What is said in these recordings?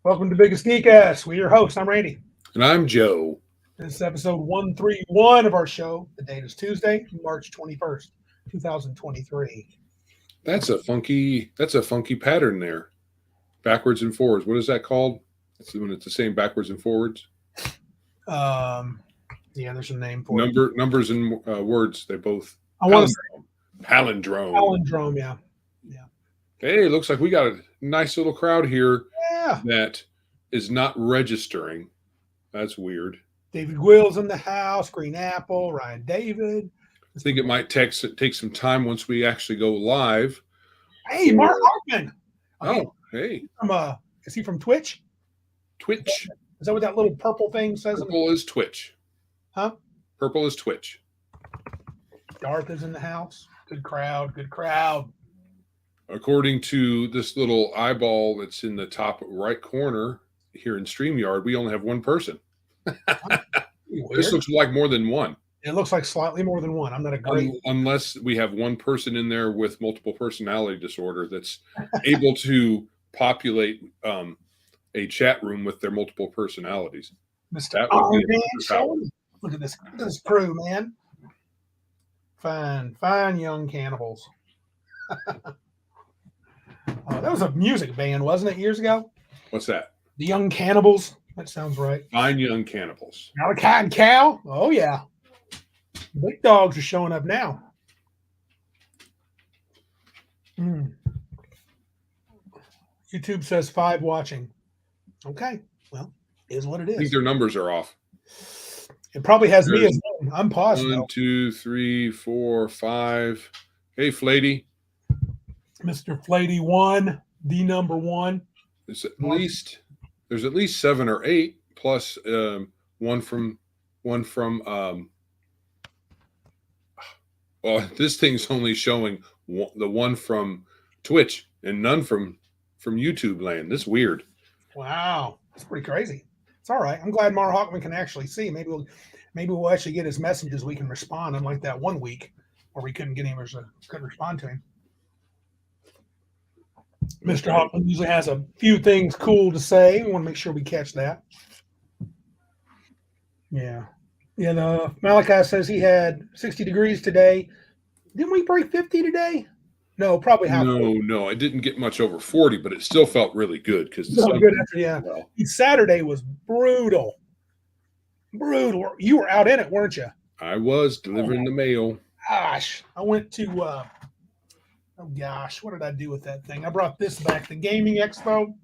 Welcome to Biggest Geek Ass. We're your hosts. I'm Randy. And I'm Joe. This is episode 131 of our show. The date is Tuesday, March 21st, 2023. That's a funky pattern there. Backwards and forwards. What is that called? It's when it's the same backwards and forwards. Yeah, there's a name for it. Numbers and words. They both. I want to palindrome. Palindrome, yeah. Hey, it looks like we got a nice little crowd here. Yeah. That is not registering. That's weird. David Gwill's in the house. Green Apple. Ryan David. I think it might take some time once we actually go live. Hey, Mark Hartman. Oh, hey. Is he from Twitch? Twitch. Is that what that little purple thing says? Purple is Twitch. Huh? Purple is Twitch. Darth is in the house. Good crowd. Good crowd. According to this little eyeball that's in the top right corner here in StreamYard, we only have one person. This looks like more than one. It looks like slightly more than one. I'm not a great... Unless we have one person in there with multiple personality disorder that's able to populate a chat room with their multiple personalities. Mr. Look at this crew, man. Fine young cannibals. That was a music band, wasn't it, years ago? What's that? The Young Cannibals. That sounds right. Fine Young Cannibals. Malachi and Cal. Oh, yeah. Big dogs are showing up now. YouTube says 5 watching. Okay. Well, is what it is. I think their numbers are off. It probably has me as well. I'm paused. 1, 2, 3, 4, 5. Hey, Flatey. Mr. Flatey 1, the number 1. There's at least 7 or 8 plus one from well, this thing's only showing the one from Twitch and none from YouTube land. That's weird. Wow, that's pretty crazy. It's all right. I'm glad Mar Hawkman can actually see. Maybe we'll actually get his messages. We can respond. Unlike that one week where we couldn't get him or couldn't respond to him. Mr. Hawkman usually has a few things cool to say. We want to make sure we catch that. Yeah. Malachi says he had 60 degrees today. Didn't we break 50 today? No, probably half. No, I didn't get much over 40, but it still felt really good because Saturday was brutal. Brutal. You were out in it, weren't you? I was delivering the mail. Gosh, I went to what did I do with that thing? I brought this back, the Gaming Expo.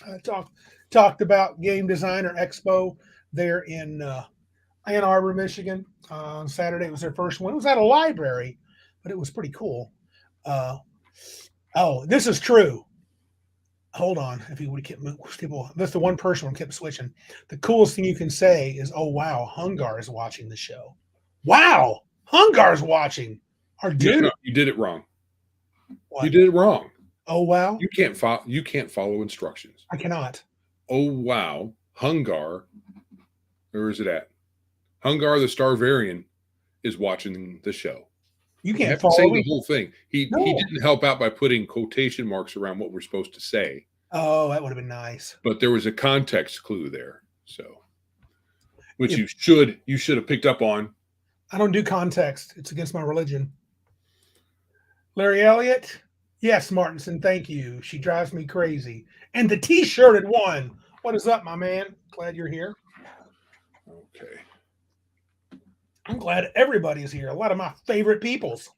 I talked about Game Designer Expo there in Ann Arbor, Michigan. On Saturday, it was their first one. It was at a library, but it was pretty cool. This is true. Hold on. If you would have kept people, that's the one person who kept switching. The coolest thing you can say is, "Oh wow, Hungar is watching the show." Wow, Hungar's watching. Our dude, no, you did it wrong. What? You did it wrong. Oh wow, you can't follow instructions. I cannot. Oh wow, Hungar. Where is it at? Hungar the Starvarian is watching the show. You can't have to say the whole thing. He didn't help out by putting quotation marks around what we're supposed to say. Oh, that would have been nice. But there was a context clue there, which you should have picked up on. I don't do context. It's against my religion. Larry Elliott, yes, Martinson, thank you. She drives me crazy. And the T-shirted one. What is up, my man? Glad you're here. Okay. I'm glad everybody is here. A lot of my favorite peoples.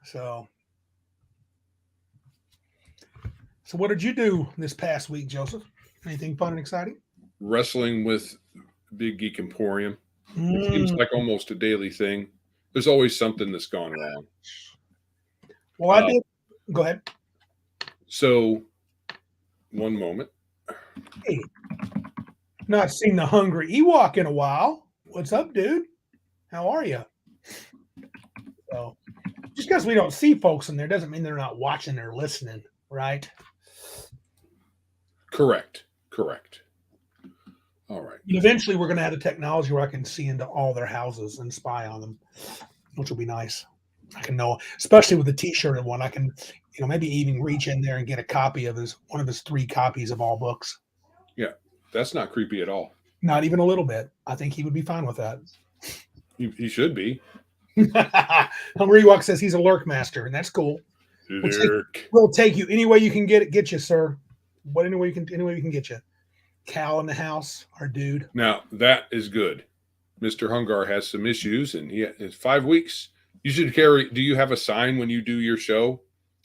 So what did you do this past week, Joseph? Anything fun and exciting? Wrestling with Big Geek Emporium. It seems like almost a daily thing. There's always something that's gone wrong. Well, I did. Go ahead. So, one moment. Hey, not seen the hungry Ewok in a while. What's up, dude? How are you? So, just because we don't see folks in there doesn't mean they're not watching or listening, right? Correct. All right. Eventually, we're going to have the technology where I can see into all their houses and spy on them, which will be nice. I can know, especially with the T-shirted one, I can, maybe even reach in there and get a copy of one of his 3 copies of all books. Yeah, that's not creepy at all. Not even a little bit. I think he would be fine with that. He should be. Rewalk says he's a lurk master, and that's cool. We'll take you any way you can get you, sir. What any way we can get you. Cal in the house, our dude. Now that is good. Mr. Hungar has some issues, and it's 5 weeks. You should carry. Do you have a sign when you do your show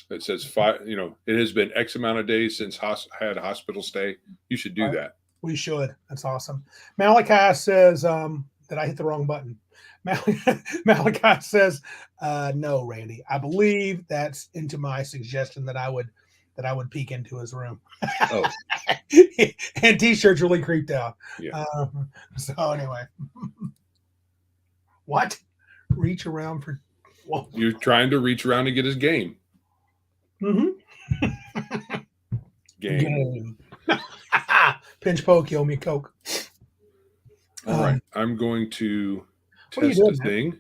that says 5? It has been X amount of days since had a hospital stay. You should do that. We should. That's awesome. Malachi says that I hit the wrong button. Malachi says, no, Randy. I believe that's into my suggestion that I would peek into his room. Oh. And T-shirt's really creeped out. Yeah. So anyway. What? Reach around for... Whoa. You're trying to reach around to get his game. Mm-hmm. Game. Pinch poke, you owe me a Coke. All right. I'm going to What test the thing.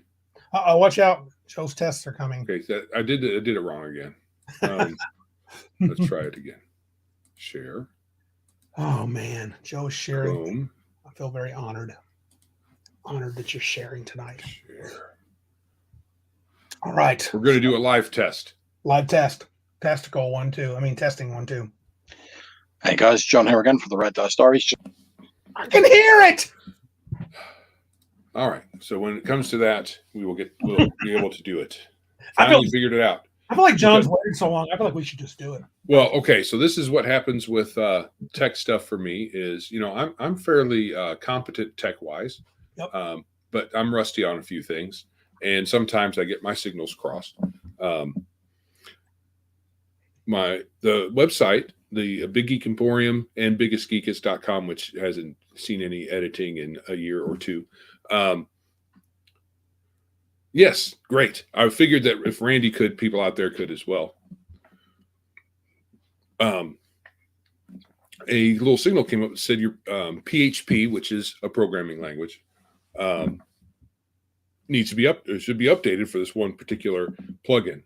Watch out. Joe's tests are coming. Okay, I did it wrong again. Let's try it again. Share. Oh man, Joe's sharing. Boom. I feel very honored. Honored that you're sharing tonight. Share. All right. We're going to do a live test. Live test. Testicle 1, 2. I mean, testing 1, 2. Hey guys, John here again for the Red Dice Stories. I can hear it. All right. So when it comes to that, we'll be able to do it. Finally figured it out. I feel like John's waited so long. I feel like we should just do it. Well, okay. So this is what happens with tech stuff for me is, I'm fairly competent tech-wise, yep. But I'm rusty on a few things. And sometimes I get my signals crossed. The website, the Big Geek Emporium and biggestgeekest.com, which hasn't seen any editing in a year or two. Yes, great. I figured that if Randy could, people out there could as well. A little signal came up that said your PHP, which is a programming language, needs to be should be updated for this one particular plugin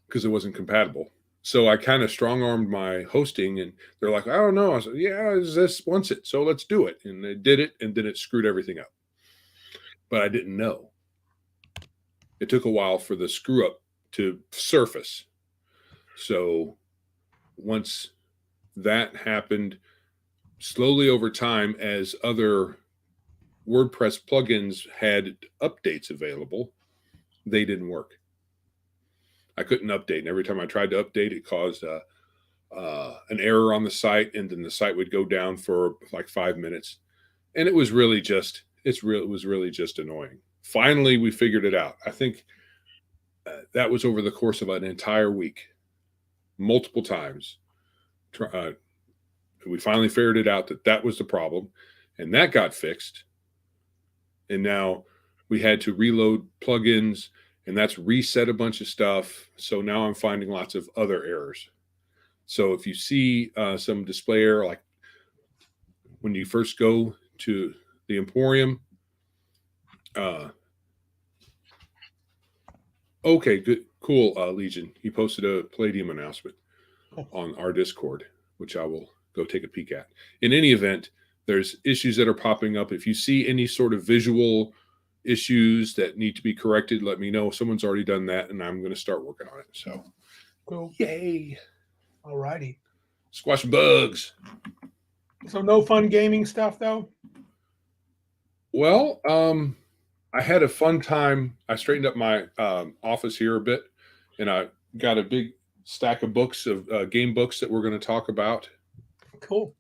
because it wasn't compatible. So I kind of strong-armed my hosting, and they're like, I don't know. I said, yeah, this wants it, so let's do it. And they did it, and then it screwed everything up. But I didn't know. It took a while for the screw-up to surface. So once that happened, slowly over time, as other WordPress plugins had updates available, they didn't work. I couldn't update, and every time I tried to update, it caused an error on the site, and then the site would go down for like 5 minutes, and it was really just annoying. Finally, we figured it out. I think that was over the course of an entire week, multiple times. We finally figured it out that was the problem, and that got fixed. And now we had to reload plugins, and that's reset a bunch of stuff. So now I'm finding lots of other errors. So if you see some display error, like when you first go to the Emporium, okay, good, cool, Legion. He posted a Palladium announcement on our Discord, which I will go take a peek at. In any event, there's issues that are popping up. If you see any sort of visual issues that need to be corrected, let me know. Someone's already done that, and I'm going to start working on it. So, cool. Yay! All righty. Squash bugs. So no fun gaming stuff, though? Well, I had a fun time. I straightened up my office here a bit, and I got a big stack of books, of game books that we're going to talk about. Cool.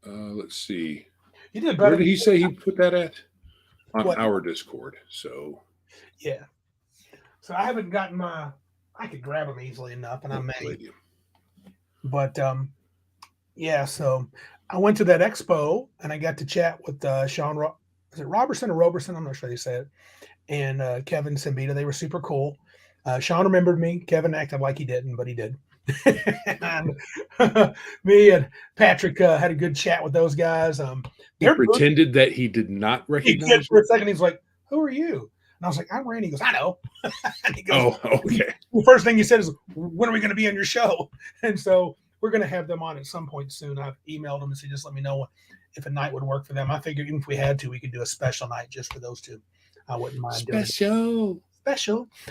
Let's see. You did better. Where did he say he put that at? On what? Our Discord. So yeah. So I haven't gotten my. I could grab them easily enough, and I may. But yeah. So I went to that expo, and I got to chat with Sean. Is it Robertson or Roberson? I'm not sure how you say it. And Kevin Simbita. They were super cool. Sean remembered me. Kevin acted like he didn't, but he did. And me and Patrick had a good chat with those guys. He pretended that he did not recognize. He did for a second. He's like, "Who are you?" I was like, I'm Randy. He goes, I know. And he goes, Oh, okay. the first thing he said is, when are we going to be on your show? And so we're going to have them on at some point soon. I've emailed them and said, just let me know if a night would work for them. I figured even if we had to, we could do a special night just for those two. I wouldn't mind doing it. Special.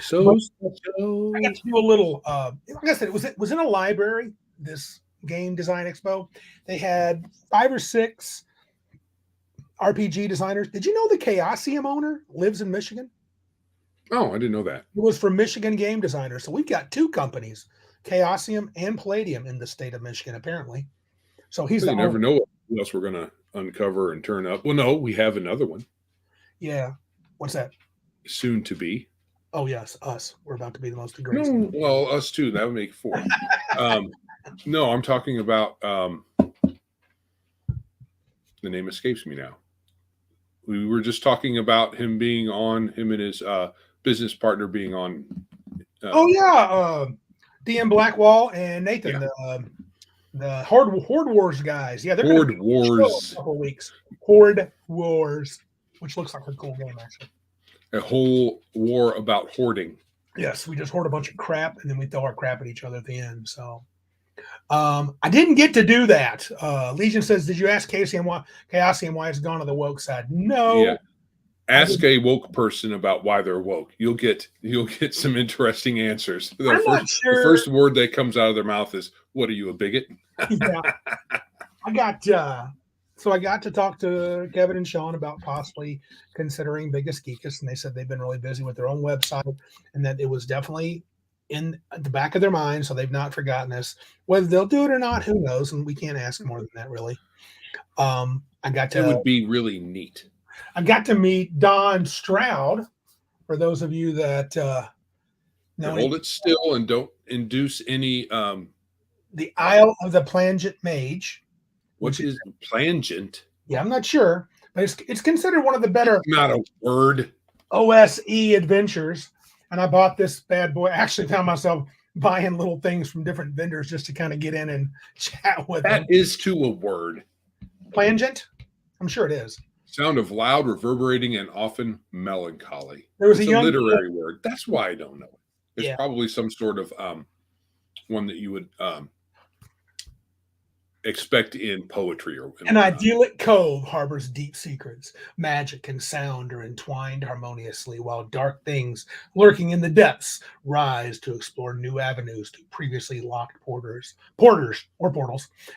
So special. I got to do a little, like I said, it was in a library, this game design expo. They had 5 or 6 RPG designers. Did you know the Chaosium owner lives in Michigan? Oh, I didn't know that. It was from Michigan game designers. So we've got 2 companies, Chaosium and Palladium, in the state of Michigan, apparently. So he's you never know what else we're going to uncover and turn up. Well, no, we have another one. Yeah. What's that? Soon to be. Oh, yes, us. We're about to be the most aggressive. No, well, us too. That would make 4. No, I'm talking about the name escapes me now. We were just talking about him and his business partner being on. DM Blackwall and Nathan, the Horde Wars guys. Yeah, they're Horde Wars. A couple weeks. Horde Wars, which looks like a cool game, actually. A whole war about hoarding. Yes, we just hoard a bunch of crap and then we throw our crap at each other at the end. So I didn't get to do that. Legion says, did you ask Chaosium why it's gone to the woke side? No. Yeah. Ask a woke person about why they're woke. You'll get some interesting answers. The first word that comes out of their mouth is, "What are you, a bigot?" Yeah. I got to talk to Kevin and Sean about possibly considering Biggest Geekus, and they said they've been really busy with their own website and that it was definitely in the back of their mind, so they've not forgotten us. Whether they'll do it or not, who knows? And we can't ask more than that, really. It would be really neat. I got to meet Don Stroud. For those of you that know, hold it still and don't induce any. The Isle of the Plangent Mage. What is plangent? Yeah, I'm not sure, but it's considered one of the better. Not a word. OSE adventures, and I bought this bad boy. I actually found myself buying little things from different vendors just to kind of get in and chat with them. That is to a word. Plangent? I'm sure it is. Sound of loud, reverberating, and often melancholy. There was a literary word. That's why I don't know it. It's probably some sort of one that you would expect in poetry. An idyllic cove harbors deep secrets. Magic and sound are entwined harmoniously, while dark things lurking in the depths rise to explore new avenues to previously locked portals.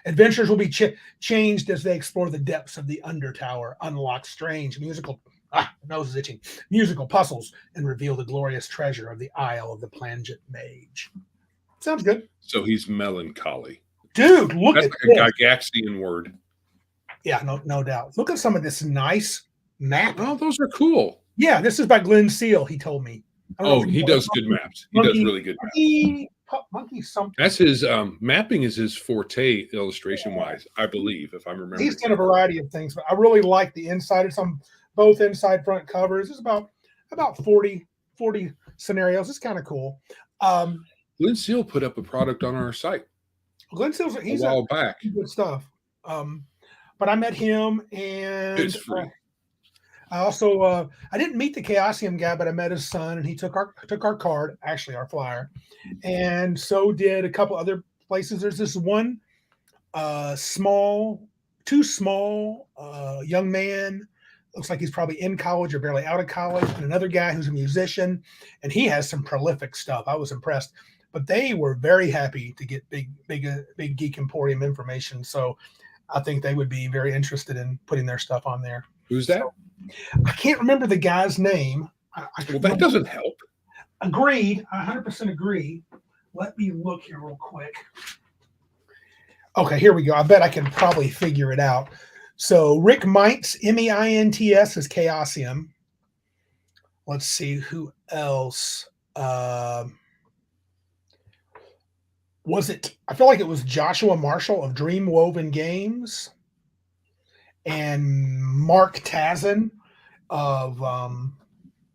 Adventures will be changed as they explore the depths of the Undertower, unlock strange musical puzzles, and reveal the glorious treasure of the Isle of the Plangent Mage. Sounds good. So he's melancholy. Dude, look That's at like a Gygaxian word. Yeah, no doubt. Look at some of this nice map. Oh, those are cool. Yeah, this is by Glenn Seal, he told me. He does good maps. He does really good maps. Monkey something. That's his mapping is his forte illustration-wise, I believe, if I'm remembering. He's done a variety of things, but I really like the inside. It's on both inside front covers. It's about 40 scenarios. It's kind of cool. Glenn Seal put up a product on our site. Glenn Seal's a while back. Good stuff. But I met him, and it's free. I also I didn't meet the Chaosium guy, but I met his son, and he took our card, actually our flyer, and so did a couple other places. There's this one too small young man. Looks like he's probably in college or barely out of college, and another guy who's a musician, and he has some prolific stuff. I was impressed. But they were very happy to get big Geek Emporium information. So I think they would be very interested in putting their stuff on there. Who's that? I can't remember the guy's name. Well, that doesn't help. Agreed. I 100% agree. Let me look here real quick. Okay, here we go. I bet I can probably figure it out. So Rick Meints, Meints is Chaosium. Let's see who else. Was it? I feel like it was Joshua Marshall of Dream Woven Games and Mark Tazin of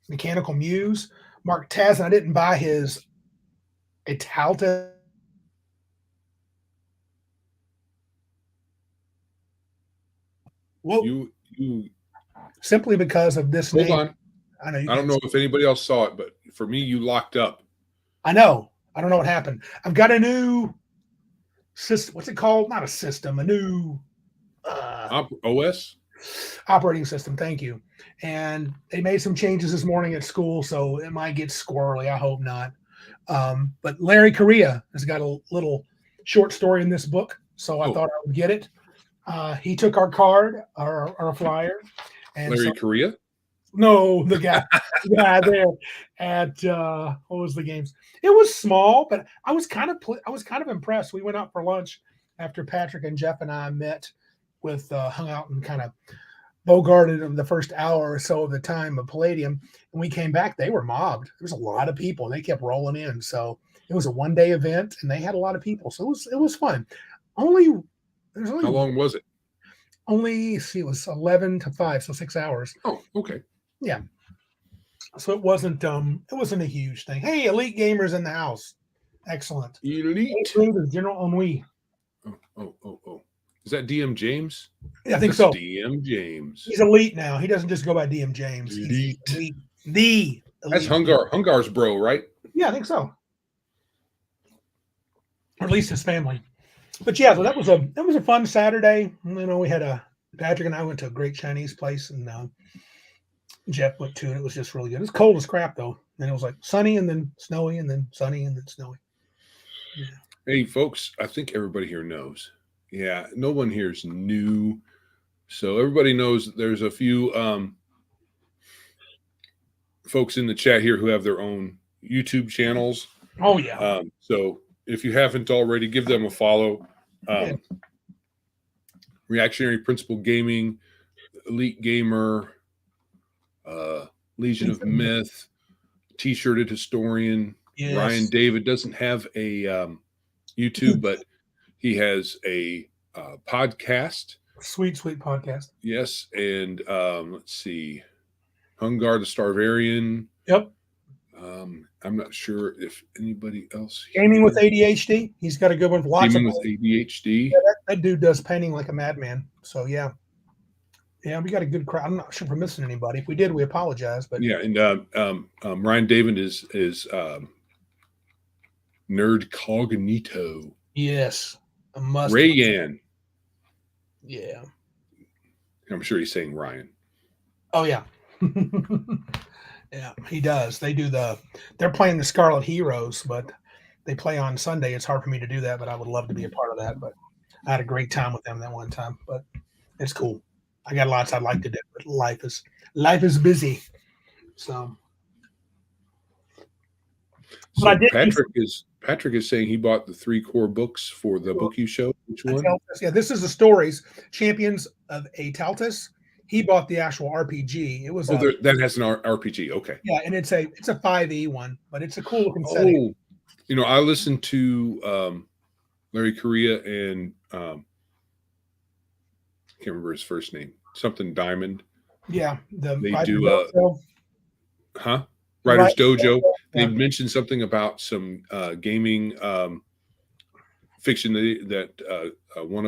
Mechanical Muse. Mark Tazin, I didn't buy his Italta. Well, you simply because of this hold name. on. I know you I don't know if anybody else saw it, but for me, you locked up. I know. I don't know what happened. I've got a new system. What's it called? Not a system. A new OS? operating system. Thank you. And they made some changes this morning at school, so it might get squirrely. I hope not. But Larry Correa has got a little short story in this book, so I thought I would get it. He took our card, our flyer. And Larry Correa? No, the guy there at what was the games? It was small, but I was kind of impressed. We went out for lunch after Patrick and Jeff and I met with hung out and kind of bogarted them the first hour or so of the time of Palladium. And we came back, they were mobbed. There was a lot of people. They kept rolling in. So it was a one-day event and they had a lot of people. So it was fun. How long was it? It was 11 to 5, so 6 hours. Oh, okay. Yeah. So it wasn't a huge thing. Hey, Elite Gamers in the house. Excellent. Elite. General Ennui. Oh. Is that DM James? Yeah, I think so. DM James. He's elite now. He doesn't just go by DM James. Elite. He's elite. That's Hungar's bro, right? Yeah, I think so. Or at least his family. But yeah, so that was a fun Saturday. You know, Patrick and I went to a great Chinese place, and Jeff went too, and it was just really good. It was cold as crap though, and it was like sunny and then snowy and then sunny and then snowy. Yeah. Hey, folks, I think everybody here knows. Yeah, no one here is new, so everybody knows there's a few folks in the chat here who have their own YouTube channels. Oh yeah. So if you haven't already, give them a follow. Reactionary Principle Gaming, Elite Gamer, Legion of Myth, T-shirted Historian. Yes. Ryan David doesn't have a YouTube, but he has a podcast. Sweet podcast. Yes, and let's see, Hungar the Starvarian. Yep. I'm not sure if anybody else. Gaming with ADHD. He's got a good one. Gaming with ADHD. Yeah, that dude does painting like a madman. So yeah, we got a good crowd. I'm not sure if we're missing anybody. If we did, we apologize. But yeah, and Ryan David is Nerd Cognito. Yes, a must. Rayan. Yeah, I'm sure he's saying Ryan. Oh yeah. Yeah, he does. They're playing the Scarlet Heroes, but they play on Sunday. It's hard for me to do that, but I would love to be a part of that. But I had a great time with them that one time. But it's cool. I got lots I'd like to do, but life is busy. So Patrick is saying he bought the 3 core books for the book you showed. Which one? Yeah, this is the stories. Champions of Aetaltis. He bought the actual RPG. It was that has an RPG. Okay. Yeah, and it's a 5e one, but it's a cool looking setting. You know, I listened to Larry Correa and I can't remember his first name. Something Diamond. Yeah, they do Writer's Dojo. They mentioned something about some gaming fiction that one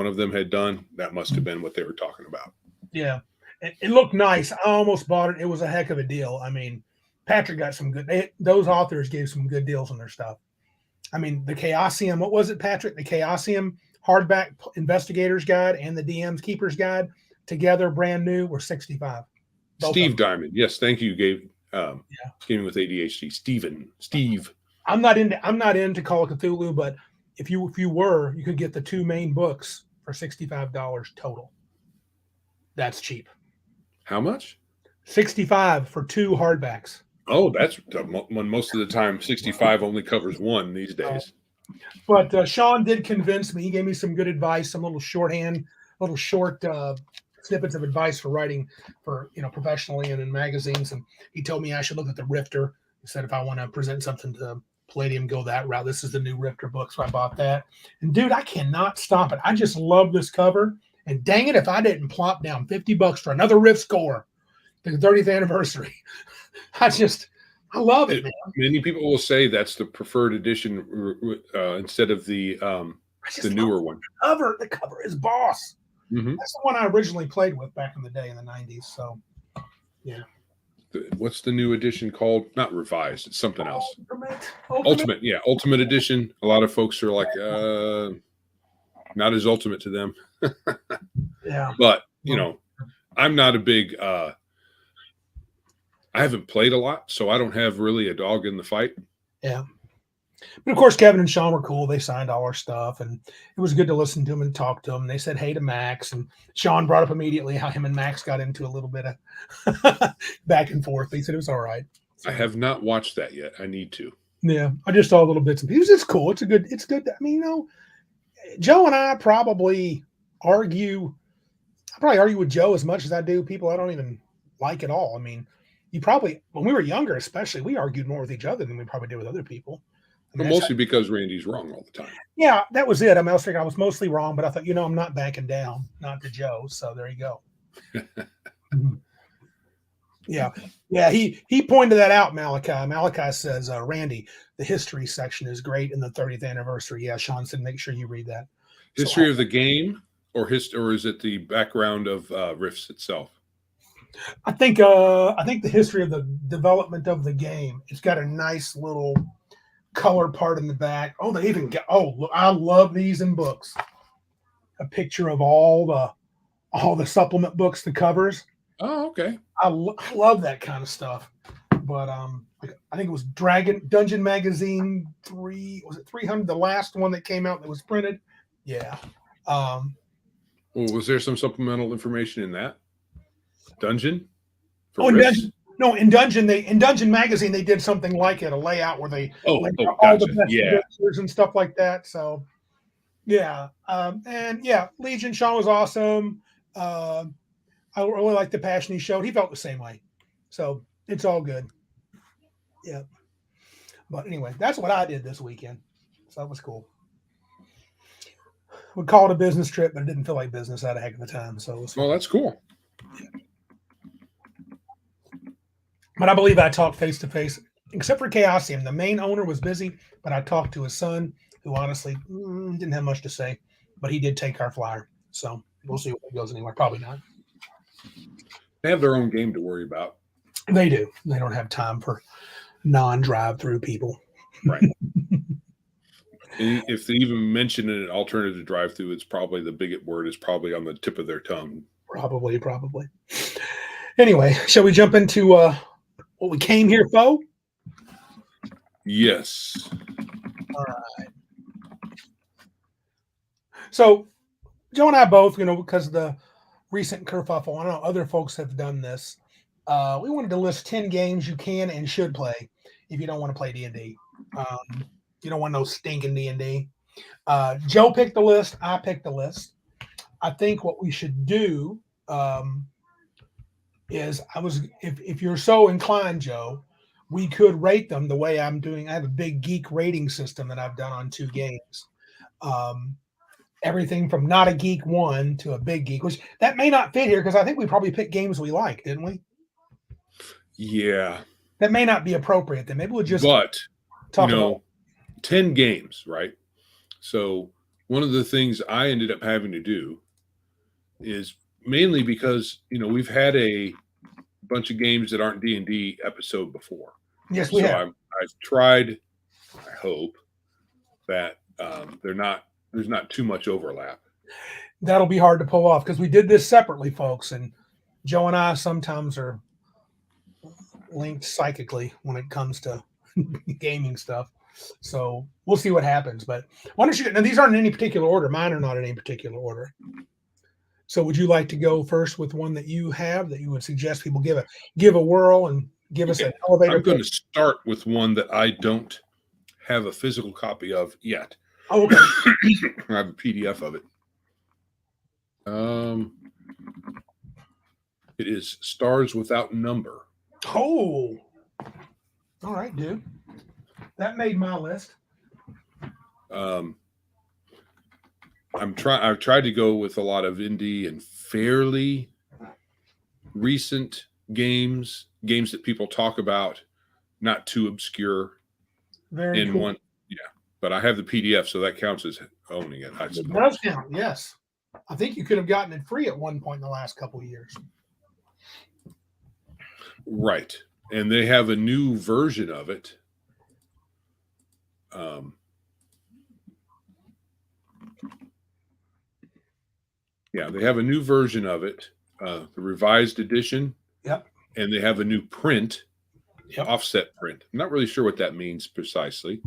of them had done. That must have been what they were talking about. Yeah, it looked nice. I almost bought it. It was a heck of a deal. I mean, Patrick got some good. Those authors gave some good deals on their stuff. I mean, the Chaosium. What was it, Patrick? The Chaosium hardback Investigator's Guide and the DM's Keeper's Guide together, brand new, were $65. Steve Diamond. Yes, thank you. Gaming with ADHD. Steve. I'm not into Call of Cthulhu, but if you were, you could get the 2 main books for $65 total. That's cheap. How much? $65 for 2 hardbacks. Oh, that's when most of the time 65 only covers one these days. But Sean did convince me. He gave me some good advice, some little short snippets of advice for writing for professionally and in magazines. And he told me I should look at the Rifter. He said if I want to present something to Palladium, go that route. This is the new Rifter book, so I bought that. And dude, I cannot stop it. I just love this cover. And dang it, if I didn't plop down $50 for another Rift score, the 30th anniversary, I love it, man. Many people will say that's the preferred edition instead of the newer one. The cover is boss. Mm-hmm. That's the one I originally played with back in the day in the 90s. So, yeah. what's the new edition called? Not revised. It's something else. Ultimate. Yeah, Ultimate Edition. A lot of folks are like, not as ultimate to them. Yeah. But, I'm not a big, I haven't played a lot, so I don't have really a dog in the fight. Yeah. But of course, Kevin and Sean were cool. They signed all our stuff, and it was good to listen to them and talk to them. They said hey to Max, and Sean brought up immediately how him and Max got into a little bit of back and forth. He said it was all right. So, I have not watched that yet. I need to. Yeah, I just saw little bits and pieces. It's cool. It's good. I mean, Joe and I probably argue. I probably argue with Joe as much as I do people I don't even like at all. I mean, when we were younger, especially, we argued more with each other than we probably did with other people. But mostly because Randy's wrong all the time. Yeah, that was it. I mean, I was mostly wrong, but I thought, I'm not backing down, not to Joe. So there you go. Yeah. He pointed that out, Malachi. Malachi says, Randy, the history section is great in the 30th anniversary. Yeah, Sean said, make sure you read that. History of the game, or is it the background of Rifts itself? I think the history of the development of the game. It's got a nice little color part in the back. Oh, they even get. Oh, look, I love these in books. A picture of all the supplement books, the covers. Oh, okay. I love that kind of stuff. But I think it was Dungeon Magazine 3. Was it 300? The last one that came out that was printed. Yeah. Well, was there some supplemental information in that Dungeon? In Dungeon Magazine they did something like it, a layout where they all the best adventures and stuff like that. So yeah, Legion Sean was awesome. I really liked the passion he showed. He felt the same way, so it's all good. Yeah, but anyway, that's what I did this weekend. So that was cool. We call it a business trip, but it didn't feel like business. I had a heck of a time. So that's cool. Yeah. But I believe I talked face to face, except for Chaosium. The main owner was busy, but I talked to his son, who honestly didn't have much to say, but he did take our flyer. So we'll see if it goes anywhere. Probably not. They have their own game to worry about. They do. They don't have time for non-drive-through people. Right. If they even mention an alternative drive-through, it's probably the bigot word is probably on the tip of their tongue. Probably. Anyway, shall we jump into what we came here for? Yes. All right. So, Joe and I both, because of the recent kerfuffle, I know other folks have done this. We wanted to list 10 games you can and should play if you don't want to play D&D. You don't want no Stink'N D&D. Joe picked the list. I picked the list. I think what we should do is if you're so inclined, Joe, we could rate them the way I'm doing. I have a big geek rating system that I've done on 2 games. Everything from not a geek 1 to a big geek, which that may not fit here because I think we probably picked games we like, didn't we? Yeah. That may not be appropriate. Then maybe we'll just talk about 10 games, right? So one of the things I ended up having to do is mainly because, we've had a bunch of games that aren't D&D episode before. Yes, we have. I've tried, I hope, that there's not too much overlap. That'll be hard to pull off because we did this separately, folks, and Joe and I sometimes are linked psychically when it comes to gaming stuff. So we'll see what happens. But why don't you? Now these aren't in any particular order. Mine are not in any particular order. So would you like to go first with one that you have that you would suggest people give a whirl and give us an elevator? I'm going to start with one that I don't have a physical copy of yet. Oh, okay. I have a PDF of it. It is Stars Without Number. Oh, all right, dude. That made my list. I've tried to go with a lot of indie and fairly recent games that people talk about, not too obscure. Very cool. But I have the PDF, so that counts as owning it. It does count, yes. I think you could have gotten it free at one point in the last couple of years. Right. And they have a new version of it. Yeah, they have a new version of it, the revised edition. Yep. And they have a new print, Yep. offset print. I'm not really sure what that means precisely,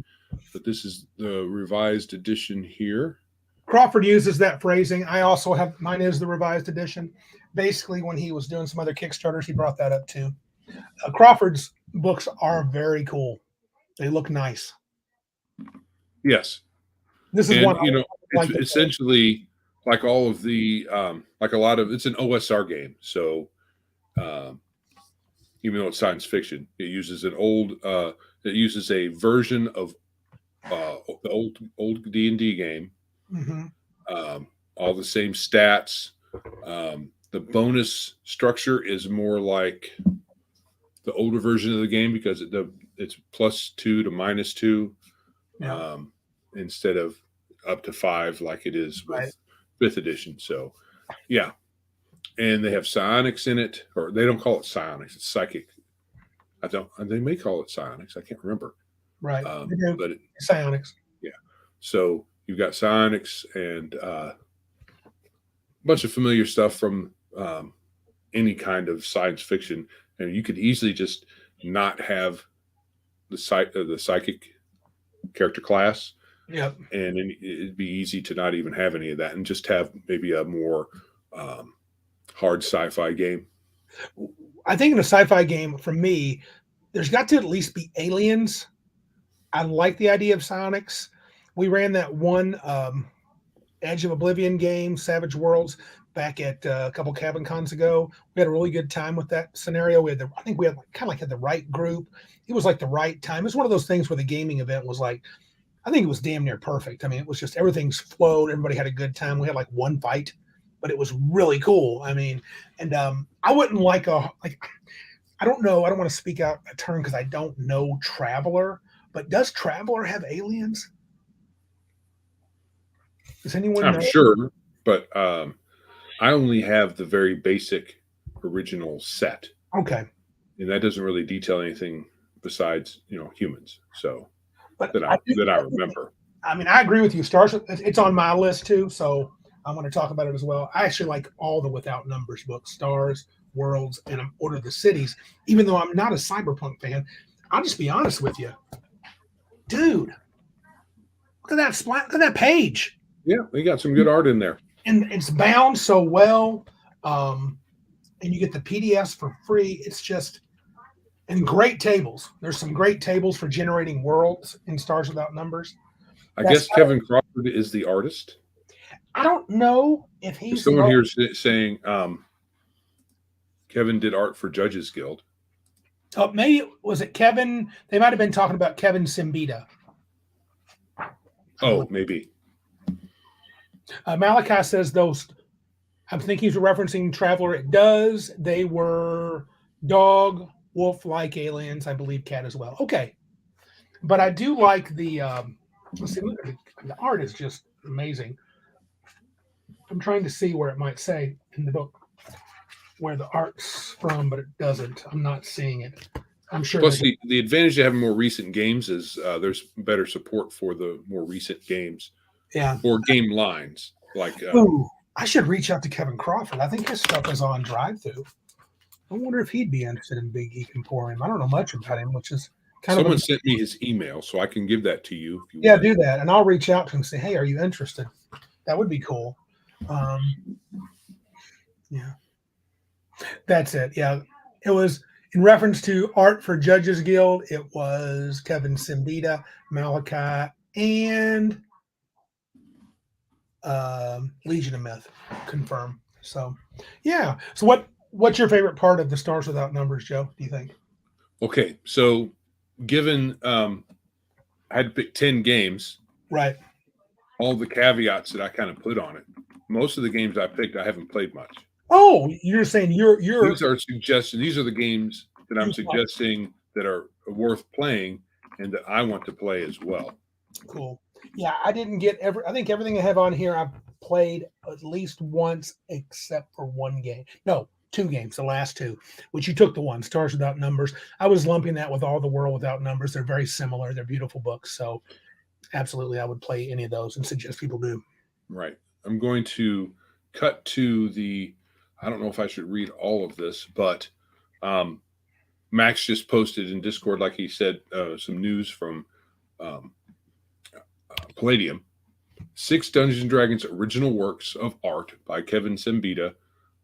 but this is the revised edition here. Crawford uses that phrasing. I also have, mine is the revised edition. Basically, when he was doing some other Kickstarters, he brought that up too. Crawford's books are very cool. They look nice. Yes. This is And, one you know, like it's essentially like all of the, like a lot of, it's an OSR game. So, even though it's science fiction, it uses an old, it uses a version of the old D&D game. Mm-hmm. All the same stats. The bonus structure is more like the older version of the game because it's +2 to -2, Yeah. instead of up to 5 like it is with Right. 5th edition. So, yeah. And they have psionics in it, or they don't call it psionics. It's psychic. They may call it psionics. I can't remember. Right. But Psionics. yeah. So you've got psionics and a bunch of familiar stuff from any kind of science fiction, and you could easily just not have the psychic character class. Yep. And it'd be easy to not even have any of that and just have maybe a more hard sci-fi game. I think in a sci-fi game, for me, there's got to at least be aliens. I like the idea of psionics. We ran that one Edge of Oblivion game, Savage Worlds, back at a couple Cabin Cons ago. We had a really good time with that scenario. I think we had had the right group. It was like the right time. It was one of those things where the gaming event was like, I think it was damn near perfect. I mean, it was just everything's flowed. Everybody had a good time. We had like one fight, but it was really cool. I mean, and I wouldn't I don't know. I don't want to speak out a term because I don't know Traveler, but does Traveler have aliens? Does anyone know? I'm sure, but I only have the very basic original set. Okay. And that doesn't really detail anything besides, humans. So But that I remember. I mean, I agree with you. Stars, it's on my list too, so I'm going to talk about it as well. I actually like all the Without Numbers books, Stars, Worlds, and Order of the Cities. Even though I'm not a cyberpunk fan, I'll just be honest with you, dude. Look at that Look at that page. Yeah, they got some good art in there, and it's bound so well. And you get the PDFs for free. It's just, and great tables. There's some great tables for generating worlds in Stars Without Numbers. I guess Kevin Crawford is the artist. I don't know if he's someone here saying Kevin did art for Judges Guild. Oh, maybe was it Kevin? They might have been talking about Kevin Simbita. Oh, maybe. Malachi says those. I'm thinking he's referencing Traveler. It does. They were dog, wolf-like aliens. I believe cat as well. Okay, but I do like the. Let's see. Look at the art is just amazing. I'm trying to see where it might say in the book where the art's from, but it doesn't. I'm not seeing it. I'm sure. Plus, the advantage of having more recent games is there's better support for the more recent games. Yeah. Or game lines. Like, ooh, I should reach out to Kevin Crawford. I think his stuff is on drive-through. I wonder if he'd be interested in Big Geek Emporium. I don't know much about him, which is kind someone of. Sent me his email, so I can give that to you. If you yeah, want. do that, and I'll reach out to him and say, "Hey, are you interested?" That would be cool. Yeah, that's it. Yeah, it was in reference to art for Judges Guild. It was Kevin Simbita, Malachi, and Legion of Myth. Confirm. So, yeah. So, what's your favorite part of the Stars Without Numbers, Joe? Do you think? Okay, so given I had to pick 10 games, right? All the caveats that I kind of put on it. Most of the games I picked, I haven't played much. Oh, you're saying you're these are suggestions. These are the games that I'm suggesting that are worth playing and that I want to play as well. Cool. Yeah, I didn't get I think everything I have on here I've played at least once except for one game. No, 2 games, the last 2, which you took the one, Stars Without Numbers. I was lumping that with All the World Without Numbers. They're very similar. They're beautiful books. So absolutely, I would play any of those and suggest people do. Right. I'm going to cut to the, I don't know if I should read all of this, but Max just posted in Discord, like he said, some news from Palladium. 6 Dungeons & Dragons original works of art by Kevin Sembita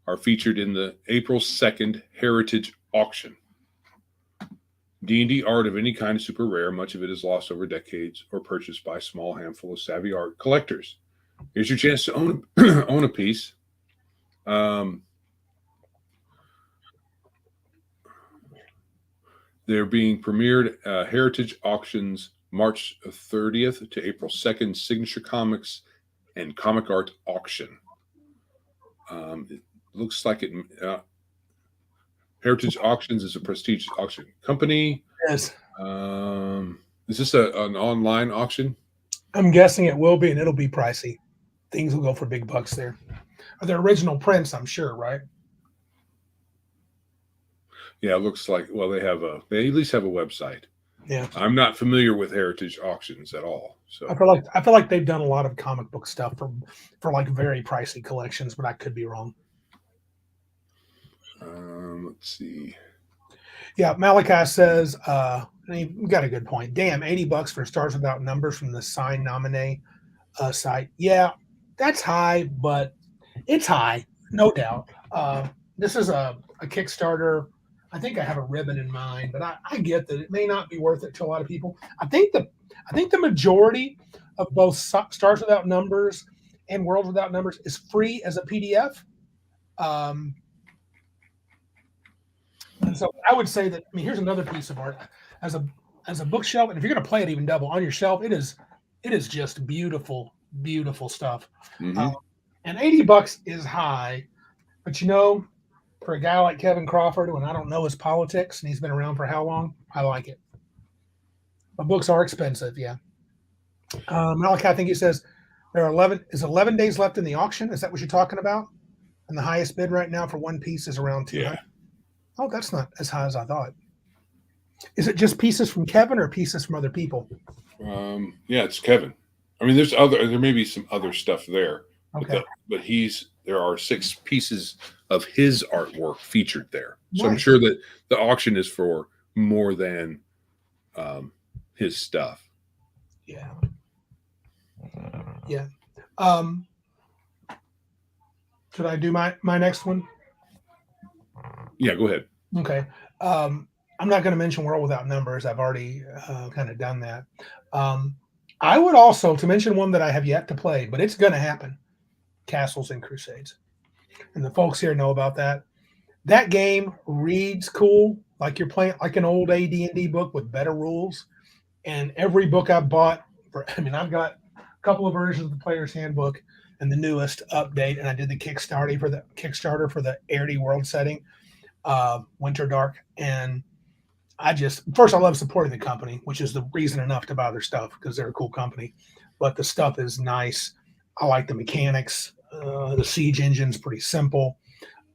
are featured in the April 2nd Heritage Auction. D&D art of any kind is super rare. Much of it is lost over decades or purchased by a small handful of savvy art collectors. Here's your chance to own own a piece. They're being premiered Heritage Auctions March 30th to April 2nd, Signature Comics and Comic Art Auction. It looks like it. Heritage Auctions is a prestigious auction company. Yes. Is this an online auction? I'm guessing it will be, and it'll be pricey. Things will go for big bucks there. Are there original prints? I'm sure, right? Yeah, it looks like. Well, they at least have a website. Yeah. I'm not familiar with Heritage Auctions at all, so I feel like they've done a lot of comic book stuff for like very pricey collections, but I could be wrong. Let's see. Yeah, Malachi says, you got a good point. Damn, $80 for Stars Without Numbers from the Sign Nominee site. Yeah, that's high, but it's high, no doubt. This is a Kickstarter. I think I have a ribbon in mind, but I get that it may not be worth it to a lot of people. I think the majority of both Stars Without Numbers and World Without Numbers is free as a PDF. And so I would say that, here's another piece of art as a bookshelf. And if you're going to play it even double on your shelf, it is just beautiful, beautiful stuff. Mm-hmm. And $80 is high, but for a guy like Kevin Crawford, when I don't know his politics and he's been around for how long, I like it. But books are expensive. Yeah. Malachi, I think he says there are 11 days left in the auction. Is that what you're talking about? And the highest bid right now for one piece is around 200. Yeah. Oh, that's not as high as I thought. Is it just pieces from Kevin or pieces from other people? Yeah, it's Kevin. There may be some other stuff there. Okay. But there are 6 pieces of his artwork featured there. So Right. I'm sure that the auction is for more than his stuff. Yeah. Yeah. Should I do my next one? Yeah, go ahead. Okay. I'm not going to mention World Without Numbers. I've already kind of done that. I would also, to mention one that I have yet to play, but it's going to happen, Castles and Crusades. And the folks here know about that. That game reads cool, like you're playing like an old AD&D book with better rules. And every book I've bought, I've got a couple of versions of the Player's Handbook and the newest update, and I did the Kickstarter for the Aeres world setting. Winter Dark, and I love supporting the company, which is the reason enough to buy their stuff because they're a cool company. But the stuff is nice. I like the mechanics. The siege engine's pretty simple.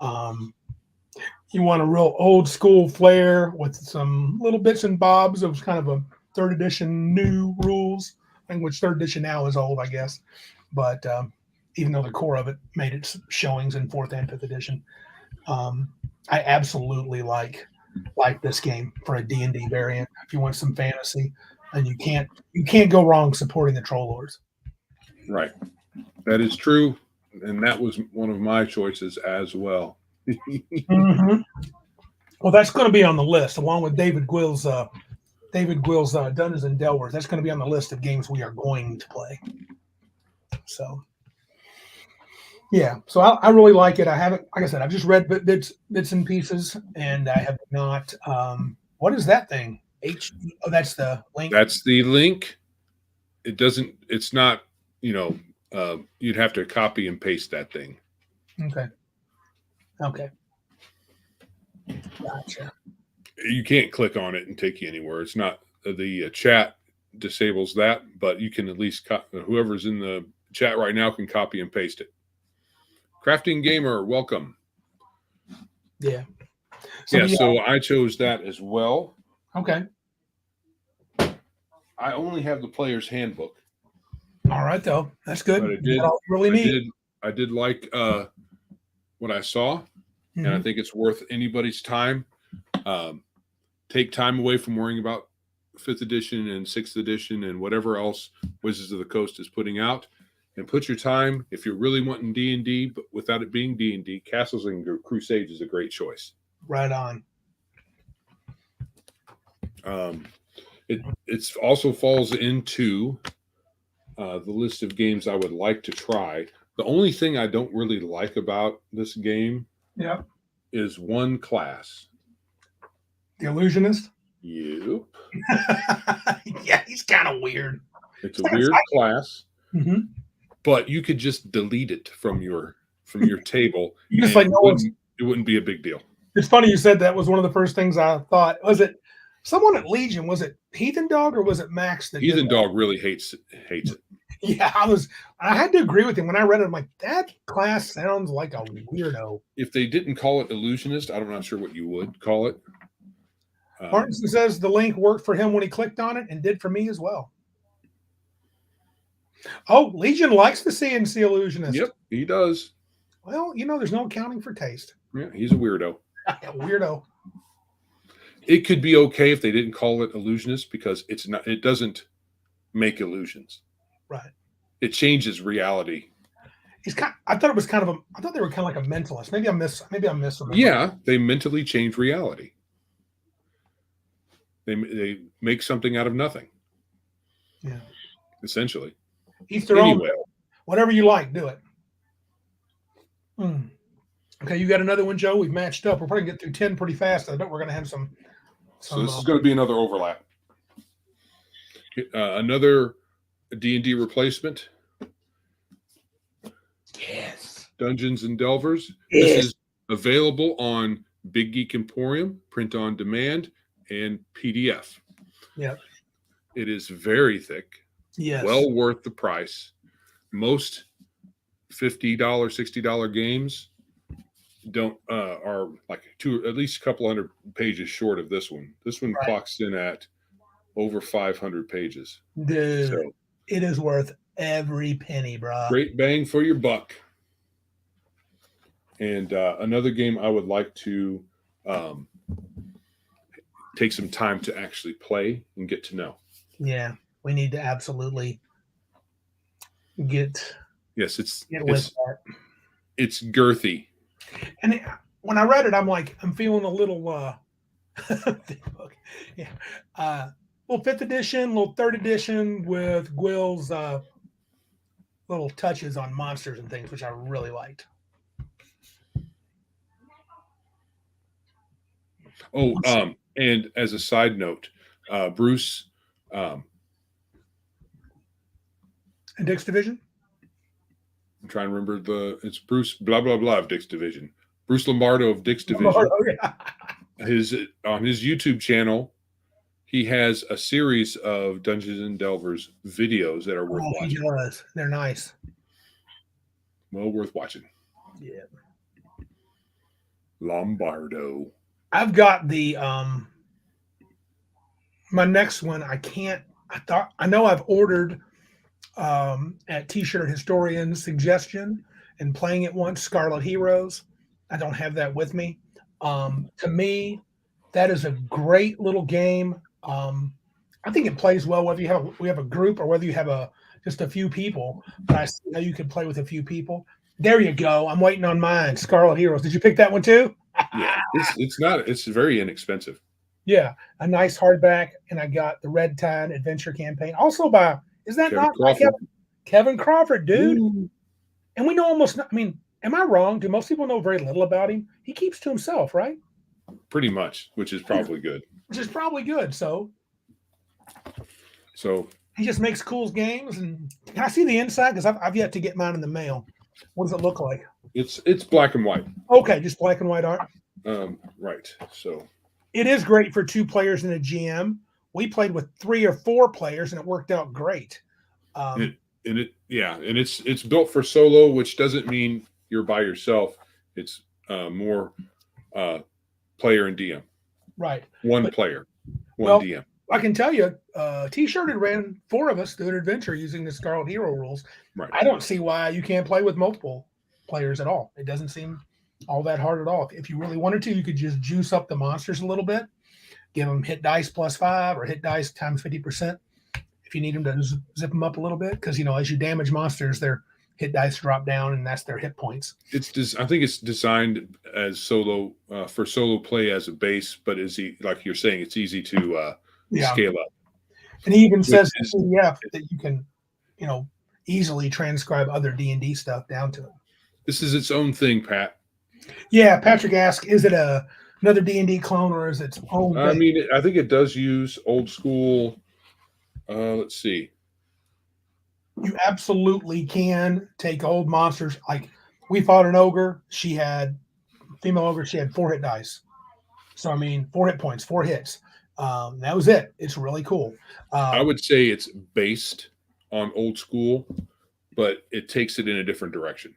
You want a real old school flair with some little bits and bobs of kind of a 3rd edition new rules, which 3rd edition now is old, I guess. But even though the core of it made its showings in 4th and 5th edition. I absolutely like this game for a D&D variant. If you want some fantasy, and you can't go wrong supporting the Troll Lords. Right. That is true, and that was one of my choices as well. Mm-hmm. Well, that's going to be on the list along with David Gwill's Dungeons and Delvers. That's going to be on the list of games we are going to play. So. Yeah, so I really like it. I haven't, like I said, I've just read bits and pieces, and I have not. What is that thing? Oh, that's the link. That's the link. It doesn't. It's not. You'd have to copy and paste that thing. Okay. Gotcha. You can't click on it and take you anywhere. It's not the chat disables that, but you can at least whoever's in the chat right now can copy and paste it. Crafting Gamer, welcome. Yeah. Yeah, so I chose that as well. Okay. I only have the player's handbook. All right, though. That's good. But I did like what I saw, and I think it's worth anybody's time. Take time away from worrying about 5th edition and 6th edition and whatever else Wizards of the Coast is putting out, and put your time, if you're really wanting D&D, but without it being D&D, Castles and Crusades is a great choice. Right on. It also falls into the list of games I would like to try. The only thing I don't really like about this game is one class. The Illusionist? Yep. Yeah, he's kind of weird. It's a weird class, but you could just delete it from your table. You just like it wouldn't be a big deal. It's funny you said that was one of the first things I thought. Was it someone at Legion? Was it Heathen Dog or was it Max? Heathen Dog really hates it. Yeah, I had to agree with him when I read it. I'm like, that class sounds like a weirdo. If they didn't call it Illusionist, I'm not sure what you would call it. Martinson says the link worked for him when he clicked on it and did for me as well. Oh, Legion likes the CNC Illusionist. Yep, he does. Well, there's no accounting for taste. Yeah, he's a weirdo. Weirdo. It could be okay if they didn't call it Illusionist because it doesn't make illusions. Right. It changes reality. I thought it was kind of I thought they were kind of like a mentalist. Maybe I'm misremembering. Yeah, they mentally change reality. They make something out of nothing. Yeah. Essentially. Each their own. Whatever you like, do it. Okay, you got another one, Joe? We've matched up. We're probably going to get through 10 pretty fast. I bet we're going to have some. So this is going to be another overlap. Another D&D replacement. Yes. Dungeons and Delvers. Yes. This is available on Big Geek Emporium, print on demand, and PDF. Yep. It is very thick. Yes. Well worth the price. Most $50, $60 games are like at least a couple hundred pages short of this one. This one clocks in at over 500 pages. Dude, so, it is worth every penny, bro. Great bang for your buck. And another game I would like to take some time to actually play and get to know. Yeah, we need to absolutely get. Yes, it's girthy. And when I read it, I'm like, I'm feeling a little, yeah, little 5th edition, little 3rd edition with Gwill's little touches on monsters and things, which I really liked. Oh, and as a side note, Bruce, and Dick's Division. I'm trying to remember it's Bruce blah blah blah of Dick's Division. Bruce Lombardo of Dick's Division. Yeah. On his YouTube channel, he has a series of Dungeons and Delvers videos that are worth watching. He does. They're nice. Well worth watching. Yeah. Lombardo. I've got the my next one. I know I've ordered at T-Shirt Historian's suggestion and playing it once, Scarlet Heroes. I don't have that with me. To me, that is a great little game. I think it plays well whether we have a group or whether you have just a few people. But I see how you can play with a few people. There you go. I'm waiting on mine. Scarlet Heroes. Did you pick that one too? Yeah, it's very inexpensive. Yeah, a nice hardback, and I got the Red Tide Adventure Campaign, also by Kevin Crawford, dude. Ooh. And we know almost. I mean, am I wrong? Do most people know very little about him? He keeps to himself, right? Pretty much, which is probably good. So he just makes cool games. And can I see the inside? Because I've yet to get mine in the mail. What does it look like? It's black and white. Okay, just black and white art. Right. So it is great for 2 players and a GM. We played with 3 or 4 players, and it worked out great. It's built for solo, which doesn't mean you're by yourself. It's more player and DM. Right. One But- player, one well, DM. I can tell you, T-shirted ran 4 of us through an adventure using the Scarlet Hero rules. Right. I don't see why you can't play with multiple players at all. It doesn't seem all that hard at all. If you really wanted to, you could just juice up the monsters a little bit, give them hit dice +5 or hit dice times 50%. If you need them to zip them up a little bit, because as you damage monsters, their hit dice drop down, and that's their hit points. I think it's designed as solo for solo play as a base, but like you're saying, it's easy to scale up. And he even says is- in PDF that you can, easily transcribe other D&D stuff down to it. This is its own thing, Pat. Yeah, Patrick asked, is it another D&D clone or is it its own I thing? mean, I think it does use old school. Let's see. You absolutely can take old monsters. Like we fought an ogre. Female ogre. She had 4 hit dice. So, 4 hit points, 4 hits. That was it. It's really cool. I would say it's based on old school, but it takes it in a different direction.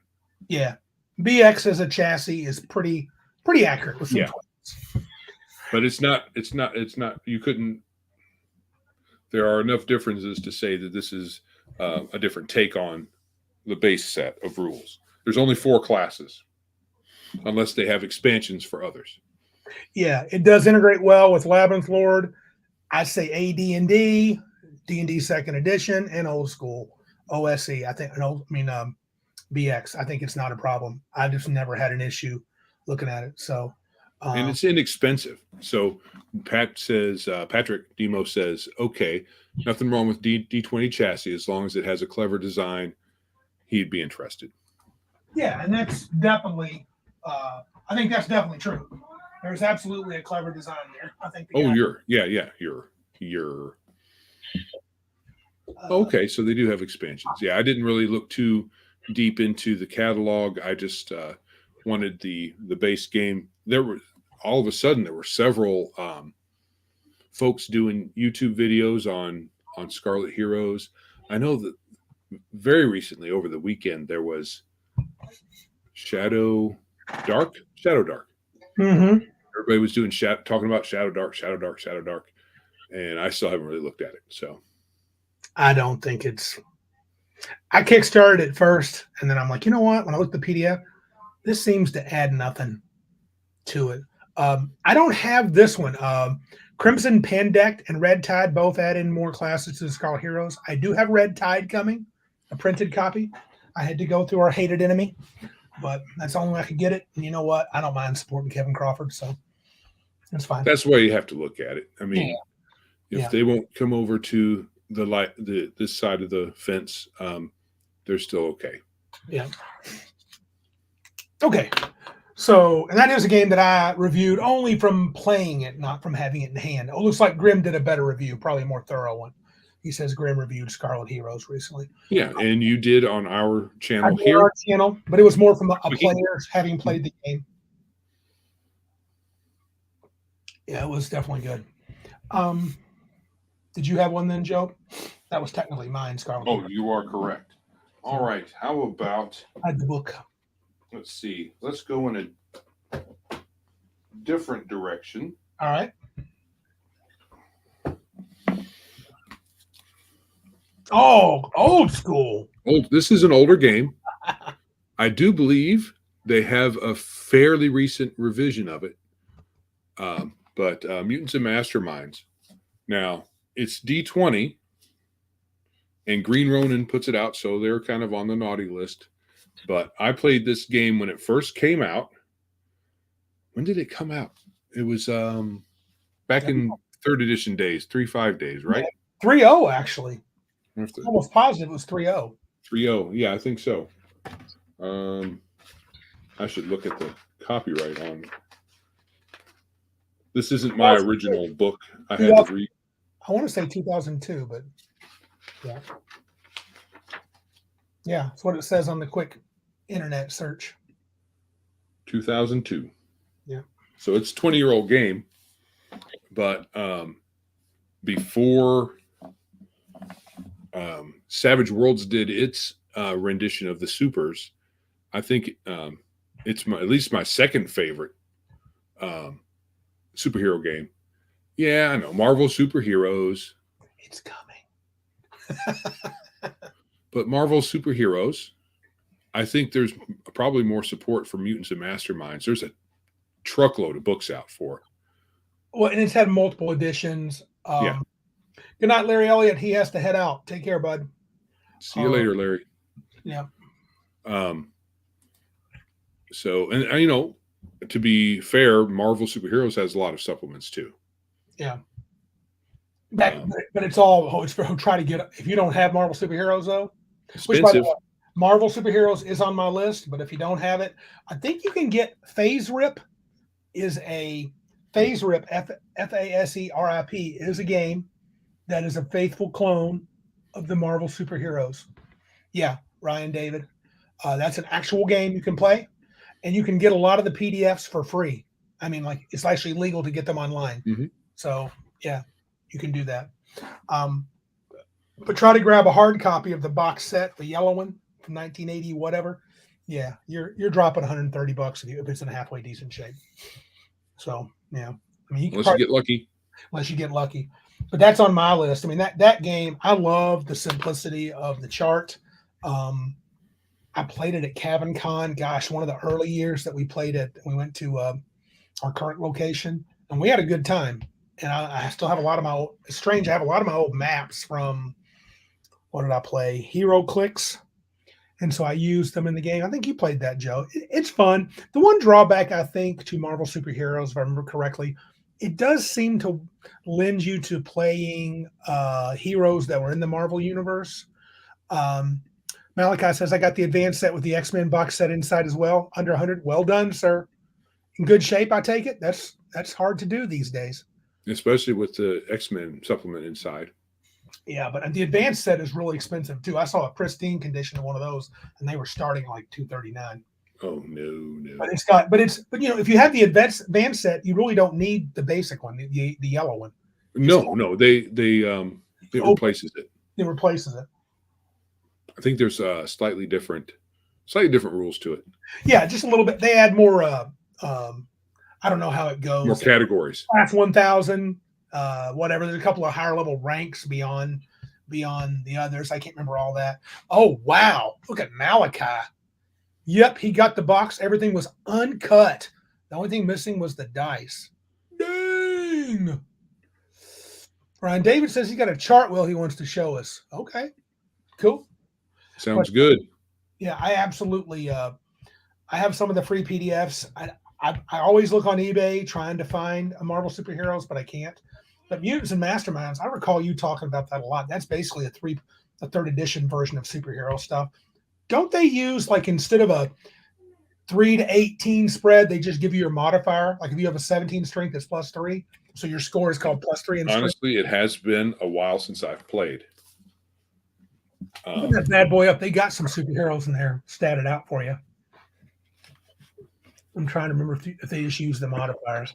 Yeah. BX as a chassis is pretty accurate with some points. But it's not, you couldn't, there are enough differences to say that this is a different take on the base set of rules. There's only 4 classes, unless they have expansions for others. Yeah, it does integrate well with Labyrinth Lord. I say AD&D, D&D Second Edition, and old school OSE. BX. I think it's not a problem. I just never had an issue looking at it. So, and it's inexpensive. So Patrick Demo says, okay, nothing wrong with D20 chassis as long as it has a clever design. He'd be interested. Yeah, and that's definitely. I think that's definitely true. There's absolutely a clever design there. I think. You're. Okay, so they do have expansions. Yeah, I didn't really look too deep into the catalog. I just wanted the base game. All of a sudden there were several folks doing YouTube videos on Scarlet Heroes. I know that very recently over the weekend there was Shadow Dark. Mm-hmm. Everybody was doing talking about Shadow Dark, and I still haven't really looked at it. So I don't think it's. I kickstarted it first, and then I'm like, you know what? When I looked at the PDF, this seems to add nothing to it. I don't have this one. Crimson Pandect and Red Tide both add in more classes to the Scarlet Heroes. I do have Red Tide coming, a printed copy. I had to go through our hated enemy, but that's the only way I could get it. And you know what? I don't mind supporting Kevin Crawford, so that's fine. That's the way you have to look at it. I mean, if they won't come over to this side of the fence, they're still okay. Yeah. Okay. So, and that is a game that I reviewed only from playing it, not from having it in hand. It looks like Grim did a better review, probably a more thorough one. He says Grim reviewed Scarlet Heroes recently. Yeah, and you did on our channel here. Our channel, but it was more from a player having played the game. Yeah, it was definitely good. Did you have one then, Joe? That was technically mine, Scarlet. Oh, you are correct. All right. How about I had the book. Let's see. Let's go in a different direction. All right. Oh, old school. This is an older game. I do believe they have a fairly recent revision of it. But Mutants and Masterminds. Now, it's D20, and Green Ronin puts it out, so they're kind of on the naughty list. But I played this game when it first came out. When did it come out? It was back in 3rd edition days, 3.5 days, right? 3.0, actually. Almost positive it was 3.0. 3.0, yeah, I think so. I should look at the copyright on. This isn't my original book. I had to read. I want to say 2002, but yeah. Yeah, that's what it says on the quick internet search. 2002. Yeah. So it's a 20-year-old game, but before Savage Worlds did its rendition of the Supers, I think it's at least my second favorite superhero game. Yeah, I know. Marvel superheroes. It's coming. But Marvel superheroes, I think there's probably more support for Mutants and Masterminds. There's a truckload of books out for it. Well, and it's had multiple editions. Yeah. Good night, Larry Elliott. He has to head out. Take care, bud. See you later, Larry. Yeah. So, and you know, to be fair, Marvel superheroes has a lot of supplements too. Yeah. But it's all it's for try to get. If you don't have Marvel superheroes though, which by the way, Marvel superheroes is on my list. But if you don't have it, I think you can get Phase Rip. Phase Rip FASERIP is a game that is a faithful clone of the Marvel superheroes. Yeah, Ryan David. That's an actual game you can play, and you can get a lot of the PDFs for free. I mean, like it's actually legal to get them online. Mm-hmm. So yeah, you can do that. But try to grab a hard copy of the box set, the yellow one from 1980, whatever. Yeah, you're dropping $130 if it's in halfway decent shape. So yeah, I mean, unless you get lucky. Unless you get lucky. But that's on my list. I mean, that game, I love the simplicity of the chart. I played it at Cabin Con. Gosh, one of the early years that we played it. We went to our current location, and we had a good time. And I still have a lot of my – it's strange. I have a lot of my old maps from – what did I play? Hero Clicks. And so I used them in the game. I think you played that, Joe. It's fun. The one drawback, I think, to Marvel superheroes, if I remember correctly, it does seem to lend you to playing heroes that were in the Marvel universe. Malachi says, I got the advanced set with the X-Men box set inside as well. Under 100. Well done, sir. In good shape, I take it. That's hard to do these days. Especially with the X-Men supplement inside. Yeah, but the advanced set is really expensive too. I saw a pristine condition of one of those, and they were starting like $239. Oh no! But you know, if you have the advanced set, you really don't need the basic one, the yellow one. No, they replaces it. It replaces it. I think there's slightly different rules to it. Yeah, just a little bit. They add more. I don't know how it goes. More categories. Class 1000. Whatever. There's a couple of higher level ranks beyond the others. I can't remember all that. Oh wow! Look at Malachi. Yep, he got the box. Everything was uncut. The only thing missing was the dice. Dang! Ryan David says he got a chart wheel he wants to show us. Okay, cool. Sounds good. Yeah, I absolutely. I have some of the free PDFs. I always look on eBay trying to find a Marvel superheroes, but I can't. But Mutants and Masterminds, I recall you talking about that a lot. That's basically a third edition version of superhero stuff. Don't they use, like, instead of a 3 to 18 spread, they just give you your modifier? Like if you have a 17 strength, it's +3. So your score is called +3. And honestly, it has been a while since I've played. Open that bad boy up. They got some superheroes in there statted out for you. I'm trying to remember if they just use the modifiers.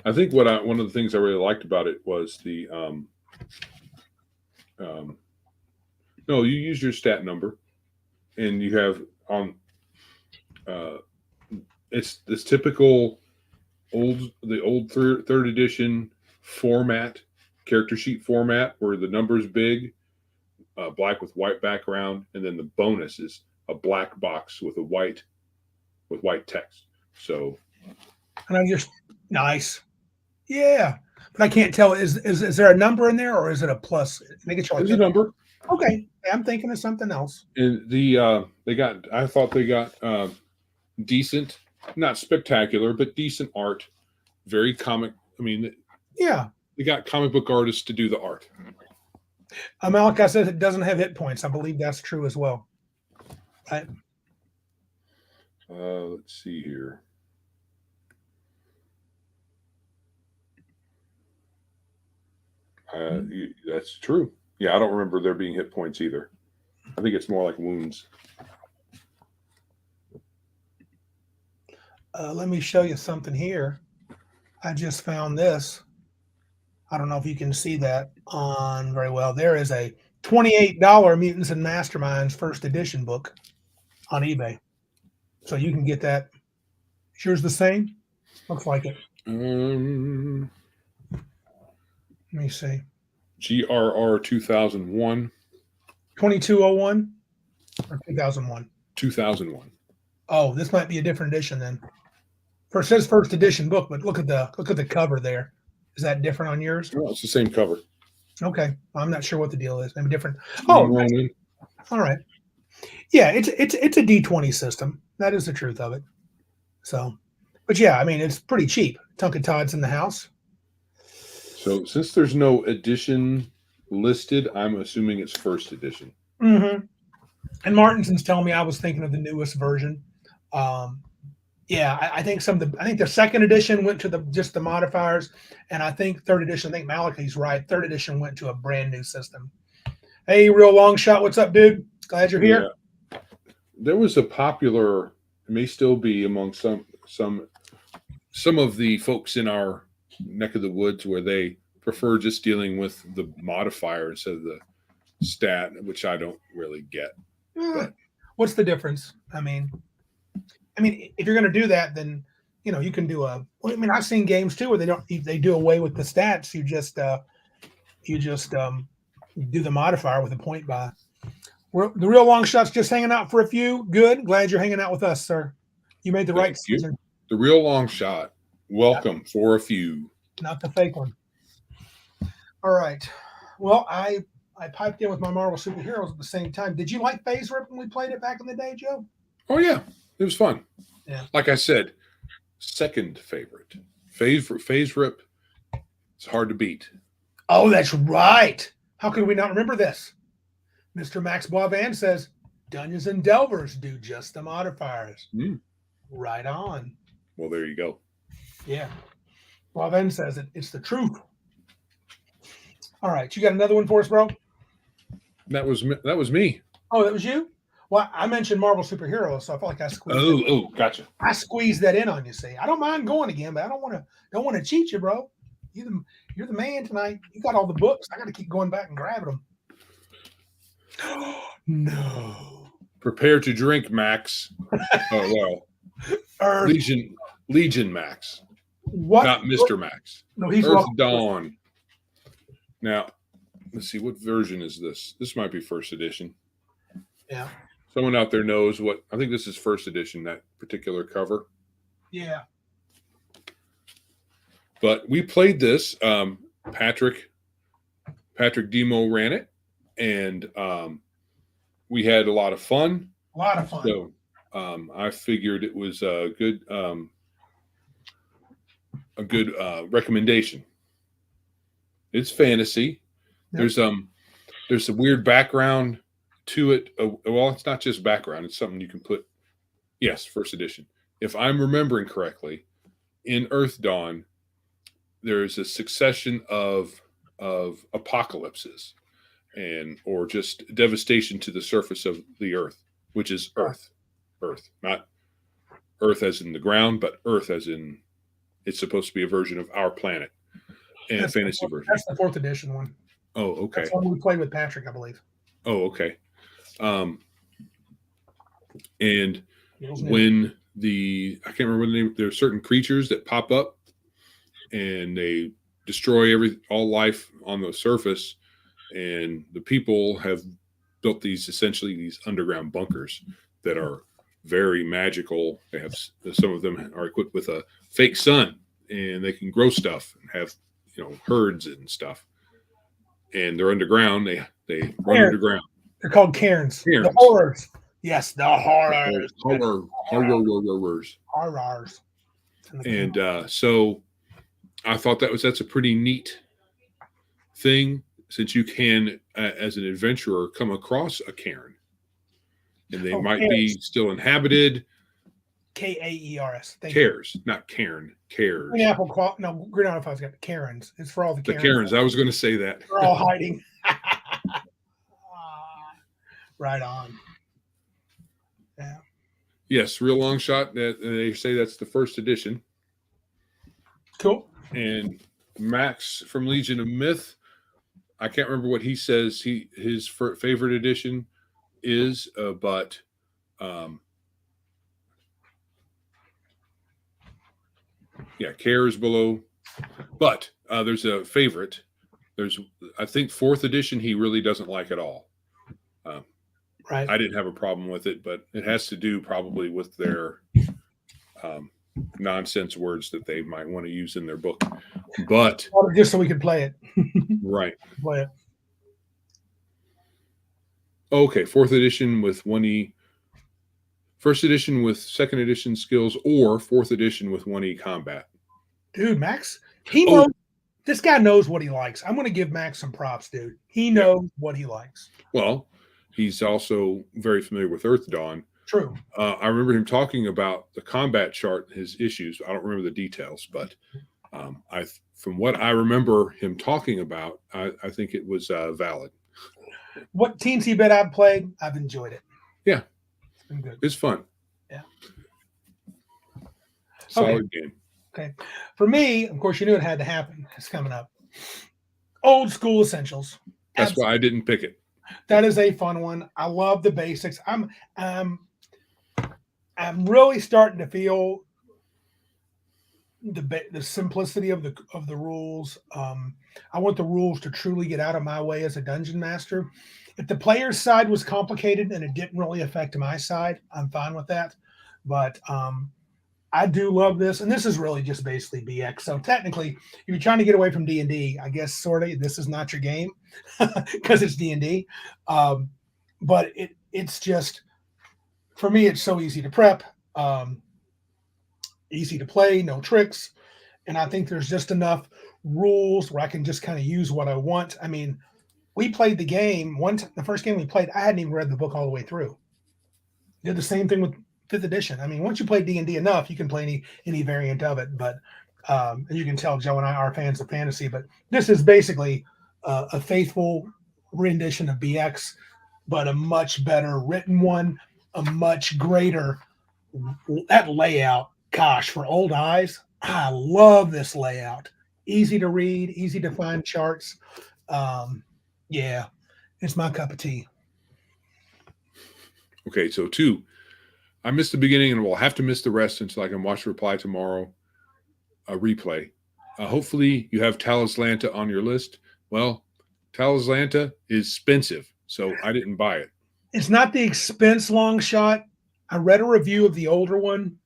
I think one of the things I really liked about it was the no, you use your stat number, and you have on it's this typical old third edition format, character sheet format, where the number's big, black with white background, and then the bonus is a black box with white text. So, and I just nice, yeah. But I can't tell. Is there a number in there, or is it a plus? There's a number. Okay, I'm thinking of something else. And I thought they got decent, not spectacular, but decent art. Very comic. I mean, yeah, they got comic book artists to do the art. Malachi says it doesn't have hit points. I believe that's true as well. Right. Let's see here. That's true. Yeah, I don't remember there being hit points either. I think it's more like wounds. Let me show you something here. I just found this. I don't know if you can see that on very well. There is a $28 Mutants and Masterminds first edition book on eBay. So you can get that. Yours the same? Looks like it. Let me see. GRR 2001. 2201 or 2001? 2001. Oh, this might be a different edition then. It says first edition book, but look at the cover there. Is that different on yours? Well, it's the same cover. Okay, I'm not sure what the deal is. Maybe different. All right. Yeah, it's a D20 system. That is the truth of it. So, but yeah, I mean, it's pretty cheap. Tunka Todd's in the house. So since there's no edition listed, I'm assuming it's first edition. Mm-hmm. And Martinson's telling me I was thinking of the newest version. Yeah, I think the second edition went to just the modifiers, and I think third edition. I think Malachi's right. Third edition went to a brand new system. Hey, real long shot. What's up, dude? Glad you're here. Yeah. There was a popular, it may still be among some of the folks in our neck of the woods where they prefer just dealing with the modifier instead of the stat, which I don't really get. But what's the difference? I mean, if you're going to do that, then you can do I've seen games too where they do away with the stats. You just do the modifier with a point buy. The real long shot's just hanging out for a few. Good. Glad you're hanging out with us, sir. You made the right decision. The real long shot. Welcome for a few. Not the fake one. All right. Well, I piped in with my Marvel superheroes at the same time. Did you like Phase Rip when we played it back in the day, Joe? Oh yeah, it was fun. Yeah. Like I said, second favorite. Phase Rip. It's hard to beat. Oh, that's right. How could we not remember this? Mr. Max Boivin says, Dungeons and Delvers do just the modifiers. Right on. Well, there you go. Yeah. Boivin says it. It's the truth. All right. You got another one for us, bro? That was me. Oh, that was you? Well, I mentioned Marvel superheroes, so I felt like I squeezed. Oh, gotcha. I squeezed that in on you. See, I don't mind going again, but I don't want to cheat you, bro. You're the man tonight. You got all the books. I got to keep going back and grabbing them. No. Prepare to drink, Max. Oh well. Legion Max. What? Not Mr. Max. No, he's Earthdawn. Now, let's see. What version is this? This might be first edition. Yeah. Someone out there knows what. I think this is first edition, that particular cover. Yeah. But we played this. Patrick Demo ran it, and we had a lot of fun. A lot of fun. So I figured it was a good recommendation. It's fantasy. Yep. There's a weird background to it. Well, it's not just background. It's something you can put. Yes, first edition. If I'm remembering correctly, in Earthdawn, there's a succession of apocalypses or just devastation to the surface of the earth, which is Earth, not Earth as in the ground, but Earth as in it's supposed to be a version of our planet and a fantasy version. That's the fourth edition one. Oh, okay. That's one we played with Patrick, I believe. Oh, okay. And when I can't remember the name, there are certain creatures that pop up and they destroy all life on the surface, and the people have built these underground bunkers that are very magical. They have some of them are equipped with a fake sun, and they can grow stuff and have herds and stuff. And they're underground. They run underground. They're called cairns. The horrors. Yes, the horrors. Horrors. And so I thought that's a pretty neat thing, since you can, as an adventurer, come across a cairn, and they might be still inhabited. Kaers. Cares, not cairn. Cares. Green Apple. No, Green Apple has got the Karens. It's for all the Karens. The Karens. I was going to say that. They're all hiding. Right on. Yeah. Yes, real long shot. They say that's the first edition. Cool. And Max from Legion of Myth, I can't remember what he says his favorite edition is, but Yeah, care is below. But there's a favorite. I think 4th edition he really doesn't like at all. Right. I didn't have a problem with it, but it has to do probably with their nonsense words that they might want to use in their book. But just so we could play it. Right. Play it. Okay, 4th edition with 1E, 1st edition with 2nd edition skills, or 4th edition with 1E combat. Dude, Max, he knows. This guy knows what he likes. I'm going to give Max some props, dude. He knows what he likes. Well, he's also very familiar with Earthdawn. True. I remember him talking about the combat chart, his issues. I don't remember the details, but from what I remember him talking about, I think it was valid. What teensy bit I've played, I've enjoyed it. Yeah. It's been good. It's fun. Yeah. Solid game. Okay. For me, of course, you knew it had to happen. It's coming up. Old school essentials. That's why I didn't pick it. That is a fun one. I love the basics. I'm really starting to feel the simplicity of the rules. I want the rules to truly get out of my way as a dungeon master. If the player's side was complicated and it didn't really affect my side, I'm fine with that. But I do love this, and this is really just basically BX. So technically, if you're trying to get away from D&D, I guess sort of this is not your game because it's D&D. But it's just, for me, it's so easy to prep, easy to play, no tricks, and I think there's just enough rules where I can just kind of use what I want. I mean, we played the game the first game we played, I hadn't even read the book all the way through. Did the same thing with 5th edition. I mean, once you play D&D enough, you can play any variant of it. But and you can tell Joe and I are fans of fantasy. But this is basically a faithful rendition of BX, but a much better written one, a much greater that layout. Gosh, for old eyes, I love this layout. Easy to read, easy to find charts. Yeah, it's my cup of tea. Okay, so 2. I missed the beginning and will have to miss the rest until I can watch Reply Tomorrow, a replay. Hopefully you have Talislanta on your list. Well, Talislanta is expensive, so I didn't buy it. It's not the expense long shot. I read a review of the older one.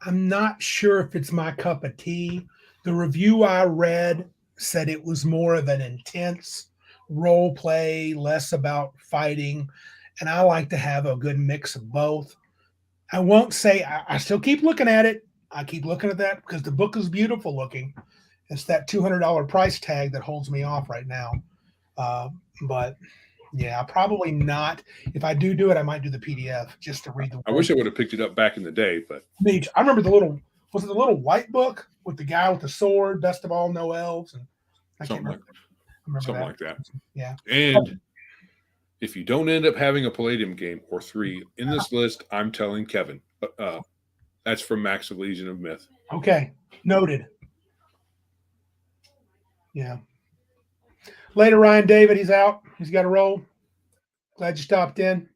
I'm not sure if it's my cup of tea. The review I read said it was more of an intense role play, less about fighting. And I like to have a good mix of both. I won't say I still keep looking at it. I keep looking at that because the book is beautiful looking. It's that $200 price tag that holds me off right now. But yeah, probably not. If I do it, I might do the PDF just to read the. I wish I would have picked it up back in the day, but I remember the little white book with the guy with the sword, best of all, no elves, and something like that. Yeah. And if you don't end up having a Palladium game or 3 in this list, I'm telling Kevin. That's from Max of Legion of Myth. Okay. Noted. Yeah. Later, Ryan David, he's out. He's got to roll. Glad you stopped in.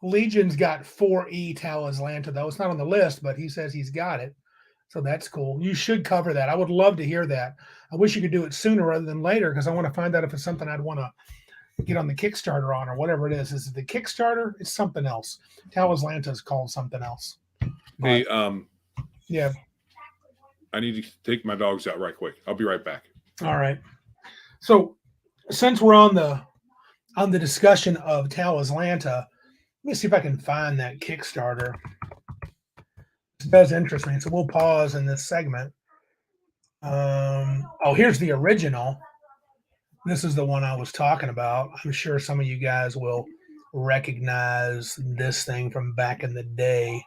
Legion's got 4E Talislanta, though. It's not on the list, but he says he's got it. So that's cool. You should cover that. I would love to hear that. I wish you could do it sooner rather than later because I want to find out if it's something I'd want to get on the Kickstarter on or whatever it is. Is it the Kickstarter? It's something else. Talislanta is called something else. Hey, yeah. I need to take my dogs out right quick. I'll be right back. All right. So since we're on the discussion of Talislanta, let me see if I can find that Kickstarter. This does interest me, so we'll pause in this segment. Here's the original. This is the one I was talking about. I'm sure some of you guys will recognize this thing from back in the day.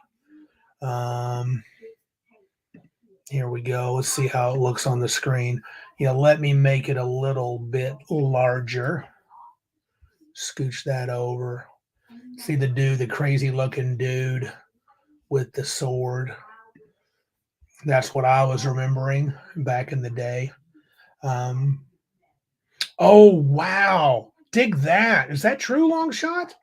Here we go. Let's see how it looks on the screen. Yeah, let me make it a little bit larger. Scooch that over. See the crazy looking dude with the sword. That's what I was remembering back in the day. Oh, wow. Dig that. Is that true, long shot?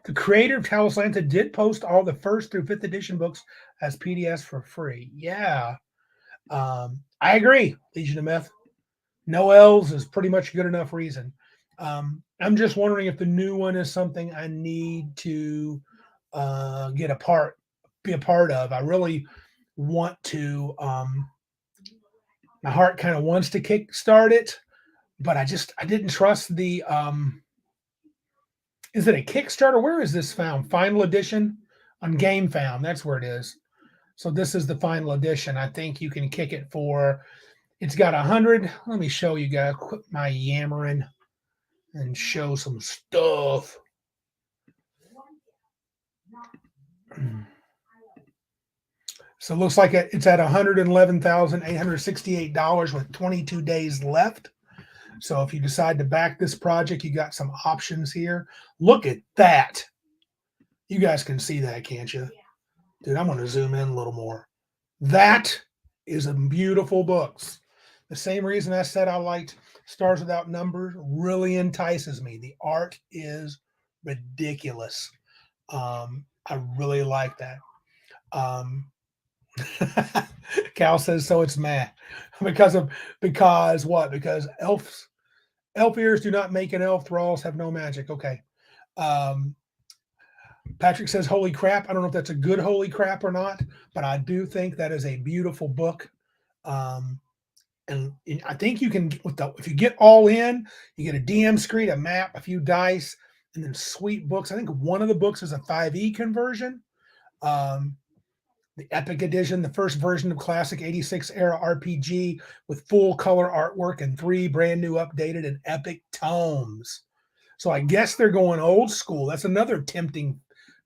The creator of Talisanta did post all the 1st through 5th edition books as PDFs for free. Yeah. I agree, Legion of Myth. No L's is pretty much good enough reason. I'm just wondering if the new one is something I need to be a part of. I really want to. My heart kind of wants to kickstart it, but I didn't trust the. Is it a Kickstarter? Where is this found? Final edition on Game Found. That's where it is. So this is the final edition. I think you can kick it for. It's got 100. Let me show you guys. Quit my yammering and show some stuff. So it looks like it's at $111,868 with 22 days left. So if you decide to back this project, you got some options here. Look at that. You guys can see that, can't you? Dude, I'm going to zoom in a little more. That is a beautiful books. The same reason I said I liked Stars Without Numbers really entices me. The art is ridiculous. I really like that. Cal says so. It's meh because what? Because elf ears do not make an elf. Thralls have no magic. Okay. Patrick says, "Holy crap!" I don't know if that's a good holy crap or not, but I do think that is a beautiful book. And I think you can, if you get all in, you get a DM screen, a map, a few dice, and then sweet books. I think one of the books is a 5e conversion. The Epic Edition, the first version of classic 86 era RPG with full color artwork and 3 brand new updated and epic tomes. So I guess they're going old school. That's another tempting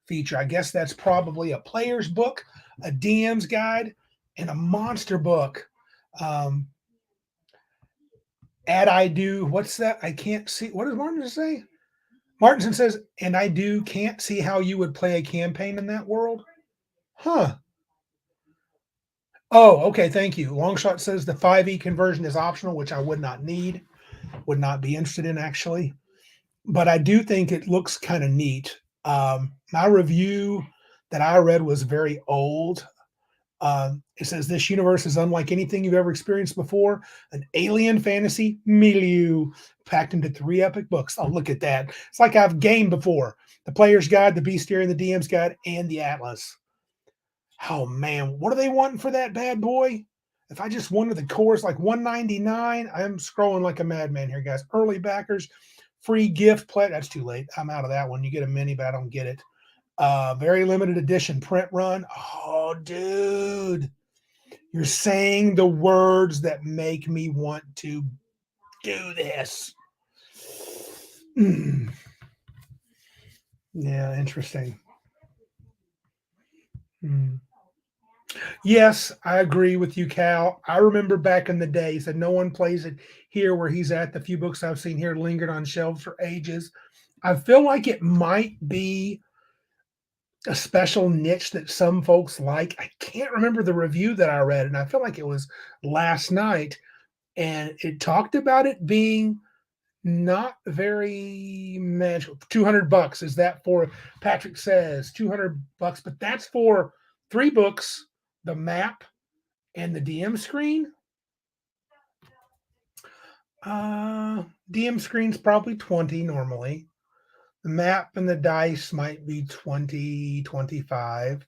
feature. I guess that's probably a player's book, a DM's guide, and a monster book. I do. What's that? I can't see. What does Martin say? Martinson says, and I do can't see how you would play a campaign in that world. Huh. Oh, okay. Thank you. Longshot says the 5e conversion is optional, which I would not need, would not be interested in actually. But I do think it looks kind of neat. My review that I read was very old. It says this universe is unlike anything you've ever experienced before. An alien fantasy milieu packed into 3 epic books. Oh, look at that. It's like I've gamed before. The Player's Guide, the Bestiary, the DM's Guide, and the Atlas. Oh, man. What are they wanting for that bad boy? If I just wanted the cores like $199, I'm scrolling like a madman here, guys. Early backers, free gift play. That's too late. I'm out of that one. You get a mini, but I don't get it. Very limited edition print run. Oh, dude. You're saying the words that make me want to do this. Yeah, interesting. Yes, I agree with you, Cal. I remember back in the days that no one plays it here where he's at. The few books I've seen here lingered on shelves for ages. I feel like it might be a special niche that some folks like. I can't remember the review that I read, and I feel like it was last night, and it talked about it being not very manageable. $200 is that for? Patrick says $200, but that's for 3 books, the map, and the DM screen. DM screen's probably 20 normally. The map and the dice might be 20, 25.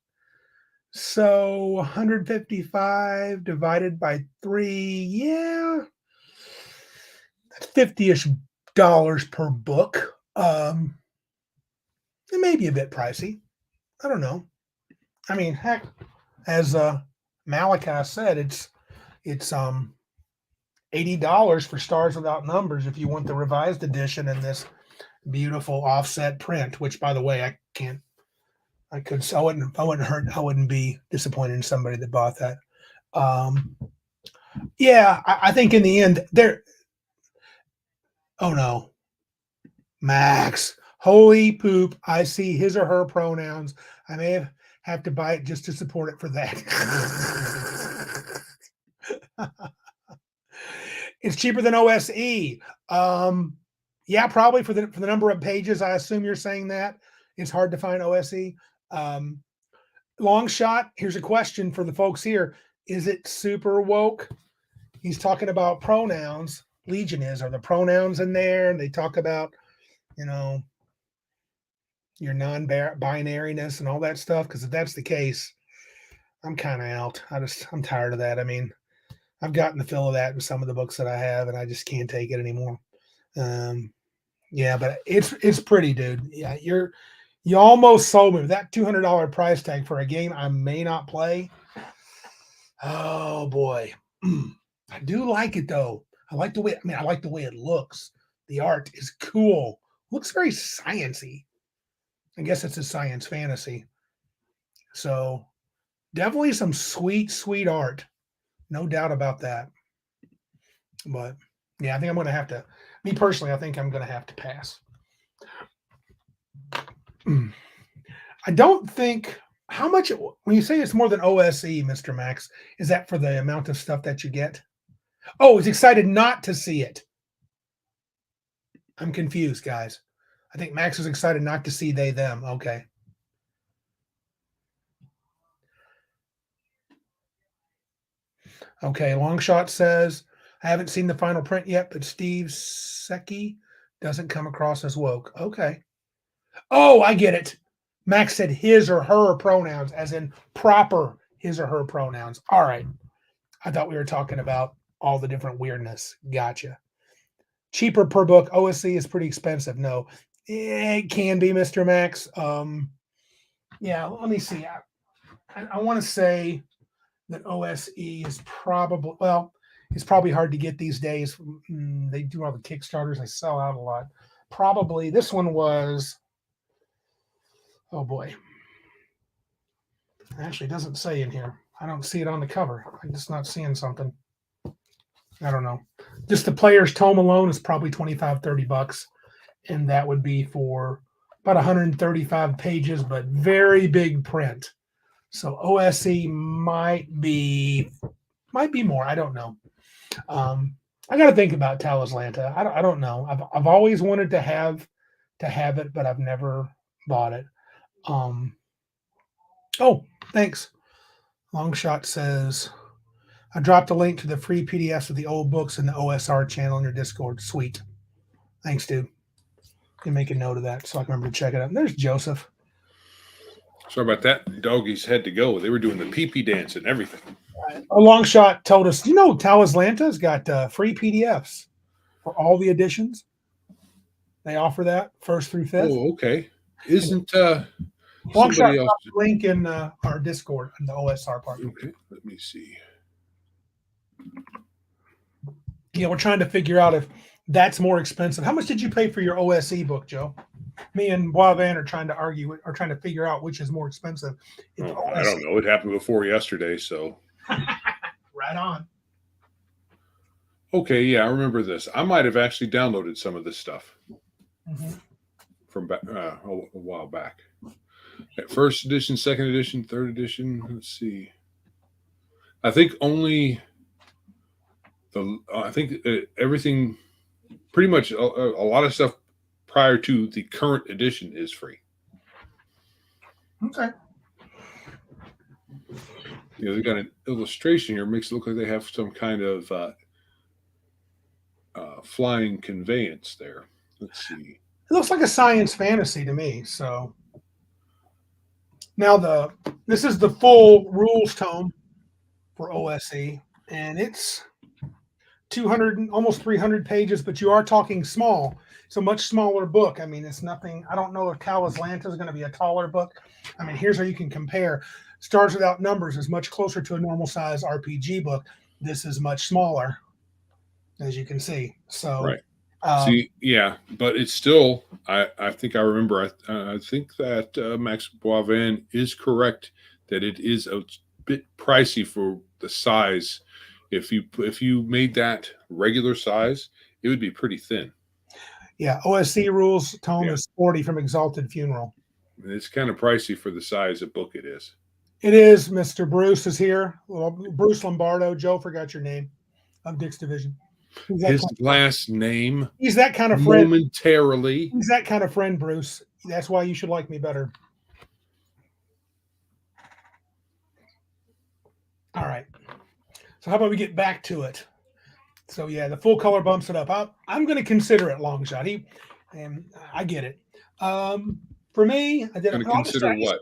So 155 divided by 3, yeah, that's $50-ish per book. It may be a bit pricey. I don't know. I mean, heck, as Malachi said, it's $80 for Stars Without Numbers if you want the revised edition and this beautiful offset print. Which, by the way, I wouldn't be disappointed in somebody that bought that. Yeah, I think in the end, oh no, Max, holy poop! I see his or her pronouns. I may have to buy it just to support it for that. It's cheaper than OSE. Yeah, probably for the number of pages. I assume you're saying that It's hard to find OSE. Long shot. Here's a question for the folks here. Is it super woke? He's talking about pronouns. Legion is. Are the pronouns in there? And they talk about, you know, your non-binariness and all that stuff. Because if that's the case, I'm kind of out. I'm tired of that. I mean, I've gotten the fill of that in some of the books that I have, and I just can't take it anymore. Yeah, but it's pretty, dude. Yeah, you almost sold me with that $200 price tag for a game I may not play. Oh boy, I do like it though. I like the way. I mean, I like the way it looks. The art is cool. Looks very sciencey. I guess it's a science fantasy. So definitely some sweet, sweet art. No doubt about that. But yeah, I think I'm going to have to, me personally, I think I'm going to have to pass. I don't think, how much, when you say it's more than OSE, Mr. Max, is that for the amount of stuff that you get? Oh, he's excited not to see it. I'm confused, guys. I think Max is excited not to see they, them. Okay. Okay, Longshot says, I haven't seen the final print yet, but Steve Secchi doesn't come across as woke. Okay. Oh, I get it. Max said his or her pronouns, as in proper his or her pronouns. All right. I thought we were talking about all the different weirdness. Gotcha. Cheaper per book. OSE is pretty expensive. No, it can be, Mr. Max. Yeah, let me see. I want to say that OSE is probably, well, it's probably hard to get these days. They do all the Kickstarters. They sell out a lot. Probably this one was, oh boy. Actually, it doesn't say in here. I don't see it on the cover. I'm just not seeing something. I don't know. Just the player's tome alone is probably $25-$30. And that would be for about 135 pages, but very big print. So OSE might be more. I don't know. I got to think about Talislanta. I don't know. I've always wanted to have it, but I've never bought it. Oh, thanks. Longshot says, I dropped a link to the free PDFs of the old books in the OSR channel in your Discord. Sweet. Thanks, dude. You can make a note of that so I can remember to check it out. And there's Joseph. Sorry about that. Doggies had to go. They were doing the pee-pee dance and everything. A long shot told us, you know, Talislanta's got free PDFs for all the editions. They offer that 1st through 5th. Oh, okay. Isn't long shot else... link in our Discord in the OSR part. Okay, let me see. Yeah, we're trying to figure out if that's more expensive. How much did you pay for your OSE book, Joe? Me and Boisvan are trying to argue or trying to figure out which is more expensive. I don't know. It happened before yesterday, so. Right on. Okay, yeah, I remember this. I might have actually downloaded some of this stuff from a while back. At 1st edition, 2nd edition, 3rd edition. Let's see. I think only everything, pretty much a lot of stuff prior to the current edition is free. Okay. You know, they got an illustration here, makes it look like they have some kind of flying conveyance there. Let's see. It looks like a science fantasy to me. So now this is the full rules tome for OSE, and it's 200, almost 300 pages, but you are talking small. It's a much smaller book. I mean, it's nothing. I don't know if Talislanta is going to be a taller book. I mean, here's how you can compare. Stars Without Numbers is much closer to a normal size RPG book. This is much smaller, as you can see. So, right. See, yeah, but it's still. I think I remember. I think that Max Boisvan is correct that it is a bit pricey for the size. If you made that regular size, it would be pretty thin. Yeah, OSC rules tome is 40 from Exalted Funeral. It's kind of pricey for the size of book it is. It is. Mr. Bruce is here. Well, Bruce Lombardo. Joe forgot your name. Of Dick's Division. His last name. He's that kind of friend. Momentarily. He's that kind of friend, Bruce. That's why you should like me better. All right. So how about we get back to it? So yeah, the full color bumps it up. I'm going to consider it long shot. And I get it. For me, I did. Going to consider what?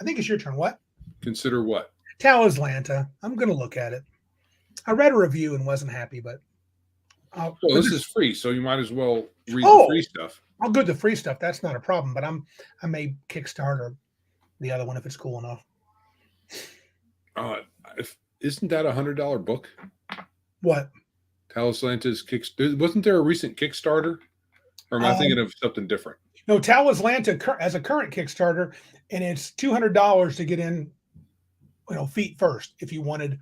I think it's your turn. What? Consider what? Talaslanta. I'm going to look at it. I read a review and wasn't happy, but well, this is free, so you might as well read the free stuff. I'll go the free stuff. That's not a problem. But I may Kickstarter the other one if it's cool enough. Isn't that $100 book? What? Talaslanta's wasn't there a recent Kickstarter? Or am I thinking of something different? No, Talaslanta has a current Kickstarter, and it's $200 to get in, feet first. If you wanted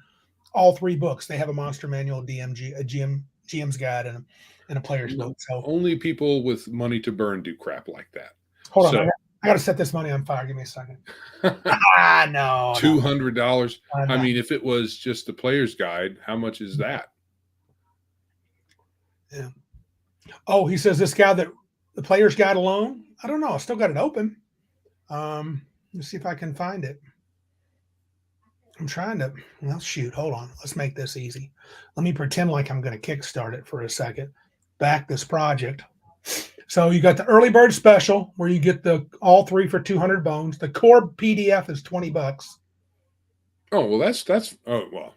all 3 books, they have a monster manual, DMG, a GM's guide, and a player's note. So only people with money to burn do crap like that. Hold on, I got to set this money on fire. Give me a second. No. $200. I mean, if it was just the player's guide, how much is that? Yeah. Oh, he says this guy that the player's guide alone. I don't know. I still got it open. Let's see if I can find it. I'm trying to. Well, shoot. Hold on. Let's make this easy. Let me pretend like I'm going to kickstart it for a second. Back this project. So you got the early bird special where you get all 3 for 200 bones. The core PDF is $20. Oh well, that's well.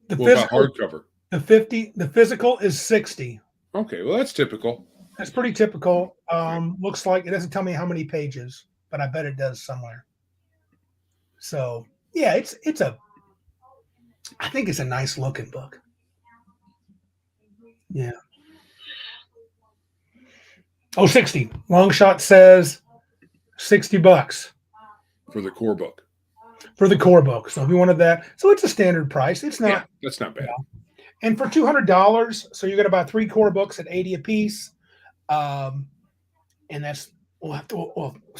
The what about hardcover? The physical is $60. Okay, well that's typical. That's pretty typical. Looks like it doesn't tell me how many pages, but I bet it does somewhere. So yeah, I think it's a nice looking book. Yeah. Oh, 60. Longshot says $60 for the core book. For the core book. So if you wanted that, so it's a standard price. It's not. Yeah, that's not bad. And for $200, so you're going to buy 3 core books at $80 a piece, and that's it's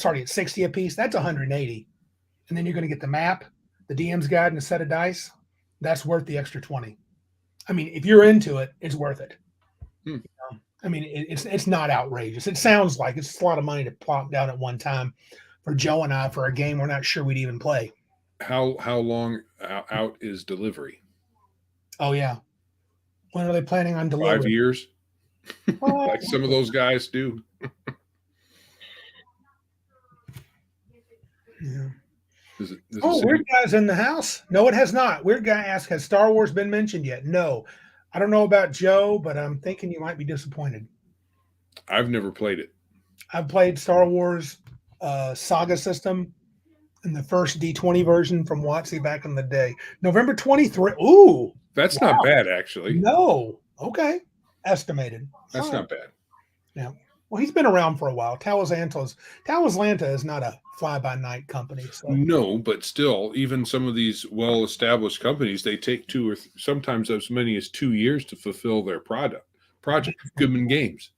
$60 a piece. That's $180, and then you're going to get the map, the DM's guide, and a set of dice. That's worth the extra $20. I mean, if you're into it, it's worth it. I mean, it's not outrageous. It sounds like it's a lot of money to plop down at one time for Joe and I for a game we're not sure we'd even play. How long out is delivery? Oh yeah, when are they planning on delivering? 5 years, like some of those guys do. Yeah. Weird Guy's in the house. No, it has not. Weird Guy asked, has Star Wars been mentioned yet? No. I don't know about Joe, but I'm thinking you might be disappointed. I've never played it. I've played Star Wars Saga system in the first D20 version from WOTC back in the day. November 23. Ooh. That's not bad, actually. No. Okay. Estimated. That's not bad. Yeah. Well, he's been around for a while. Talaslanta is not a fly-by-night company. So. No, but still, even some of these well-established companies, they take 2 or sometimes as many as 2 years to fulfill their project. Goodman Games,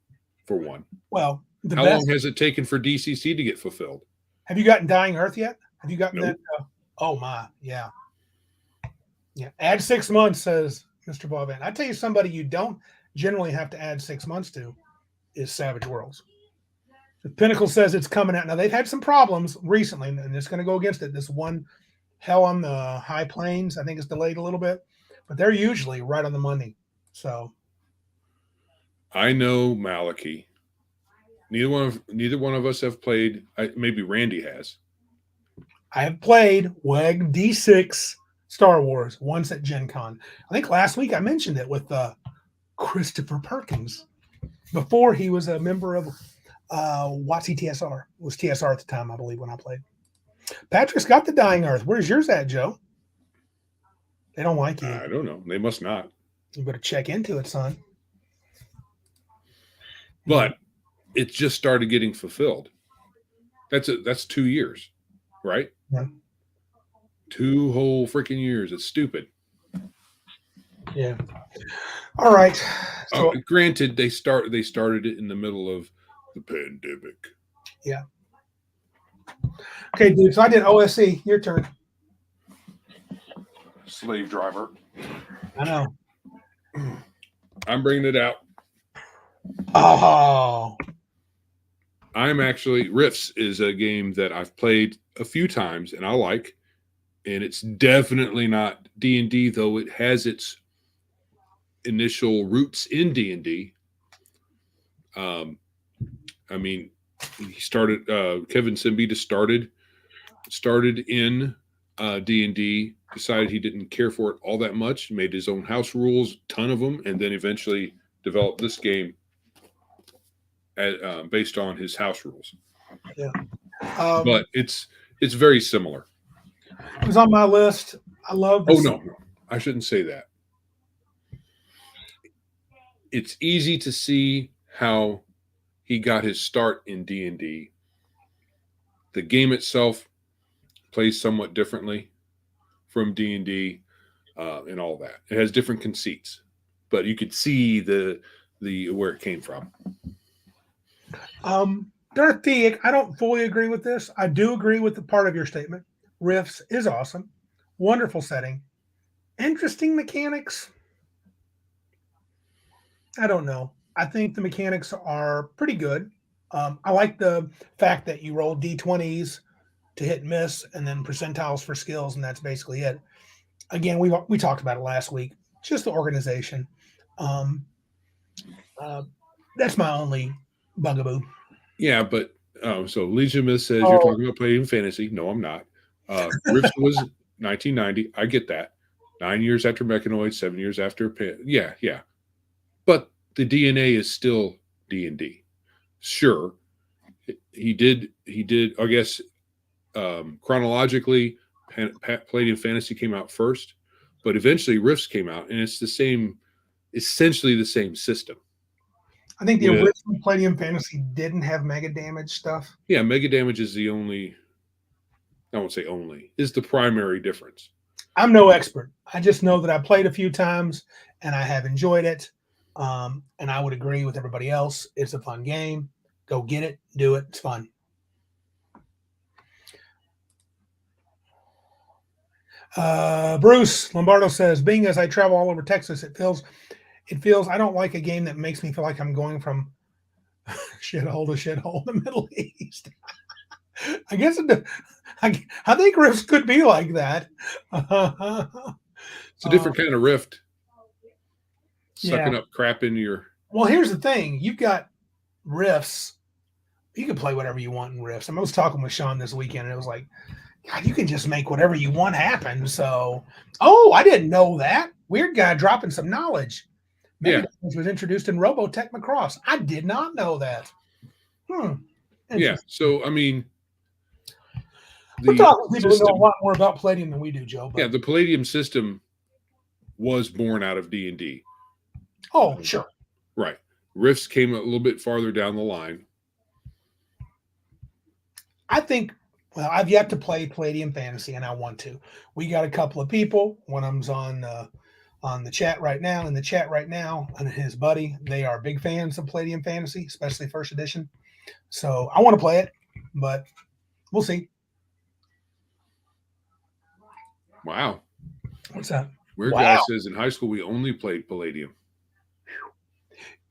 for one. Well, how long has it taken for DCC to get fulfilled? Have you gotten Dying Earth yet? Have you gotten Nope. that? Oh my, yeah. Yeah. Add 6 months, says Mr. Boivin. I tell you, somebody you don't generally have to add 6 months to is Savage Worlds. The Pinnacle says it's coming out. Now, they've had some problems recently, and it's going to go against it. This one, Hell on the High Plains, I think it's delayed a little bit, but they're usually right on the money. So, I know Maliki. Neither one of us have played. Maybe Randy has. I have played WEG D6 Star Wars once at Gen Con. I think last week I mentioned it with Christopher Perkins before he was a member of WOTC TSR. It was TSR at the time, I believe, when I played. Patrick's got the Dying Earth. Where's yours at, Joe? They don't like you. I don't know. They must not. You better check into it, son. But it just started getting fulfilled. That's 2 years, right? Yeah. 2 whole freaking years. It's stupid. Yeah. All right. So, granted, they started it in the middle of the pandemic. Yeah. Okay, dude. So I did OSC. Your turn. Slave driver. I know. I'm bringing it out. Oh. I'm actually Rifts is a game that I've played a few times and I like, and it's definitely not D&D, though it has its initial roots in D&D. I mean, he started Kevin Simbita started in D&D, decided he didn't care for it all that much, made his own house rules, ton of them, and then eventually developed this game based on his house rules. Yeah. But it's very similar. It was on my list. I love this. Oh, no, I shouldn't say that. It's easy to see how he got his start in D&D. The game itself plays somewhat differently from D&D and all that. It has different conceits, but you could see the where it came from. Darth Theik, I don't fully agree with this. I do agree with the part of your statement. Rifts is awesome. Wonderful setting. Interesting mechanics. I don't know. I think the mechanics are pretty good. I like the fact that you roll D20s to hit and miss, and then percentiles for skills, and that's basically it. Again, we talked about it last week. Just the organization. That's my only bugaboo. Yeah, but so Legion Myth says you're talking about playing fantasy. No, I'm not. Rifts was 1990. I get that. 9 years after Mechanoid, 7 years after yeah. But the DNA is still D&D. Sure, he did. I guess chronologically, Palladium Fantasy came out first, but eventually Rifts came out, and it's essentially the same system. I think the original Palladium Fantasy didn't have mega damage stuff. Yeah, mega damage is the only. I won't say only, is the primary difference. I'm no expert. I just know that I played a few times and I have enjoyed it. And I would agree with everybody else. It's a fun game. Go get it. Do it. It's fun. Bruce Lombardo says, being as I travel all over Texas, it feels I don't like a game that makes me feel like I'm going from shithole to shithole in the Middle East. I guess I think Rifts could be like that. It's a different kind of rift. Sucking up crap into your. Well, here's the thing: you've got Rifts. You can play whatever you want in Rifts. I was talking with Sean this weekend, and it was like, God, you can just make whatever you want happen. So, I didn't know that. Weird guy dropping some knowledge. Maybe which was introduced in Robotech Macross. I did not know that. Yeah. So, I mean, we're talking to people who know a lot more about Palladium than we do, Joe. But. Yeah, the Palladium system was born out of D&D. Oh, sure. Right. Rifts came a little bit farther down the line. I think, I've yet to play Palladium Fantasy, and I want to. We got a couple of people. One of them's on the chat right now, and his buddy. They are big fans of Palladium Fantasy, especially first edition. So I want to play it, but we'll see. Wow. What's that? Weird guy says in high school we only played Palladium.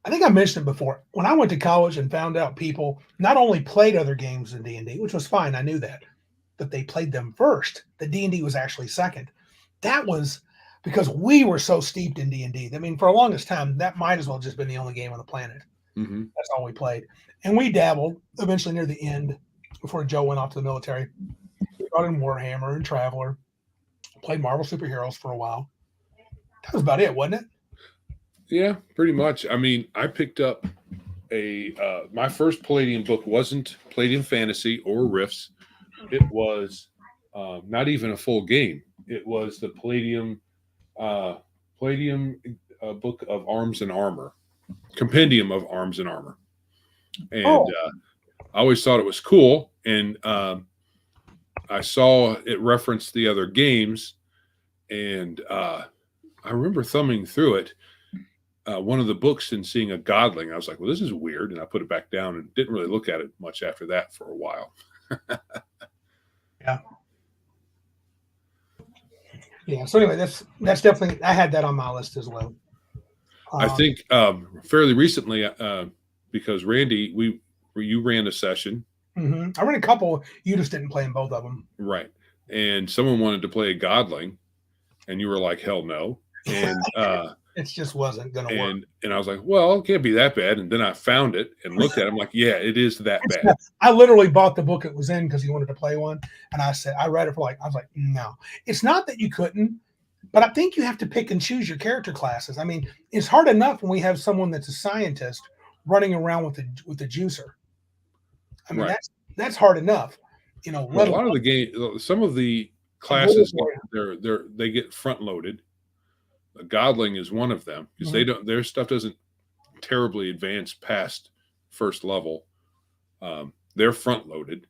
I think I mentioned it before. When I went to college and found out people not only played other games in D&D, which was fine, I knew that, but they played them first. The D&D was actually second. That was because we were so steeped in D&D. I mean, for the longest time, that might as well have just been the only game on the planet. Mm-hmm. That's all we played. And we dabbled eventually near the end before Joe went off to the military. We got in Warhammer and Traveler, played Marvel Superheroes for a while. That was about it, wasn't it? Yeah, pretty much. I mean, I picked up my first Palladium book wasn't Palladium Fantasy or Rifts. It was not even a full game. It was the Palladium book of Arms and Armor, Compendium of Arms and Armor. And I always thought it was cool. And I saw it referenced the other games, and I remember thumbing through it. One of the books and seeing a godling. I was like, well, this is weird. And I put it back down and didn't really look at it much after that for a while. Yeah. Yeah. So anyway, that's definitely, I had that on my list as well. I think fairly recently, because Randy where you ran a session. I ran a couple. You just didn't play in both of them. Right. And someone wanted to play a godling, and you were like, hell no. And it just wasn't going to work. And I was like, well, it can't be that bad. And then I found it and looked at it. I'm like, yeah, it is that bad. I literally bought the book it was in because he wanted to play one. And I read it for I was like, no. It's not that you couldn't, but I think you have to pick and choose your character classes. I mean, it's hard enough when we have someone that's a scientist running around with the juicer. I mean, that's hard enough. You know, well, a lot of the game, some of the classes, they get front loaded. A godling is one of them because their stuff doesn't terribly advance past first level. They're front loaded.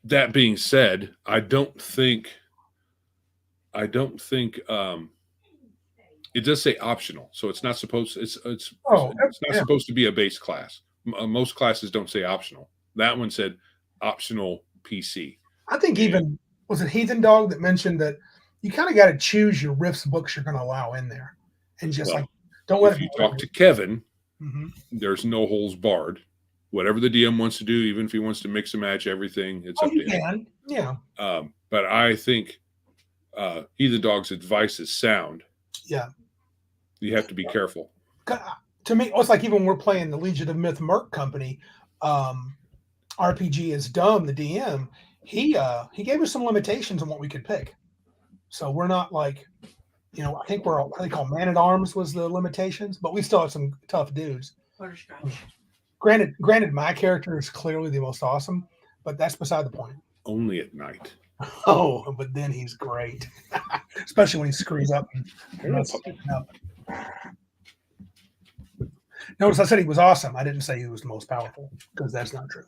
That being said, I don't think it does say optional, so it's not supposed. It's not supposed to be a base class. Most classes don't say optional. That one said optional PC. I think even was it Heathen Dog that mentioned that you kind of got to choose your riffs books you're going to allow in there, and just don't let. If you talk to Kevin, there's no holes barred. Whatever the DM wants to do, even if he wants to mix and match everything, it's up to him. Yeah. But I think Heathen Dog's advice is sound. Yeah. You have to be careful. To me, it's like even when we're playing the Legion of Myth Merc Company, RPG is dumb. The DM he gave us some limitations on what we could pick, so we're not like, I think we're what they call man at arms was the limitations, but we still have some tough dudes. Granted, my character is clearly the most awesome, but that's beside the point. Only at night. Oh, but then he's great, especially when he screws up. Notice I said he was awesome. I didn't say he was the most powerful because that's not true.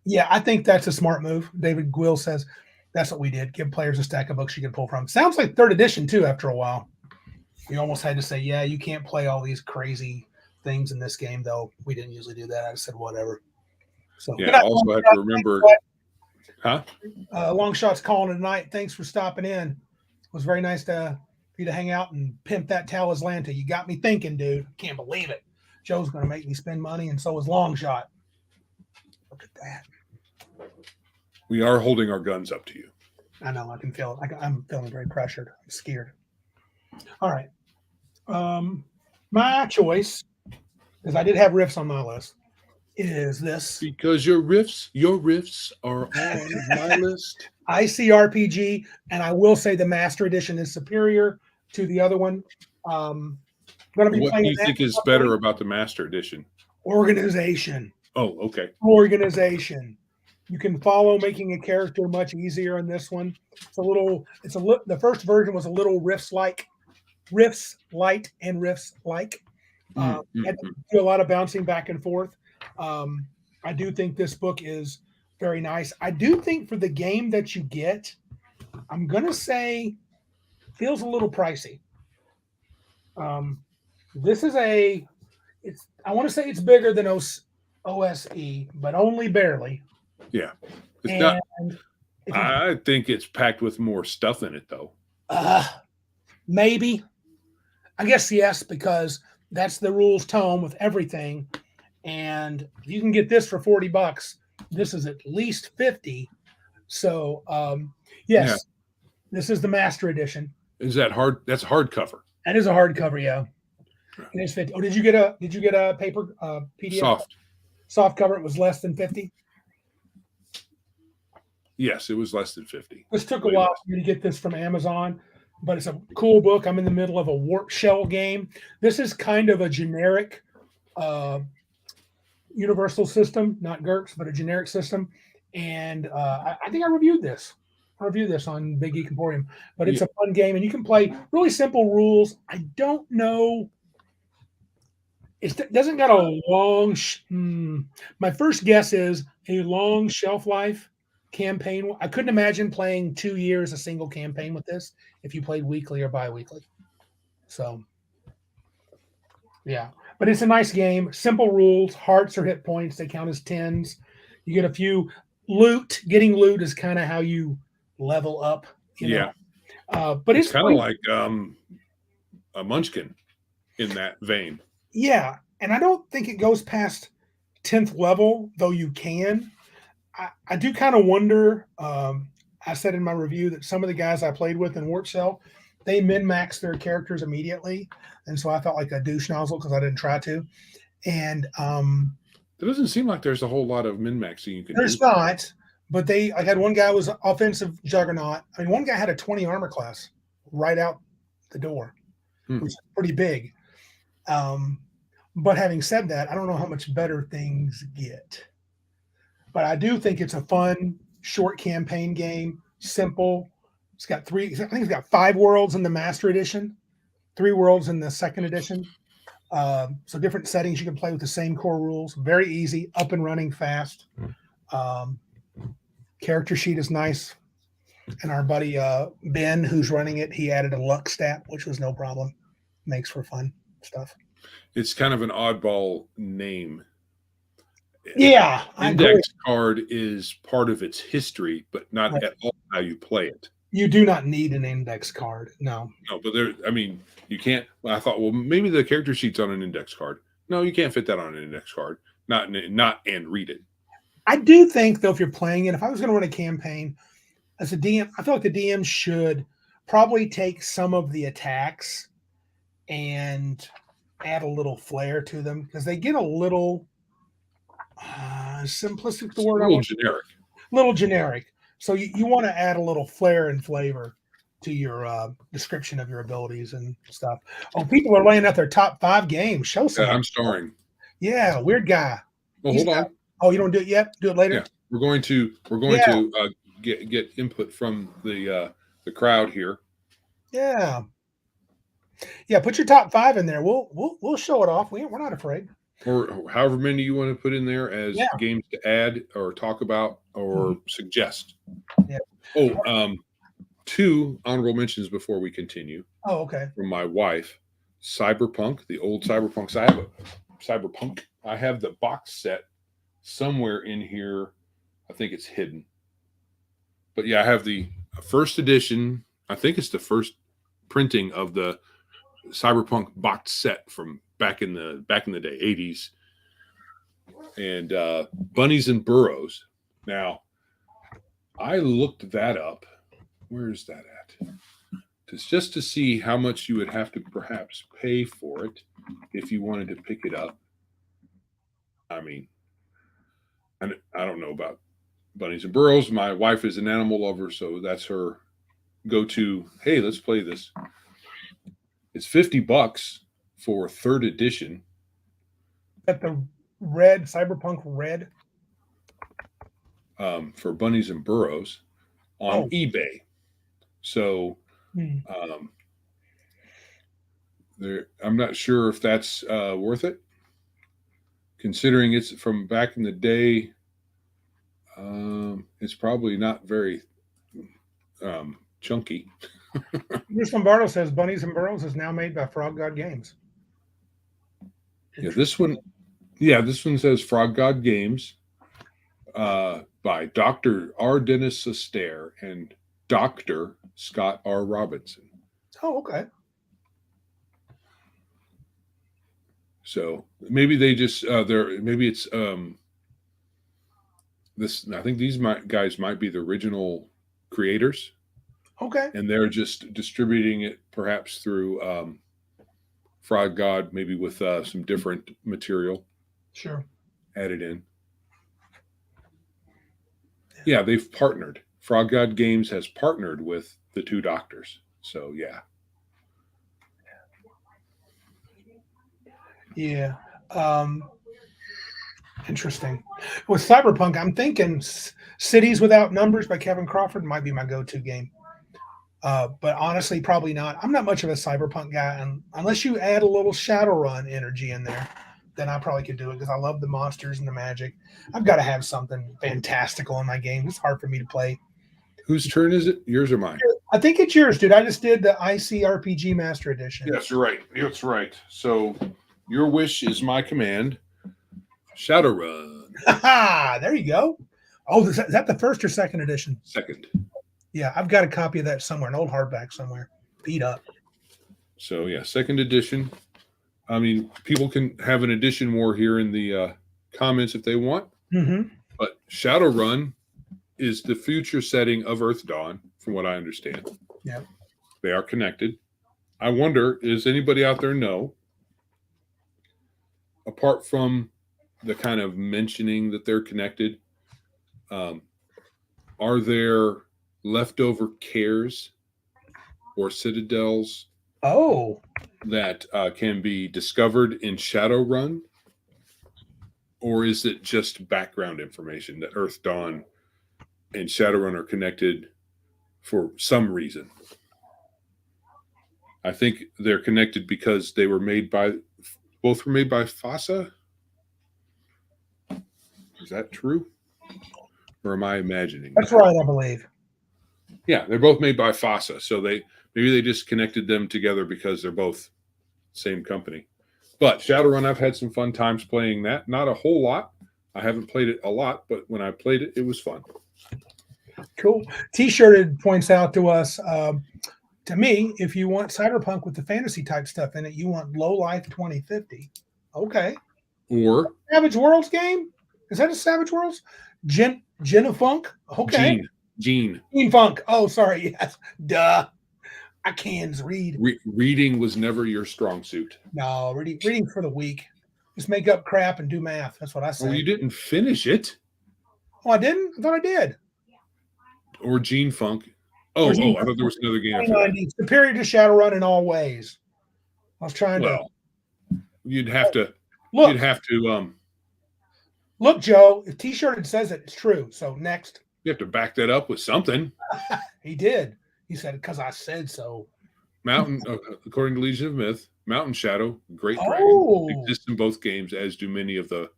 Yeah, I think that's a smart move. David Gwill says that's what we did. Give players a stack of books you can pull from. Sounds like 3rd edition too after a while. You almost had to say, yeah, you can't play all these crazy things in this game, though. We didn't usually do that. I said, whatever. So yeah, also have to remember. Long Shot's calling tonight. Thanks for stopping in. It was very nice for you to hang out and pimp that Talislanta. You got me thinking, dude. Can't believe it. Joe's going to make me spend money, and so is Long Shot. Look at that. We are holding our guns up to you. I know. I can feel it. I'm feeling very pressured. I'm scared. All right. My choice, because I did have riffs on my list, is this. Because your riffs are on my list. ICRPG, and I will say the Master Edition is superior to the other one. Going to be what do you think is better about the Master Edition? Organization. Oh, okay. Organization. You can follow making a character much easier in this one. The first version was a little riffs light and riffs like. Had to do a lot of bouncing back and forth. I do think this book is very nice. I do think for the game that you get, I'm going to say feels a little pricey. This is I want to say it's bigger than OSE, but only barely. Yeah. It's not. I think it's packed with more stuff in it, though. Maybe. I guess yes, because that's the rules tome with everything. And if you can get this for $40, this is at least 50. So, yes, This is the Master Edition. Is that hard? That's hardcover. That is a hardcover, yeah. And it's 50. Oh, did you get a paper PDF? Soft cover. It was less than 50. Yes, it was less than 50. This took a while for me to get this from Amazon, but it's a cool book. I'm in the middle of a warp shell game. This is kind of a generic universal system, not GURPS, but a generic system. And I think I reviewed this. On Big Geek Emporium, but it's a fun game, and you can play really simple rules. I don't know. It doesn't got a long. My first guess is a long shelf life campaign. I couldn't imagine playing 2 years a single campaign with this if you played weekly or bi-weekly. So, yeah. But it's a nice game. Simple rules. Hearts are hit points. They count as 10s. You get a few loot. Getting loot is kind of how you level up. You know? But it's kind of like a Munchkin in that vein. Yeah, and I don't think it goes past 10th level, though you can. I do kind of wonder. I said in my review that some of the guys I played with in Wart Cell, they min max their characters immediately, and so I felt like a douche nozzle because I didn't try to. And It doesn't seem like there's a whole lot of min maxing you can there's do. not, but I had one guy who was offensive juggernaut. I mean, one guy had a 20 armor class right out the door, which is pretty big. But having said that, I don't know how much better things get. But I do think it's a fun, short campaign game, simple. It's got I think it's got 5 worlds in the Master Edition, 3 worlds in the Second Edition. So different settings you can play with the same core rules. Very easy, up and running fast. Character sheet is nice. And our buddy Ben, who's running it, he added a luck stat, which was no problem. Makes for fun stuff. It's kind of an oddball name. Yeah. Index card is part of its history, but not at all how you play it. You do not need an index card. No, but you can't. I thought, well, maybe the character sheet's on an index card. No, you can't fit that on an index card. Not and read it. I do think, though, if you're playing it, if I was going to run a campaign as a DM, I feel like the DM should probably take some of the attacks and add a little flair to them because they get a little simplistic. The word a little generic. Little generic. So you want to add a little flair and flavor to your description of your abilities and stuff. Oh, people are laying out their top 5 games. Show some. I'm starring. Yeah, weird guy. Well, hold on. Oh, you don't do it yet? Do it later. Yeah, we're going to get input from the crowd here. Yeah. Yeah, put your top 5 in there. We'll show it off. We're not afraid. Or however many you want to put in there as games to add or talk about or suggest. Yeah. Oh, 2 honorable mentions before we continue. Oh, okay. From my wife, Cyberpunk, the old Cyberpunk. So I have Cyberpunk. I have the box set somewhere in here. I think it's hidden. But yeah, I have the first edition. I think it's the first printing of the Cyberpunk box set from back in the day, 80s. And Bunnies and Burrows. Now, I looked that up. Where is that at? Just to see how much you would have to perhaps pay for it if you wanted to pick it up. I mean, I don't know about Bunnies and Burrows. My wife is an animal lover, so that's her go-to. Hey, let's play this. It's $50 for 3rd edition. At the red Cyberpunk red. For Bunnies and Burrows on eBay. So I'm not sure if that's worth it. Considering it's from back in the day, it's probably not very chunky. This Lombardo says Bunnies and Burrows is now made by Frog God Games. Yeah, this one says Frog God Games by Dr. R. Dennis Astaire and Dr. Scott R. Robinson. Oh, okay. So maybe they just maybe it's this. I think these guys might be the original creators. Okay. And they're just distributing it perhaps through Frog God, maybe with some different material. Sure. Added in. Yeah, they've partnered. Frog God Games has partnered with the 2 doctors. So yeah. Yeah. Interesting. With Cyberpunk, I'm thinking Cities Without Numbers by Kevin Crawford might be my go-to game. But honestly, probably not. I'm not much of a Cyberpunk guy, and unless you add a little Shadowrun energy in there, then I probably could do it because I love the monsters and the magic. I've got to have something fantastical in my game. It's hard for me to play. Whose turn is it? Yours or mine? I think it's yours, dude. I just did the ICRPG Master Edition. Yes, you're right. That's right. So your wish is my command. Shadowrun. There you go. Oh, is that the first or second edition? Second. Yeah, I've got a copy of that somewhere, an old hardback somewhere, beat up. So yeah, second edition. I mean, people can have an edition war here in the comments if they want. Mm-hmm. But Shadowrun is the future setting of Earthdawn, from what I understand. Yeah. They are connected. I wonder, does anybody out there know, apart from the kind of mentioning that they're connected, are there leftover cares or citadels that can be discovered in Shadowrun? Or is it just background information that Earthdawn and Shadowrun are connected for some reason? I think they're connected because they were made by, both were made by FASA. Is that true? Or am I imagining? That's right, I believe. Yeah, they're both made by FASA. So maybe they just connected them together because they're both same company. But Shadowrun, I've had some fun times playing that. Not a whole lot. I haven't played it a lot, but when I played it, it was fun. Cool. T-shirted points out to us, to me, if you want cyberpunk with the fantasy type stuff in it, you want Low Life 2050. Okay. Or Savage Worlds game? Is that a Savage Worlds? Genifunk? Okay. Gene Funk. Oh, sorry. Yes. Duh. I can't read. Reading was never your strong suit. No, reading for the week. Just make up crap and do math. That's what I say. Oh, you didn't finish it. Oh, I didn't? I thought I did. Or Gene Funk. I thought there was another game after that. Superior to Shadowrun in all ways. I was trying to. You'd have to. Look. You'd have to. Look, Joe. If T-shirted says it, it's true. So next. You have to back that up with something. He did. He said, because I said so. Mountain, according to Legion of Myth, Mountain Shadow, Great Dragon, exists in both games, as do many of the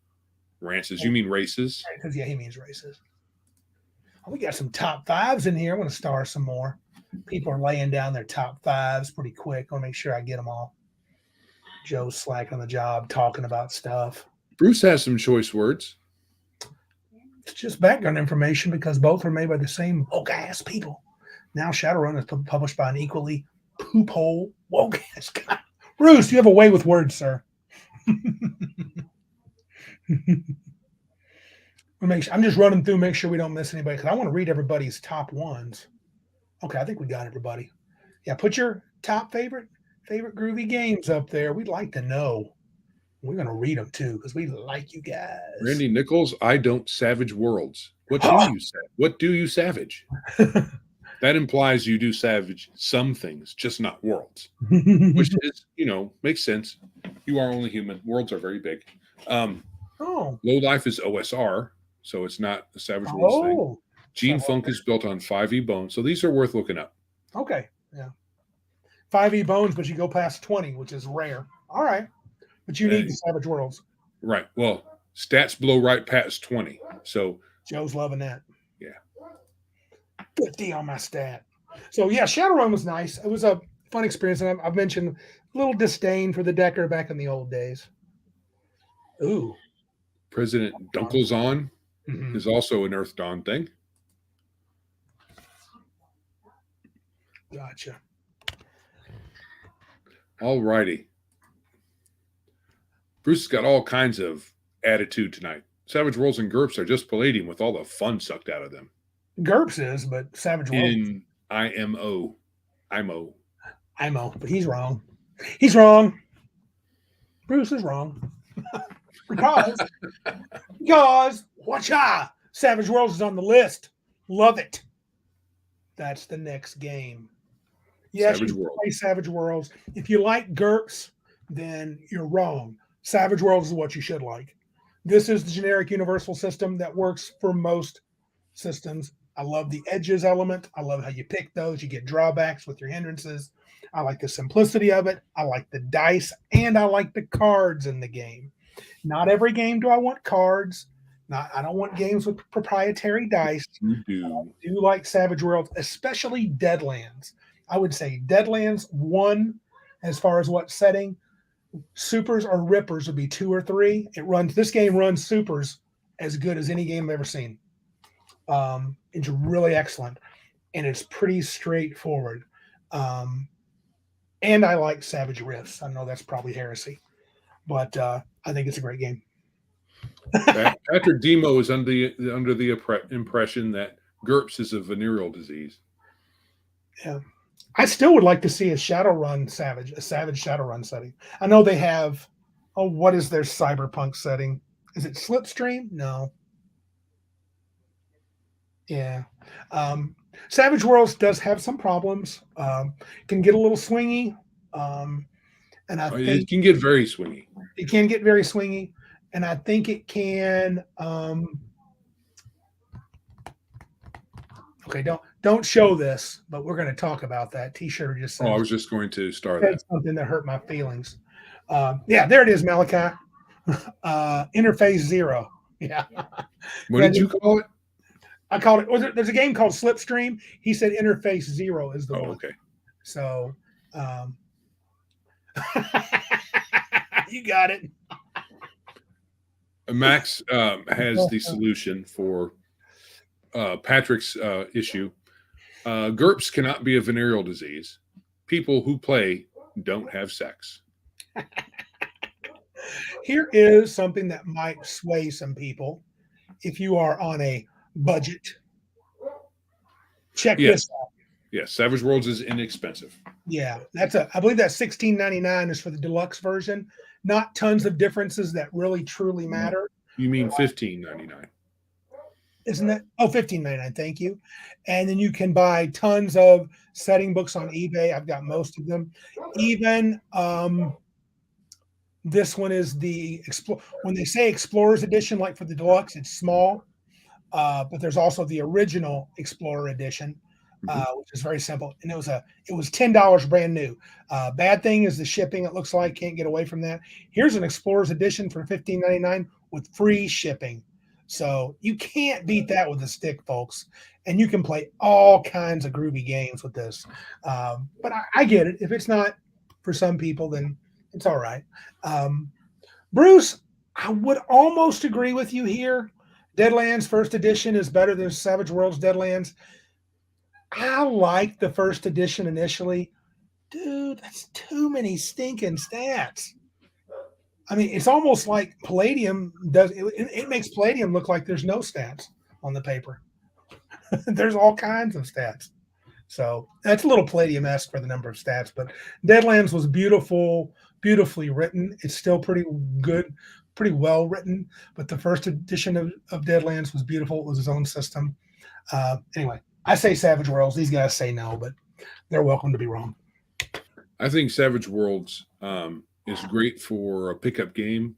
rances. You mean races? Because, yeah, he means races. Oh, we got some top fives in here. I want to star some more. People are laying down their top fives pretty quick. I want to make sure I get them all. Joe's slacking on the job, talking about stuff. Bruce has some choice words. It's just background information because both are made by the same woke-ass people. Now Shadowrun is published by an equally poop-hole woke-ass guy. Bruce, you have a way with words, sir. I'm just running through, make sure we don't miss anybody because I want to read everybody's top ones. Okay, I think we got everybody. Yeah, put your top favorite groovy games up there. We'd like to know. We're going to read them too because we like you guys. Randy Nichols, I don't savage worlds. What do you savage? That implies you do savage some things, just not worlds, which is, makes sense. You are only human. Worlds are very big. Low Life is OSR, so it's not a Savage Worlds thing. Gene Funk is built on 5e bones, so these are worth looking up. Okay, yeah. 5e bones, but you go past 20, which is rare. All right, but you need the Savage Worlds. Right. Well, stats blow right past 20, so Joe's loving that. Yeah. 50 on my stat. So yeah, Shadowrun was nice. It was a fun experience, and I've mentioned a little disdain for the Decker back in the old days. Ooh. President Dunkelzahn is also an Earthdawn thing. Gotcha. All righty. Bruce has got all kinds of attitude tonight. Savage Worlds and GURPS are just palladium with all the fun sucked out of them. GURPS is, but Savage Worlds. In IMO, but he's wrong. He's wrong. Bruce is wrong. because watcha, Savage Worlds is on the list. Love it. That's the next game. Yes, you play Savage Worlds. If you like GURPS, then you're wrong. Savage Worlds is what you should like. This is the generic universal system that works for most systems. I love the edges element. I love how you pick those. You get drawbacks with your hindrances. I like the simplicity of it. I like the dice, and I like the cards in the game. Not every game do I want cards. I don't want games with proprietary dice. You do. I do like Savage Worlds, especially Deadlands. I would say Deadlands 1, as far as what setting. Supers or Rippers would be 2 or 3. This game runs Supers as good as any game I've ever seen. It's really excellent, and it's pretty straightforward. And I like Savage Rifts. I know that's probably heresy. but I think it's a great game. Patrick Demo is under the impression that GURPS is a venereal disease. Yeah. I still would like to see a Shadowrun Savage Shadowrun setting. I know they have, what is their cyberpunk setting? Is it Slipstream? No. Yeah. Savage Worlds does have some problems. Can get a little swingy. And I It think can get very swingy. it can get very swingy. And I think it can okay, don't show this, but we're going to talk about that. T-shirt just said I was just going to start said that. something that hurt my feelings. Yeah, there it is, Malachi. Interface 0. Yeah. What did you call it? I called it. There's a game called Slipstream. He said Interface 0 is the one. Okay. So, you got it. Max has the solution for Patrick's issue. GURPS cannot be a venereal disease. People who play don't have sex. Here is something that might sway some people if you are on a budget. Check this out. Yes, Savage Worlds is inexpensive. Yeah, I believe that $16.99 is for the deluxe version. Not tons of differences that really truly matter. You mean $15.99? Isn't that? Oh, $15.99. Thank you. And then you can buy tons of setting books on eBay. I've got most of them. Even this one is when they say Explorer's Edition, like for the deluxe, it's small. But there's also the original Explorer Edition, which is very simple. And it was $10 brand new. Bad thing is the shipping. It looks like can't get away from that. Here's an Explorer's Edition for $15.99 with free shipping. So you can't beat that with a stick, folks. And you can play all kinds of groovy games with this. But I get it. If it's not for some people, then it's all right. Bruce, I would almost agree with you here. Deadlands First Edition is better than Savage Worlds Deadlands. I liked the first edition initially. Dude, that's too many stinking stats. I mean, it's almost like Palladium does. It makes Palladium look like there's no stats on the paper. There's all kinds of stats. So that's a little Palladium-esque for the number of stats. But Deadlands was beautifully written. It's still pretty good, pretty well written. But the first edition of Deadlands was beautiful. It was his own system. Anyway, I say Savage Worlds. These guys say no, but they're welcome to be wrong. I think Savage Worlds is great for a pickup game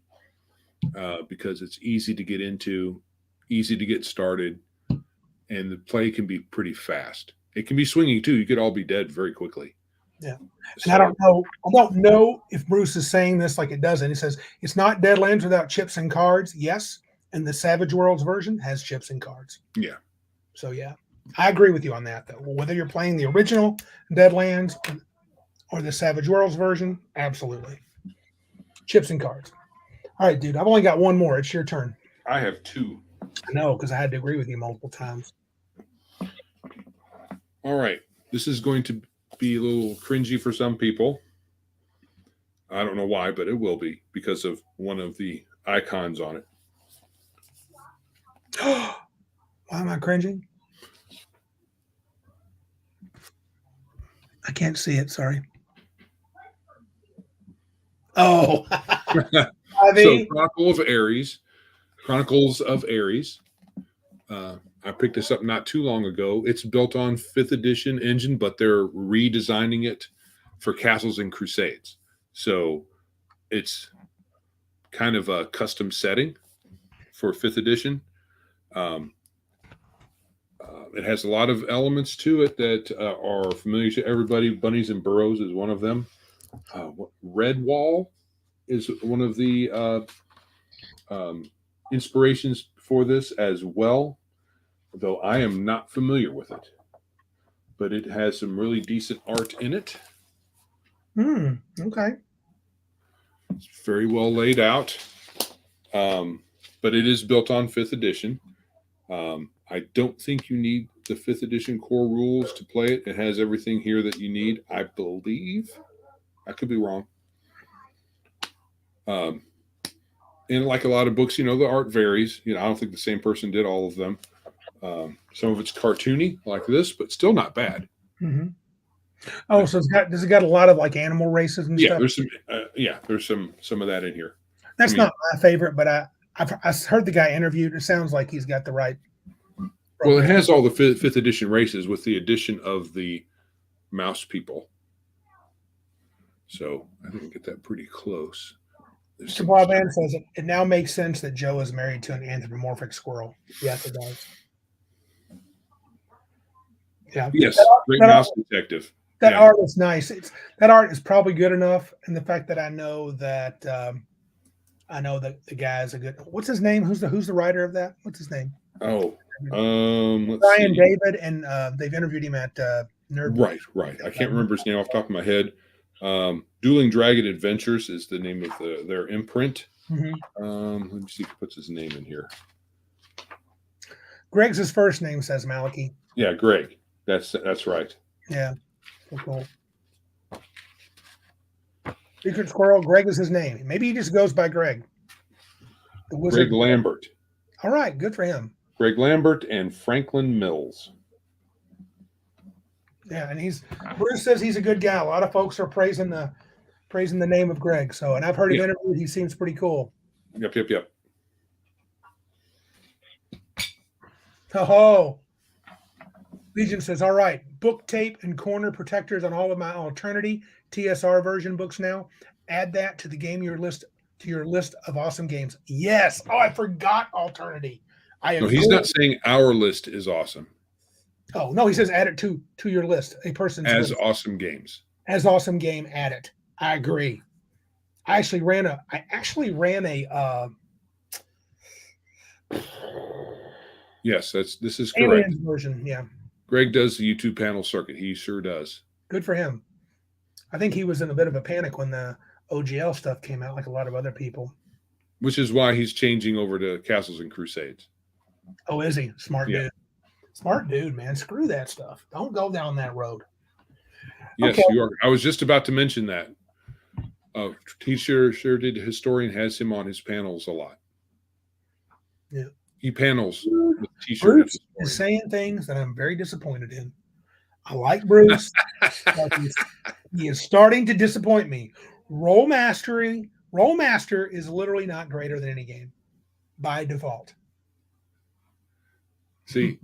because it's easy to get into, easy to get started, and the play can be pretty fast. It can be swinging too. You could all be dead very quickly. Yeah. And I don't know if Bruce is saying this like it doesn't. He says it's not Deadlands without chips and cards. Yes. And the Savage Worlds version has chips and cards. Yeah. So yeah, I agree with you on that though. Whether you're playing the original Deadlands or the Savage Worlds version, absolutely. Chips and cards. All right, dude. I've only got one more. It's your turn. I have two. I know, because I had to agree with you multiple times. All right. This is going to be a little cringy for some people. I don't know why, but it will be because of one of the icons on it. Why am I cringing? I can't see it. Sorry. Oh. So Chronicles of Aeres. I picked this up not too long ago. It's built on 5th edition engine, but they're redesigning it for Castles and Crusades. So it's kind of a custom setting for 5th edition. It has a lot of elements to it that are familiar to everybody. Bunnies and Burrows is one of them. Red Wall is one of the inspirations for this as well, though I am not familiar with it. But it has some really decent art in it. Okay. It's very well laid out. But it is built on 5th edition. I don't think you need the 5th edition core rules to play it. It has everything here that you need, I believe. I could be wrong. Um, and like a lot of books, the art varies. I don't think the same person did all of them. Some of it's cartoony like this, but still not bad. Mm-hmm. Oh, so does it got a lot of like animal races and stuff? There's some of that in here. That's not my favorite, but I heard the guy interviewed. It sounds like he's got the right. Well, it has all the fifth edition races with the addition of the mouse people. So I think get that pretty close. Mr. Boban says it now makes sense that Joe is married to an anthropomorphic squirrel. Yes, it does. Yeah. Yes, great mouse detective. That art is nice. That art is probably good enough, and the fact that I know that the guy is a good. What's his name? Who's the writer of that? What's his name? Oh, Brian David, and they've interviewed him at Nerd. Right. I can't remember his name off the top of my head. Dueling Dragon Adventures is the name of their imprint. Mm-hmm. Let me see if he puts his name in here. Greg's his first name, says Malachi. Yeah, Greg. That's right. Yeah. Cool. Secret Squirrel, Greg is his name. Maybe he just goes by Greg. The wizard. Greg Lambert. All right, good for him. Greg Lambert and Franklin Mills. Yeah, and Bruce says he's a good guy. A lot of folks are praising the name of Greg. So, and I've heard him interviewed. He seems pretty cool. Yep. Oh, Legion says, all right, book tape and corner protectors on all of my Alternity TSR version books now. Add that to your list of awesome games. Yes. Oh, I forgot Alternity. No, he's not saying our list is awesome. Oh, no, he says add it to your list. A person's as list. Awesome games. As awesome game, add it. I agree. I actually ran a Yes, this is correct. Aliens version, yeah. Greg does the YouTube panel circuit. He sure does. Good for him. I think he was in a bit of a panic when the OGL stuff came out, like a lot of other people. Which is why he's changing over to Castles and Crusades. Oh, is he? Smart dude. Smart dude, man. Screw that stuff. Don't go down that road. Yes, okay. You are. I was just about to mention that. He sure did. Historian has him on his panels a lot. Yeah. He panels with T-shirt. Bruce is saying things that I'm very disappointed in. I like Bruce. He is starting to disappoint me. Roll Master is literally not greater than any game by default. See,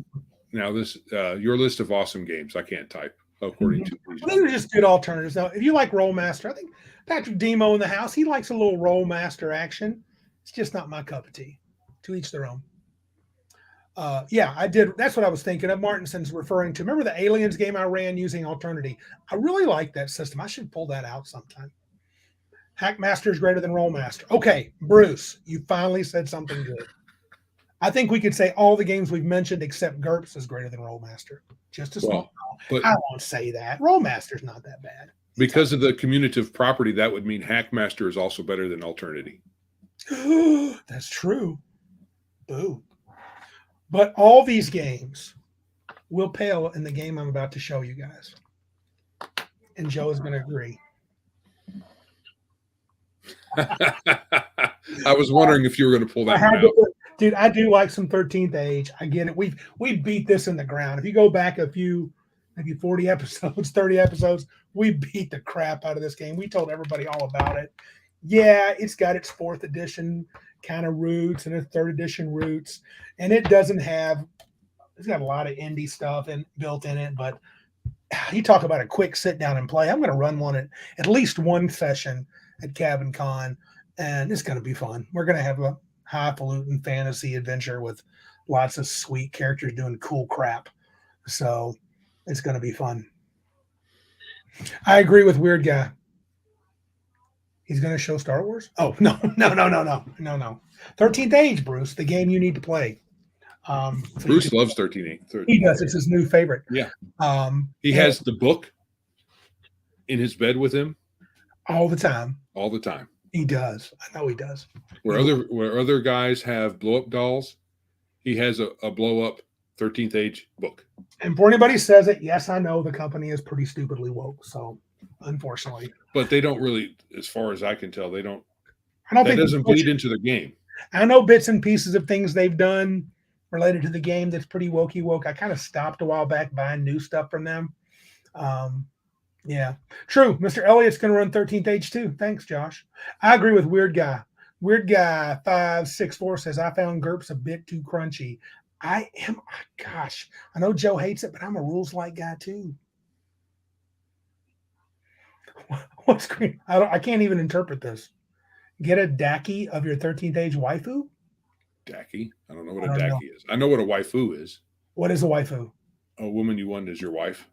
now this your list of awesome games. I can't type according to these. Well, these are just good alternatives. Now, if you like Roll Master, I think Patrick Demo in the house, he likes a little Roll Master action. It's just not my cup of tea. To each their own. I did. That's what I was thinking of. Martinson's referring to. Remember the Aliens game I ran using Alternity? I really like that system. I should pull that out sometime. Hackmaster is greater than Rollmaster. Okay, Bruce, you finally said something good. I think we could say all the games we've mentioned except GURPS is greater than Rollmaster. Just a small. But I won't say that. Rollmaster's not that bad. Because of the commutative property, that would mean Hackmaster is also better than Alternity. That's true. Boo. But all these games will pale in the game I'm about to show you guys. And Joe is going to agree. I was wondering if you were going to pull that one out. Dude, I do like some 13th Age. I get it. We beat this in the ground. If you go back a few, maybe 40 episodes, 30 episodes, we beat the crap out of this game. We told everybody all about it. Yeah, it's got its 4th edition kind of roots and its 3rd edition roots. And it's got a lot of indie stuff built in it. But you talk about a quick sit down and play. I'm going to run one at least one session at Cabin Con, and it's going to be fun. We're going to have a highfalutin fantasy adventure with lots of sweet characters doing cool crap. So it's going to be fun. I agree with Weird Guy. He's going to show Star Wars? Oh, no. 13th Age, Bruce, the game you need to play. Bruce loves 13th. He does. It's his new favorite. Yeah. He has the book in his bed with him. All the time. He does. I know he does. Where other guys have blow-up dolls, he has a blow-up 13th Age book. And for anybody who says it, yes, I know the company is pretty stupidly woke. So, unfortunately. But they don't really, as far as I can tell, they don't I don't That think doesn't bleed into the game. I know bits and pieces of things they've done related to the game that's pretty wokey woke. I kind of stopped a while back buying new stuff from them. Yeah, true. Mr. Elliott's going to run 13th Age too. Thanks, Josh. I agree with Weird Guy. Weird Guy 564 says, I found GURPS a bit too crunchy. Gosh, I know Joe hates it, but I'm a rules light guy too. What's green? I can't even interpret this. Get a Daki of your 13th Age waifu? Daki? I don't know what a Daki is. I know what a waifu is. What is a waifu? A woman you want as your wife.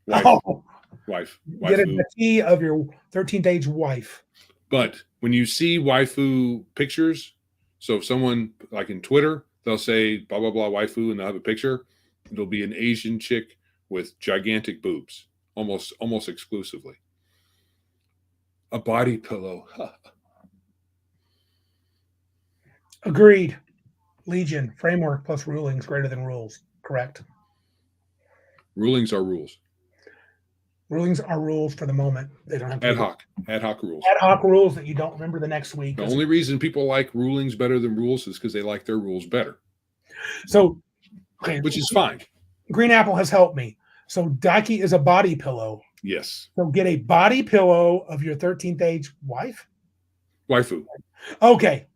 Wife. Get a Waifu. Daki of your 13th Age wife. But when you see waifu pictures, so if someone, like in Twitter, they'll say blah, blah, blah, waifu, and they'll have a picture. It'll be an Asian chick with gigantic boobs, almost exclusively. A body pillow. Agreed. Legion, framework plus rulings greater than rules. Correct. Rulings are rules. Rulings are rules for the moment. They don't have to Ad hoc rules. Ad hoc rules that you don't remember the next week. The only reason people like rulings better than rules is because they like their rules better. So, okay, which is fine. Green Apple has helped me. So Daki is a body pillow. Yes. So get a body pillow of your 13th Age wife? Waifu. Okay.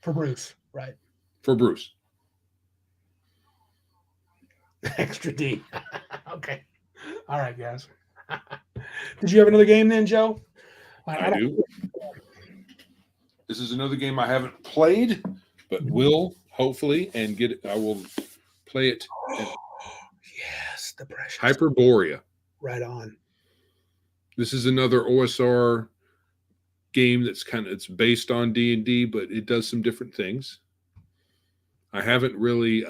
For Bruce, right. For Bruce. Extra D. Okay. All right, guys. Did you have another game then, Joe? I do. This is another game I haven't played, but will hopefully I will play it. Yes, the precious Hyperborea. Right on. This is another OSR game it's based on D&D, but it does some different things. I haven't really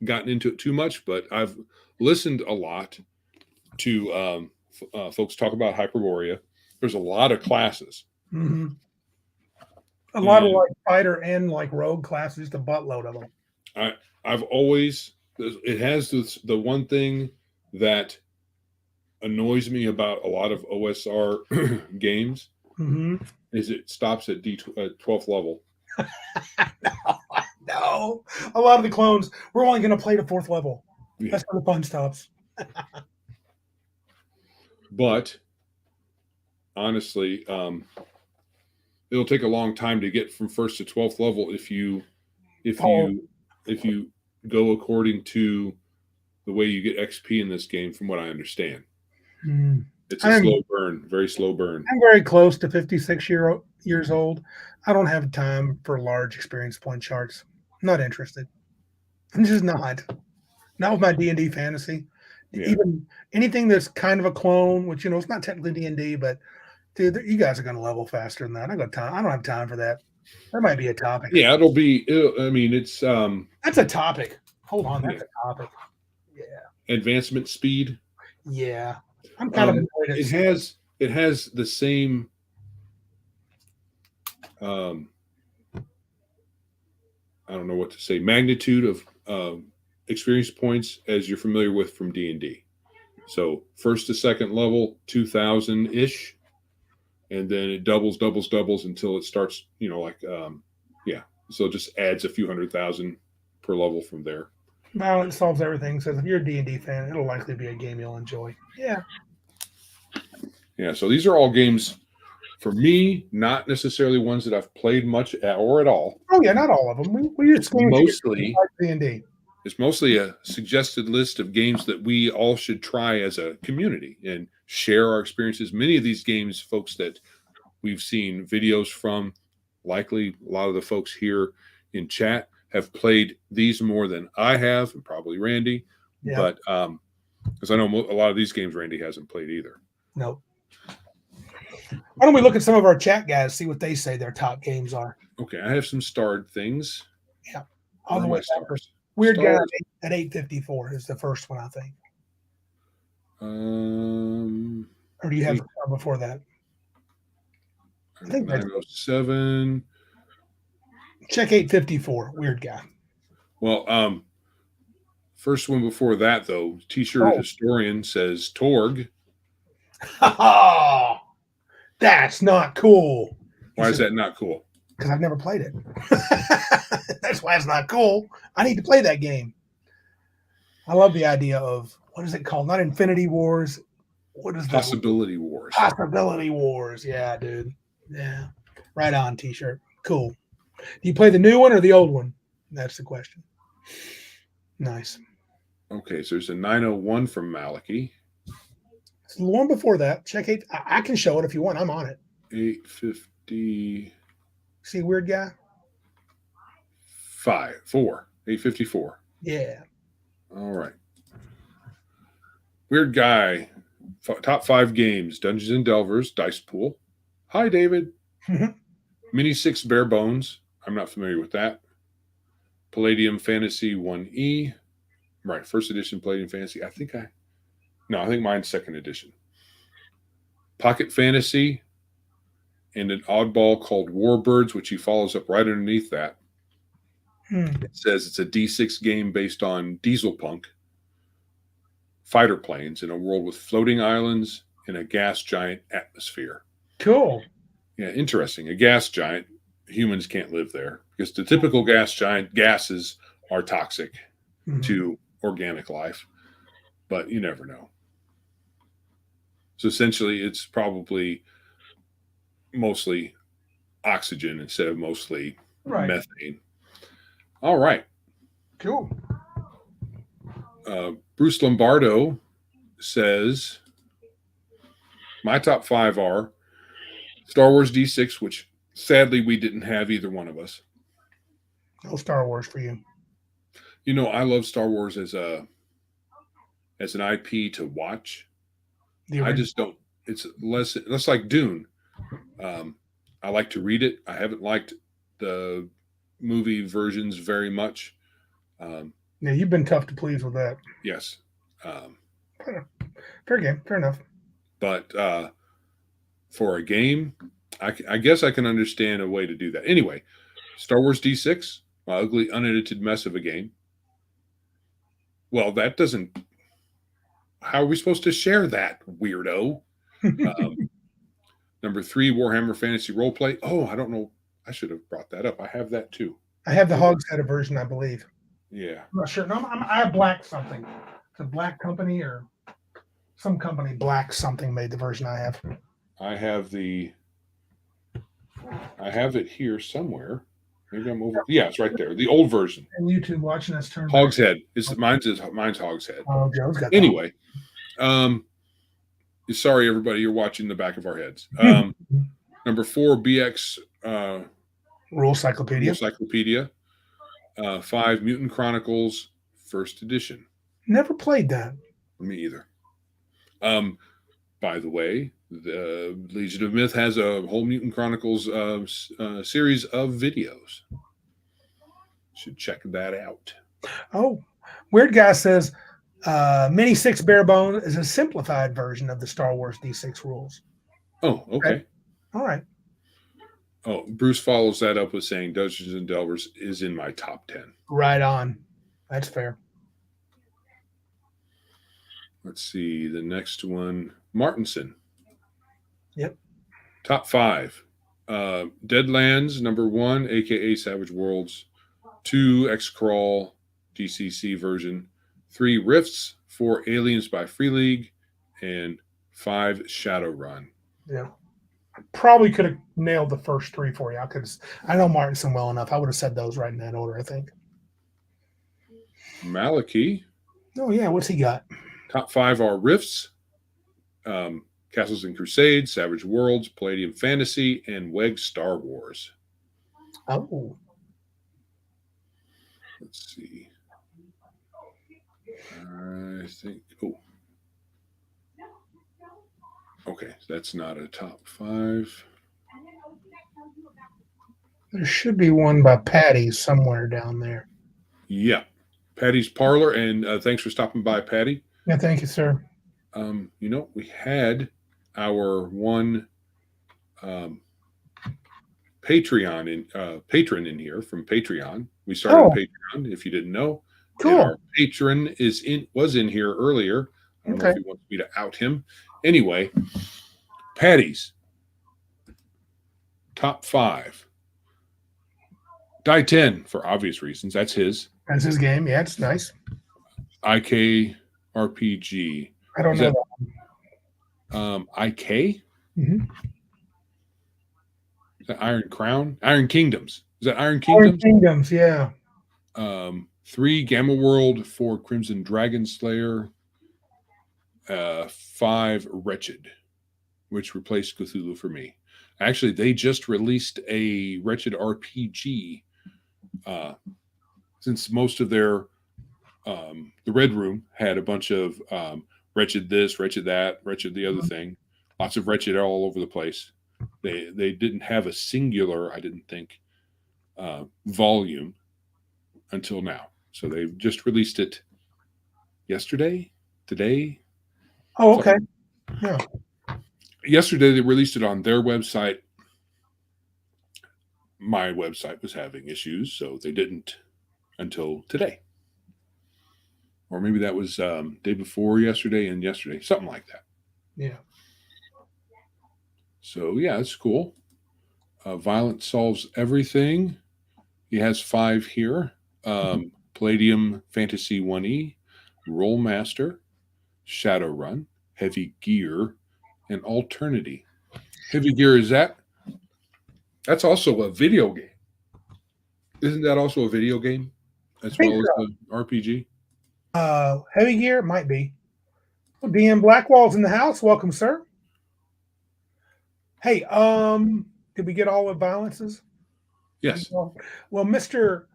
gotten into it too much, but I've listened a lot to folks talk about Hyperborea. There's a lot of classes. Mm-hmm. A lot of like fighter and like rogue classes, just a buttload of them. I've always, it has the one thing that annoys me about a lot of OSR games is it stops at 12th level. No, a lot of the clones, we're only going to play to 4th level. Yeah. That's where the fun stops. But honestly, it'll take a long time to get from 1st to 12th level if you go according to the way you get XP in this game, from what I understand. It's a slow burn, very slow burn. I'm very close to 56 years old. I don't have time for large experience point charts. I'm not interested. I'm just not. Not with my D&D fantasy. Yeah. Even anything that's kind of a clone, which, it's not technically D&D, but dude, you guys are going to level faster than that. I don't have time for that. That might be a topic. Yeah, it's that's a topic. Hold on, that's a topic. Yeah. Advancement speed. Yeah. I'm kind of it has the same I don't know what to say, magnitude of experience points as you're familiar with from D&D. So 1st to 2nd level, 2,000-ish, and then it doubles until it starts, so it just adds a few 100,000 per level from there. Well, it solves everything. So if you're a D&D fan, it'll likely be a game you'll enjoy. Yeah. Yeah, so these are all games, for me, not necessarily ones that I've played much or at all. Oh, yeah, not all of them. We just mostly D&D. It's mostly a suggested list of games that we all should try as a community and share our experiences. Many of these games, folks that we've seen videos from, likely a lot of the folks here in chat have played these more than I have, and probably Randy. Yeah. But because I know a lot of these games Randy hasn't played either. Nope. Why don't we look at some of our chat guys, see what they say their top games are? Okay, I have some starred things. Yeah. All the way stars. Weird Guy at 854 is the first one, I think. Or do you have before that? I think 907. Check 854, Weird Guy. Well, first one before that, though, T-shirt Historian says Torg. Oh, that's not cool. Why is that not cool? Because I've never played it. That's why it's not cool. I need to play that game. I love the idea of, what is it called? Not Infinity Wars. What is that? Possibility Wars. Possibility Wars. Yeah, dude. Yeah. Right on, t-shirt. Cool. Do you play the new one or the old one? That's the question. Nice. Okay, so there's a 901 from Maliki. So the one before that, check it. I can show it if you want. I'm on it. 850. See, weird guy? 854. Yeah. All right. Weird guy. Top 5 games: Dungeons and Delvers, Dice Pool. Hi, David. Mini 6 Bare Bones. I'm not familiar with that. Palladium Fantasy 1E. Right, first edition Palladium Fantasy. I think mine's second edition. Pocket Fantasy and an oddball called Warbirds, which he follows up right underneath that. It says it's a D6 game based on diesel punk fighter planes in a world with floating islands and a gas giant atmosphere. Cool. Yeah, interesting. A gas giant, humans can't live there because the typical gas giant gases are toxic to organic life, but you never know. So essentially, it's probably mostly oxygen instead of mostly methane. All right. Cool. Bruce Lombardo says, my top 5 are Star Wars D6, which sadly we didn't have either one of us. No Star Wars for you. You know, I love Star Wars as an IP to watch. I just don't. It's less like Dune. I like to read it. I haven't liked the movie versions very much. Yeah, you've been tough to please with that. Yes. Fair game. Fair enough. But for a game, I guess I can understand a way to do that. Anyway, Star Wars D6, my ugly, unedited mess of a game. Well, that doesn't... How are we supposed to share that, weirdo? Number 3, Warhammer Fantasy Roleplay. Oh, I don't know. I should have brought that up. I have that too. I have the Hogshead version, I believe. Yeah. I'm not sure. No, I have Black something. It's a Black company or some company, Black something, made the version I have. I have it here somewhere. Maybe I'm over. Yeah, it's right there. The old version. And YouTube watching us turn. Hogshead. Mine's Hogshead. Oh, Joe's got. Anyway, sorry everybody, you're watching the back of our heads. Number 4, BX Rule Cyclopedia. 5, Mutant Chronicles, first edition. Never played that. Me either. By the way, the Legion of Myth has a whole Mutant Chronicles series of videos. Should check that out. Oh, Weird Guy says Mini 6 Bare Bones is a simplified version of the Star Wars D6 rules. Oh, okay. All right. Oh, Bruce follows that up with saying Dungeons and Delvers is in my top 10. Right on. That's fair. Let's see. The next one, Martinson. Yep. Top 5. Deadlands, number 1, a.k.a. Savage Worlds. 2, X-Crawl, DCC version. 3, Rifts. 4, Aliens by Free League. And 5, Shadowrun. Yeah. Probably could have nailed the first 3 for you. I know Martinson well enough. I would have said those right in that order, I think. Maliki. Oh, yeah. What's he got? Top 5 are Rifts, Castles and Crusades, Savage Worlds, Palladium Fantasy, and WEG Star Wars. Oh. Let's see. I think... Oh. Okay, that's not a top 5. There should be one by Patty somewhere down there. Yeah. Patty's Parlor, and thanks for stopping by, Patty. Yeah, thank you, sir. We had our one patron in here from Patreon. We started Patreon, if you didn't know. Cool. And our patron was in here earlier. I don't know if he wants me to out him. Anyway, Patty's top 5. Die 10 for obvious reasons. That's his. That's his game. Yeah, it's nice. IK RPG. I don't Is know that. IK? Mm-hmm. Is that Iron Crown? Iron Kingdoms. Is that Iron Iron Kingdoms? Kingdoms, yeah. 3 Gamma World, 4 Crimson Dragon Slayer, 5 Wretched, which replaced Cthulhu for me. Actually, they just released a Wretched RPG. Since most of their the Red Room had a bunch of Wretched this, Wretched that, Wretched the other thing, lots of Wretched all over the place. They didn't have a singular, I didn't think, volume until now. So they've just released it yesterday, today. Oh, okay. Yeah. Yesterday they released it on their website. My website was having issues, so they didn't until today. Or maybe that was day before yesterday and yesterday, something like that. Yeah. So yeah, it's cool. Violence Solves Everything. He has 5 here. Palladium Fantasy 1E, Rollmaster, Shadowrun, Heavy Gear, and Alternity. Heavy Gear, that's also a video game. Isn't that also a video game as well as an RPG? Heavy Gear might be. Well, DM Blackwall's in the house. Welcome, sir. Hey, did we get all the violences? Yes. Well, Mr.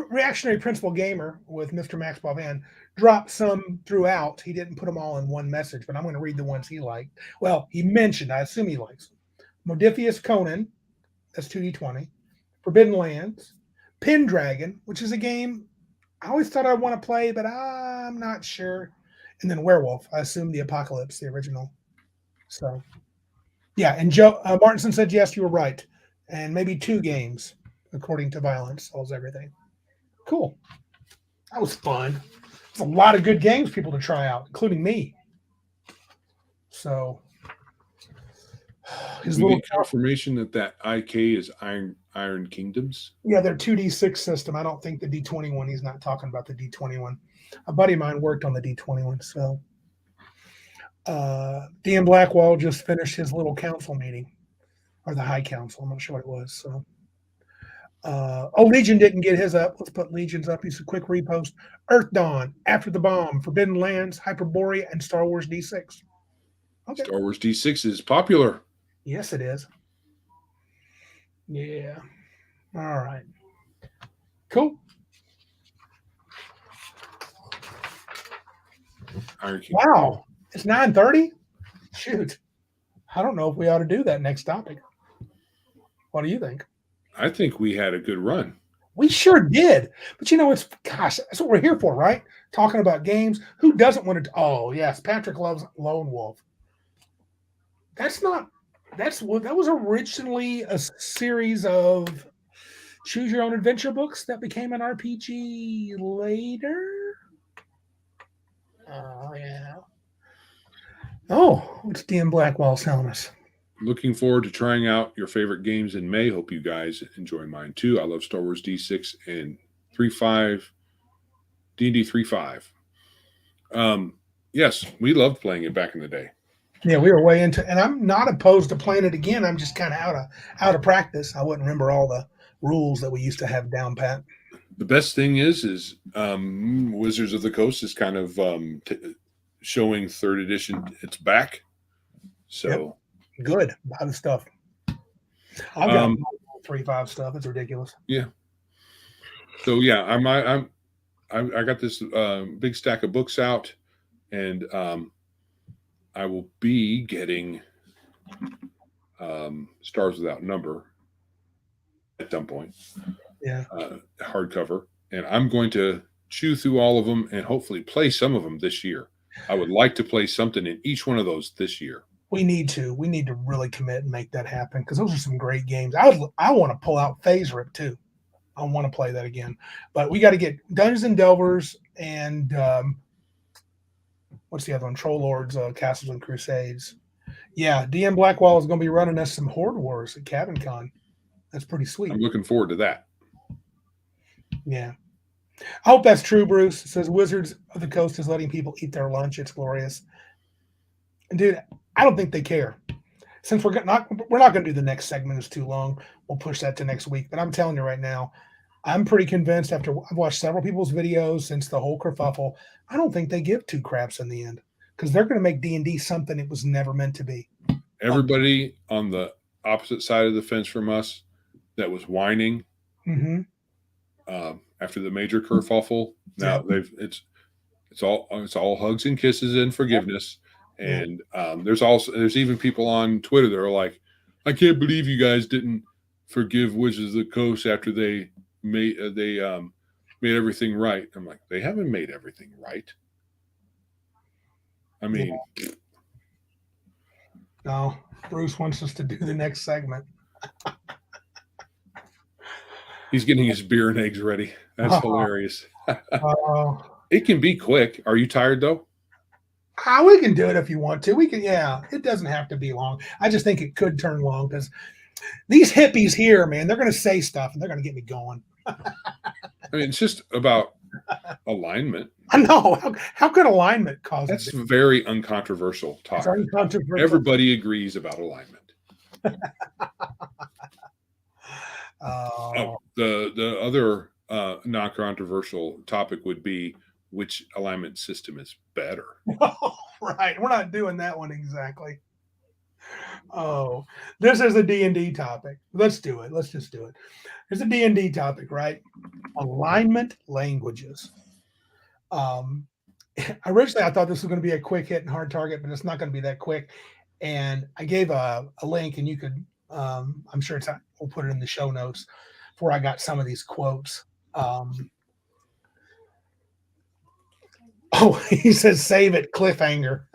Reactionary Principal Gamer with Mr. Max Bovan dropped some throughout. He didn't put them all in one message, but I'm going to read the ones he liked. Well, he mentioned, I assume he likes them. Modifius Conan, that's 2D20. Forbidden Lands. Pendragon, which is a game I always thought I'd want to play, but I'm not sure. And then Werewolf, I assume the Apocalypse, the original. So, yeah. And Joe Martinson said, yes, you were right. And maybe 2 games, according to Violence Solves Everything. Cool. That was fun. There's a lot of good games people to try out, including me. So, his we little get confirmation that IK is Iron Kingdoms. Yeah, they're 2D6 system. I don't think the D20 one. He's not talking about the D20 one. A buddy of mine worked on the D20 one. So, DM Blackwall just finished his little council meeting, or the High Council. I'm not sure what it was. So. Legion didn't get his up. Let's put Legion's up. He's a quick repost. Earthdawn, After the Bomb, Forbidden Lands, Hyperborea, and Star Wars D6. Okay. Star Wars D6 is popular. Yes, it is. Yeah. All right. Cool. Wow. It's 9:30? Shoot. I don't know if we ought to do that next topic. What do you think? I think we had a good run. We sure did. But that's what we're here for, right? Talking about games. Who doesn't want to? Oh, yes. Patrick loves Lone Wolf. That was originally a series of choose your own adventure books that became an RPG later. Oh, yeah. Oh, what's DM Blackwall telling us? Looking forward to trying out your favorite games in May. Hope you guys enjoy mine too. I love Star Wars D6 and 3.5, D&D 3.5. Yes, we loved playing it back in the day. Yeah, we were way into, and I'm not opposed to playing it again. I'm just kind of out of practice. I wouldn't remember all the rules that we used to have down pat. The best thing is Wizards of the Coast is kind of showing 3rd edition. It's back. So. Yep. Good. Buy the stuff. I've got 3.5 stuff. It's ridiculous. Yeah. So yeah, I got this big stack of books out, and I will be getting Stars Without Number at some point. Yeah. Hardcover, and I'm going to chew through all of them and hopefully play some of them this year. I would like to play something in each one of those this year. We need to really commit and make that happen, because those are some great games. I want to pull out Phase Rip too. I want to play that again, but we got to get Dungeons and Delvers and what's the other one? Troll Lords, Castles and Crusades. Yeah, DM Blackwall is going to be running us some Horde Wars at Cabin Con. That's pretty sweet. I'm looking forward to that. Yeah. I hope that's true, Bruce. It says Wizards of the Coast is letting people eat their lunch. It's glorious. And dude, I don't think they care. Since we're not going to do the next segment, it's too long. We'll push that to next week. But I'm telling you right now, I'm pretty convinced after I've watched several people's videos since the whole kerfuffle, I don't think they give two craps in the end because they're going to make D&D something it was never meant to be. Everybody on the opposite side of the fence from us that was whining after the major kerfuffle, now it's all hugs and kisses and forgiveness. And there's even people on Twitter that are like, I can't believe you guys didn't forgive Wizards of the Coast after they made everything right. I'm like, they haven't made everything right. I mean, no, Bruce wants us to do the next segment. He's getting his beer and eggs ready. That's hilarious. It can be quick. Are you tired though? We can do it if you want to. We can, yeah. It doesn't have to be long. I just think it could turn long because these hippies here, man, they're going to say stuff and they're going to get me going. I mean, it's just about alignment. I know. How could alignment cause That's very uncontroversial talk. Everybody agrees about alignment. The other non-controversial topic would be which alignment system is better. Oh, right. We're not doing that one exactly. Oh, this is a D&D topic. Let's do it. Let's just do it. There's a D&D topic, right? Alignment languages. Originally, I thought this was going to be a quick hit and hard target, but it's not going to be that quick. And I gave a link, and you could, I'm sure we'll put it in the show notes where I got some of these quotes. Oh, he says, save it, cliffhanger.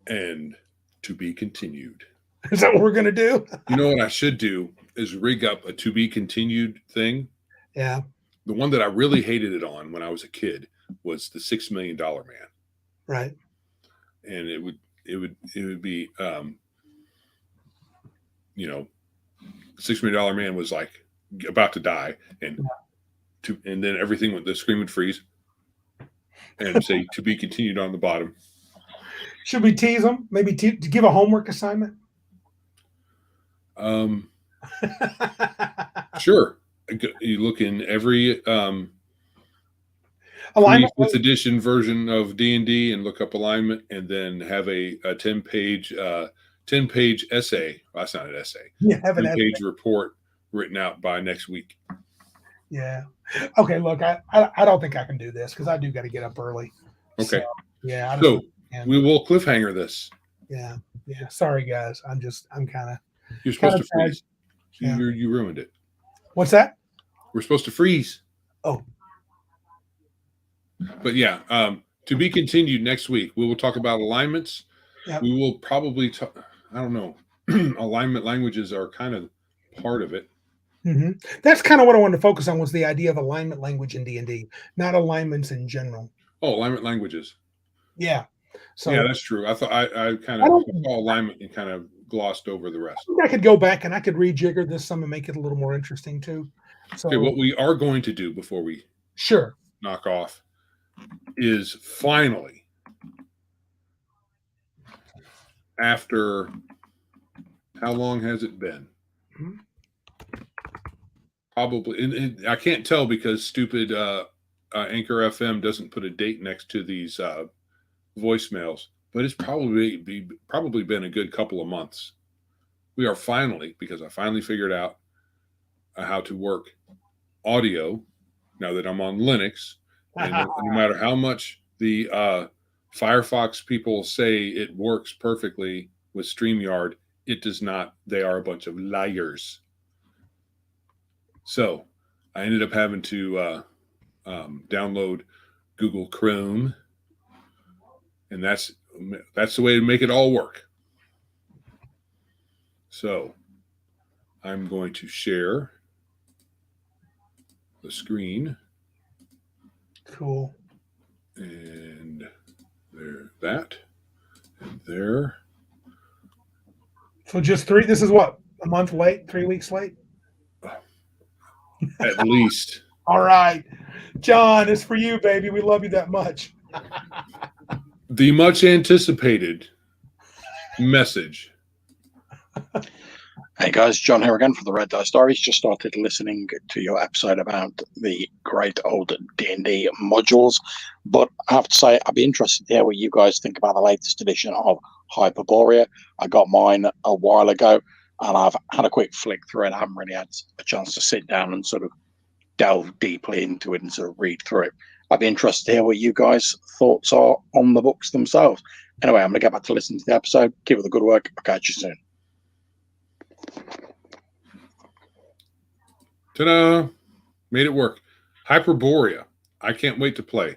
And to be continued. Is that what we're going to do? You know what I should do is rig up a to be continued thing. Yeah. The one that I really hated it on when I was a kid was the $6 Million Man. Right. And it would be, $6 Million Man was like about to die. And then everything the screen would freeze and say to be continued on the bottom. Should we tease them? Maybe to give a homework assignment? Sure. You look in every alignment 5th edition version of D&D and look up alignment, and then have a 10-page essay. Well, that's not an essay. Yeah, have an 10-page report written out by next week. Yeah. Okay. Look, I don't think I can do this because I do got to get up early. Okay. So, yeah. So we will cliffhanger this. Yeah. Yeah. Sorry, guys. I'm kind of. You're supposed to freeze. Yeah. You ruined it. What's that? We're supposed to freeze. Oh. But yeah, to be continued next week. We will talk about alignments. Yep. We will probably I don't know. Alignment languages are kind of part of it. Mm-hmm. That's kind of what I wanted to focus on was the idea of alignment language in D&D, not alignments in general. Oh, alignment languages. Yeah. So yeah, that's true. I thought I kind of saw alignment and kind of glossed over the rest. I could go back and I could rejigger this some and make it a little more interesting too. So okay, what we are going to do before we knock off is finally, after how long has it been? Mm-hmm. Probably, and I can't tell because stupid Anchor FM doesn't put a date next to these voicemails, but it's probably been a good couple of months. We are finally, because I finally figured out how to work audio now that I'm on Linux, and no matter how much the Firefox people say it works perfectly with StreamYard, it does not. They are a bunch of liars. So I ended up having to download Google Chrome, and that's the way to make it all work. So I'm going to share the screen. Cool. And there, and there. So just 3. This is what? A month late, 3 weeks late. At least. All right, John, it's for you, baby. We love you that much. The much anticipated message. Hey guys, John here again for the Red Dice Diaries. Just started listening to your episode about the great old D&D modules, but I have to say I'd be interested to hear what you guys think about the latest edition of Hyperborea. I got mine a while ago, and I've had a quick flick through it. I haven't really had a chance to sit down and sort of delve deeply into it and sort of read through it. I'd be interested to hear what you guys' thoughts are on the books themselves. Anyway, I'm going to get back to listening to the episode. Keep up the good work. I'll catch you soon. Ta-da! Made it work. Hyperborea. I can't wait to play.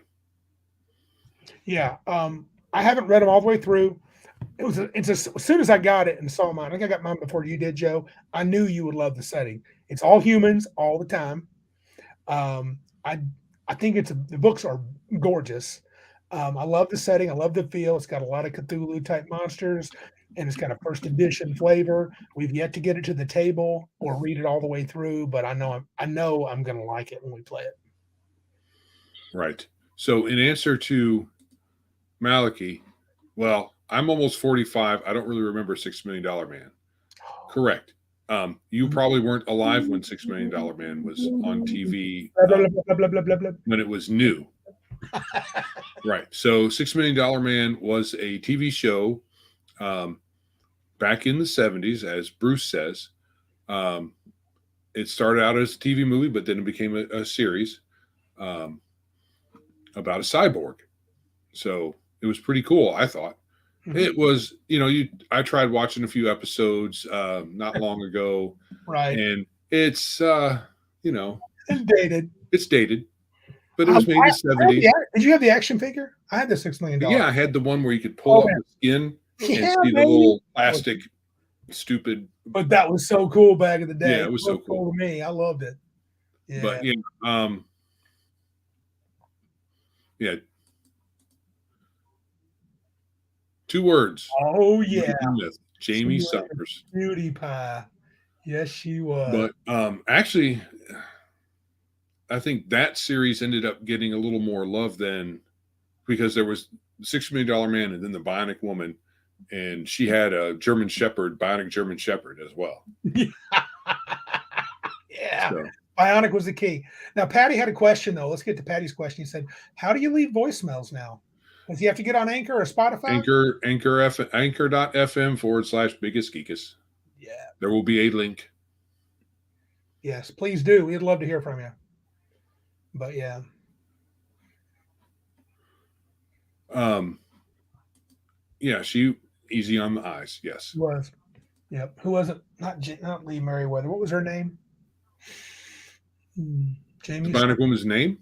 Yeah, I haven't read them all the way through. As soon as I got it and saw mine, I think I got mine before you did, Joe. I knew you would love the setting. It's all humans all the time. I think the books are gorgeous. I love the setting. I love the feel. It's got a lot of Cthulhu type monsters, and it's got a first edition flavor. We've yet to get it to the table or read it all the way through, but I know I'm going to like it when we play it. Right. So in answer to Maliki, well, I'm almost 45. I don't really remember $6 Million Man. Correct. You probably weren't alive when $6 Million Man was on TV when it was new. Right. So $6 Million Man was a TV show back in the 70s, as Bruce says. It started out as a TV movie, but then it became a series about a cyborg. So it was pretty cool, I thought. Mm-hmm. It was, I tried watching a few episodes not long ago. Right. And it's, it's dated. It's dated. But it was made in the 70s. Did you have the action figure? I had the $6 million. Yeah, I had the one where you could pull up the skin and see the little plastic, stupid. But that was so cool back in the day. Yeah, it was so cool to me. I loved it. Yeah. But yeah. 2 words. Oh yeah. Jamie Summers. Beauty pie. Yes, she was. But actually, I think that series ended up getting a little more love because there was $6 Million Man and then the Bionic Woman, and she had a German Shepherd, Bionic German Shepherd as well. Yeah. So. Bionic was the key. Now, Patty had a question, though. Let's get to Patty's question. He said, how do you leave voicemails now? Does he have to get on Anchor or Spotify? Anchor.fm/Biggest Geekus. Yeah. There will be a link. Yes, please do. We'd love to hear from you. But yeah. Yeah, she easy on the eyes. Yes. She was. Yep. Who was it? Not Lee Merriweather. What was her name? Jamie. The Bionic Woman's name?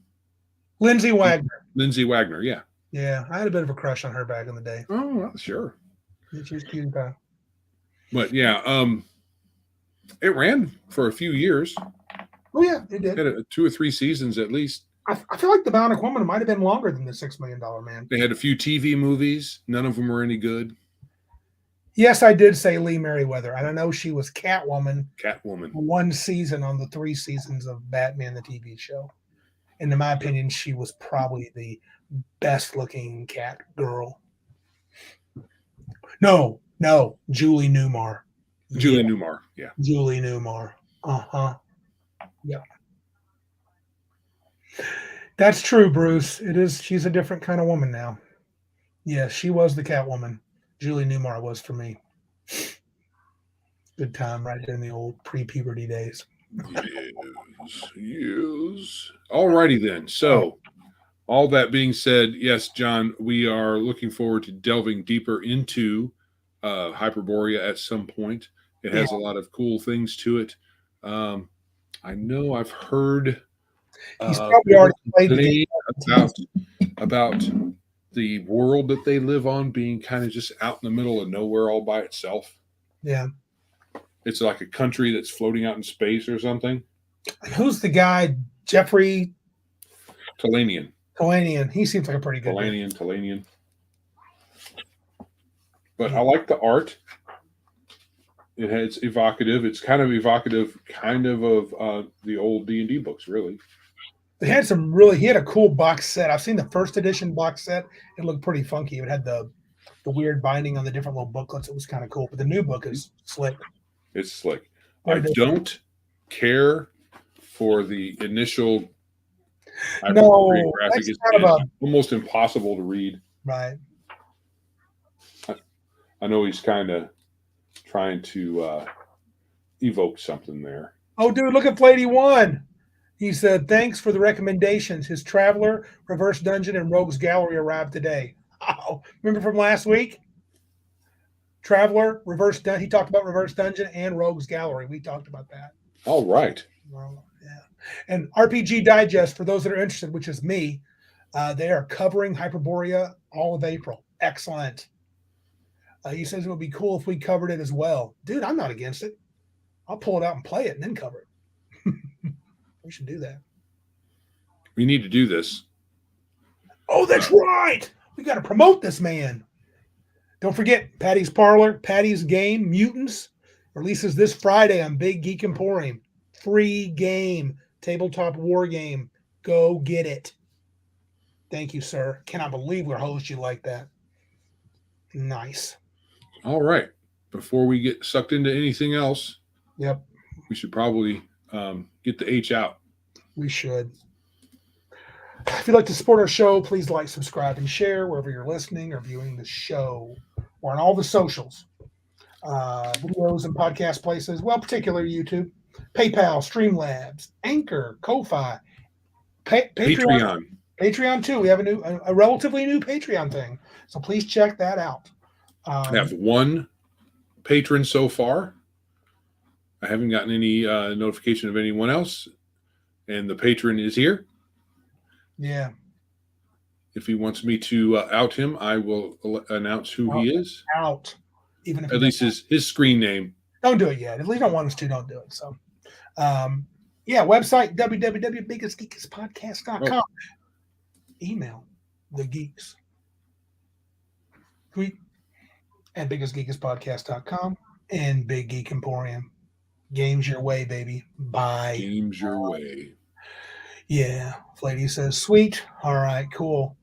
Lindsay Wagner. Lindsay Wagner, yeah. Yeah, I had a bit of a crush on her back in the day. Oh, well, sure. She was cute guy. But yeah, it ran for a few years. Oh yeah, it did. It had 2 or 3 seasons at least. I feel like the Bionic Woman might have been longer than the $6 Million Man. They had a few TV movies. None of them were any good. Yes, I did say Lee Merriweather. And I know she was Catwoman. Catwoman. 1 season on the 3 seasons of Batman, the TV show. And in my opinion, she was probably the best looking cat girl. No, Julie Newmar. Julie Newmar, yeah. Julie Newmar. Uh-huh. Yeah. That's true, Bruce. It is. She's a different kind of woman now. Yes, she was the Catwoman. Julie Newmar was for me. Good time right there in the old pre-puberty days. Yes. All righty then. So, all that being said, yes, John, we are looking forward to delving deeper into Hyperborea at some point. It has a lot of cool things to it. I know I've heard he's probably already played about the world that they live on being kind of just out in the middle of nowhere all by itself. Yeah. It's like a country that's floating out in space or something. Who's the guy? Jeffrey Talanian. He seems like a pretty good Talanian. But I like the art. It's evocative. It's kind of evocative, of the old D&D books, really. They had he had a cool box set. I've seen the first edition box set. It looked pretty funky. It had the weird binding on the different little booklets. It was kind of cool. But the new book is slick. It's slick. Very I different. don't care for the initial No, graphic. that's It's kind of almost impossible to read. right. I know he's kind of trying to evoke something there. Oh, dude, look at Flady One. He said, thanks for the recommendations. His Traveler, Reverse Dungeon, and Rogues Gallery arrived today. Oh, remember from last week? Traveler, Reverse Dungeon. He talked about Reverse Dungeon and Rogues Gallery. We talked about that. All right. Well, yeah. And RPG Digest, for those that are interested, which is me, they are covering Hyperborea all of April. Excellent. He says it would be cool if we covered it as well. Dude, I'm not against it. I'll pull it out and play it and then cover it. We should do that. We need to do this. Oh, that's right. We got to promote this man. Don't forget Patty's Parlor, Patty's Game, Mutants releases this Friday on Big Geek Emporium. Free game, tabletop war game. Go get it. Thank you, sir. Cannot believe we're host you like that. Nice. All right. Before we get sucked into anything else, Yep, we should probably get the H out. we should. If you'd like to support our show, please like, subscribe, and share wherever you're listening or viewing the show. We're on all the socials, videos and podcast places, well, particularly YouTube, PayPal, Streamlabs, Anchor, Ko-Fi, Patreon. Patreon too. We have a relatively new Patreon thing, so please check that out. I have one patron so far. I haven't gotten any notification of anyone else, and the patron is here. Yeah. If he wants me to out him, I will announce who he is. Out. Even if at least his screen name. Don't do it yet. If you don't want us to, don't do it. So, yeah, website www.biggestgeekspodcast.com. Email the geeks. Tweet at biggestgeekspodcast.com and Big Geek Emporium. Games your way, baby. Bye. Games your way. Yeah. Lady says, sweet. All right, cool.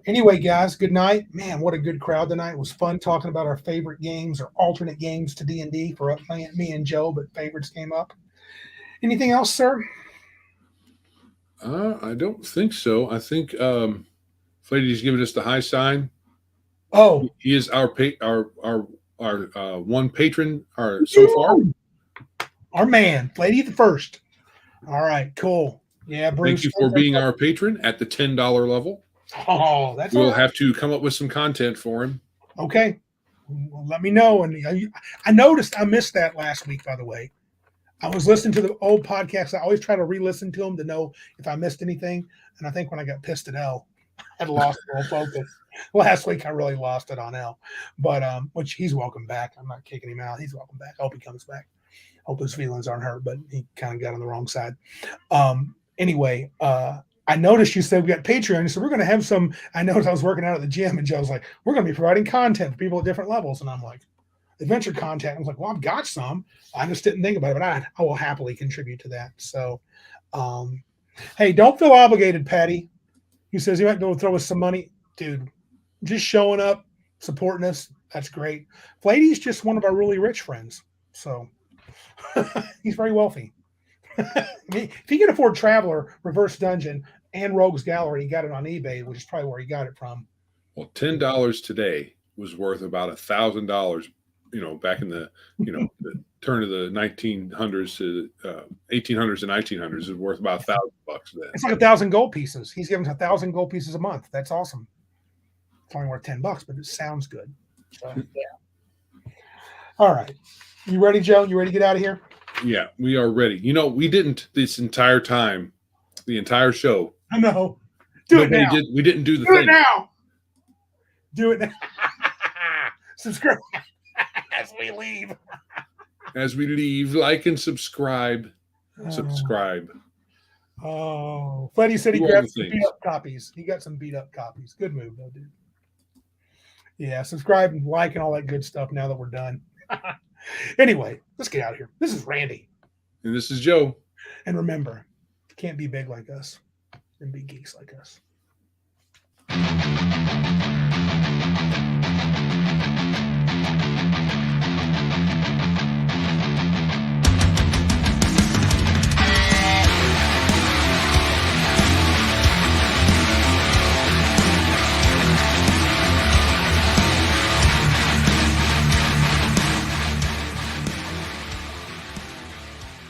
Anyway, guys, good night. Man, what a good crowd tonight. It was fun talking about our favorite games or alternate games to D&D for me and Joe, but favorites came up. Anything else, sir? I don't think so. I think Flady's giving us the high sign. Oh, he is our one patron so far. Our man, Flady the First. All right, cool. Yeah, Bruce. Thank you for being our patron at the $10 level. Oh, that's we'll have to come up with some content for him. Okay. Well, let me know. And I noticed I missed that last week, by the way. I was listening to the old podcast. I always try to re-listen to them to know if I missed anything. And I think when I got pissed at L, I had lost all focus. Last week I really lost it on L. But which he's welcome back. I'm not kicking him out. He's welcome back. I hope he comes back. Hope his feelings aren't hurt, but he kind of got on the wrong side. Anyway, I noticed you said we got Patreon, so we're going to have some. I noticed I was working out at the gym, and Joe's like, "We're going to be providing content for people at different levels," and I'm like, "Adventure content." I was like, "Well, I've got some. I just didn't think about it, but I will happily contribute to that." So, hey, don't feel obligated, Patty. He says you might go throw us some money, dude. Just showing up, supporting us. That's great. Flady's just one of our really rich friends, so he's very wealthy. If he can afford Traveler, Reverse Dungeon, and Rogues Gallery, he got it on eBay, which is probably where he got it from. Well, $10 today was worth about $1,000. Back in the the turn of the 1900s to 1800s and 1900s, is worth about $1,000 then. It's like 1,000 gold pieces. He's giving 1,000 gold pieces a month. That's awesome. It's only worth $10, but it sounds good. So, yeah. All right. You ready, Joe? You ready to get out of here? Yeah, we are ready. We didn't this entire time, the entire show. I know. We didn't do the thing. Do it now. Do it now. Subscribe as we leave. As we leave, like and subscribe. Subscribe. Oh, Freddy said he grabbed some beat up copies. He got some beat up copies. Good move, though, dude. Yeah, subscribe and like and all that good stuff now that we're done. Anyway, let's get out of here. This is Randy. And this is Joe. And remember, you can't be big like us and be geeks like us.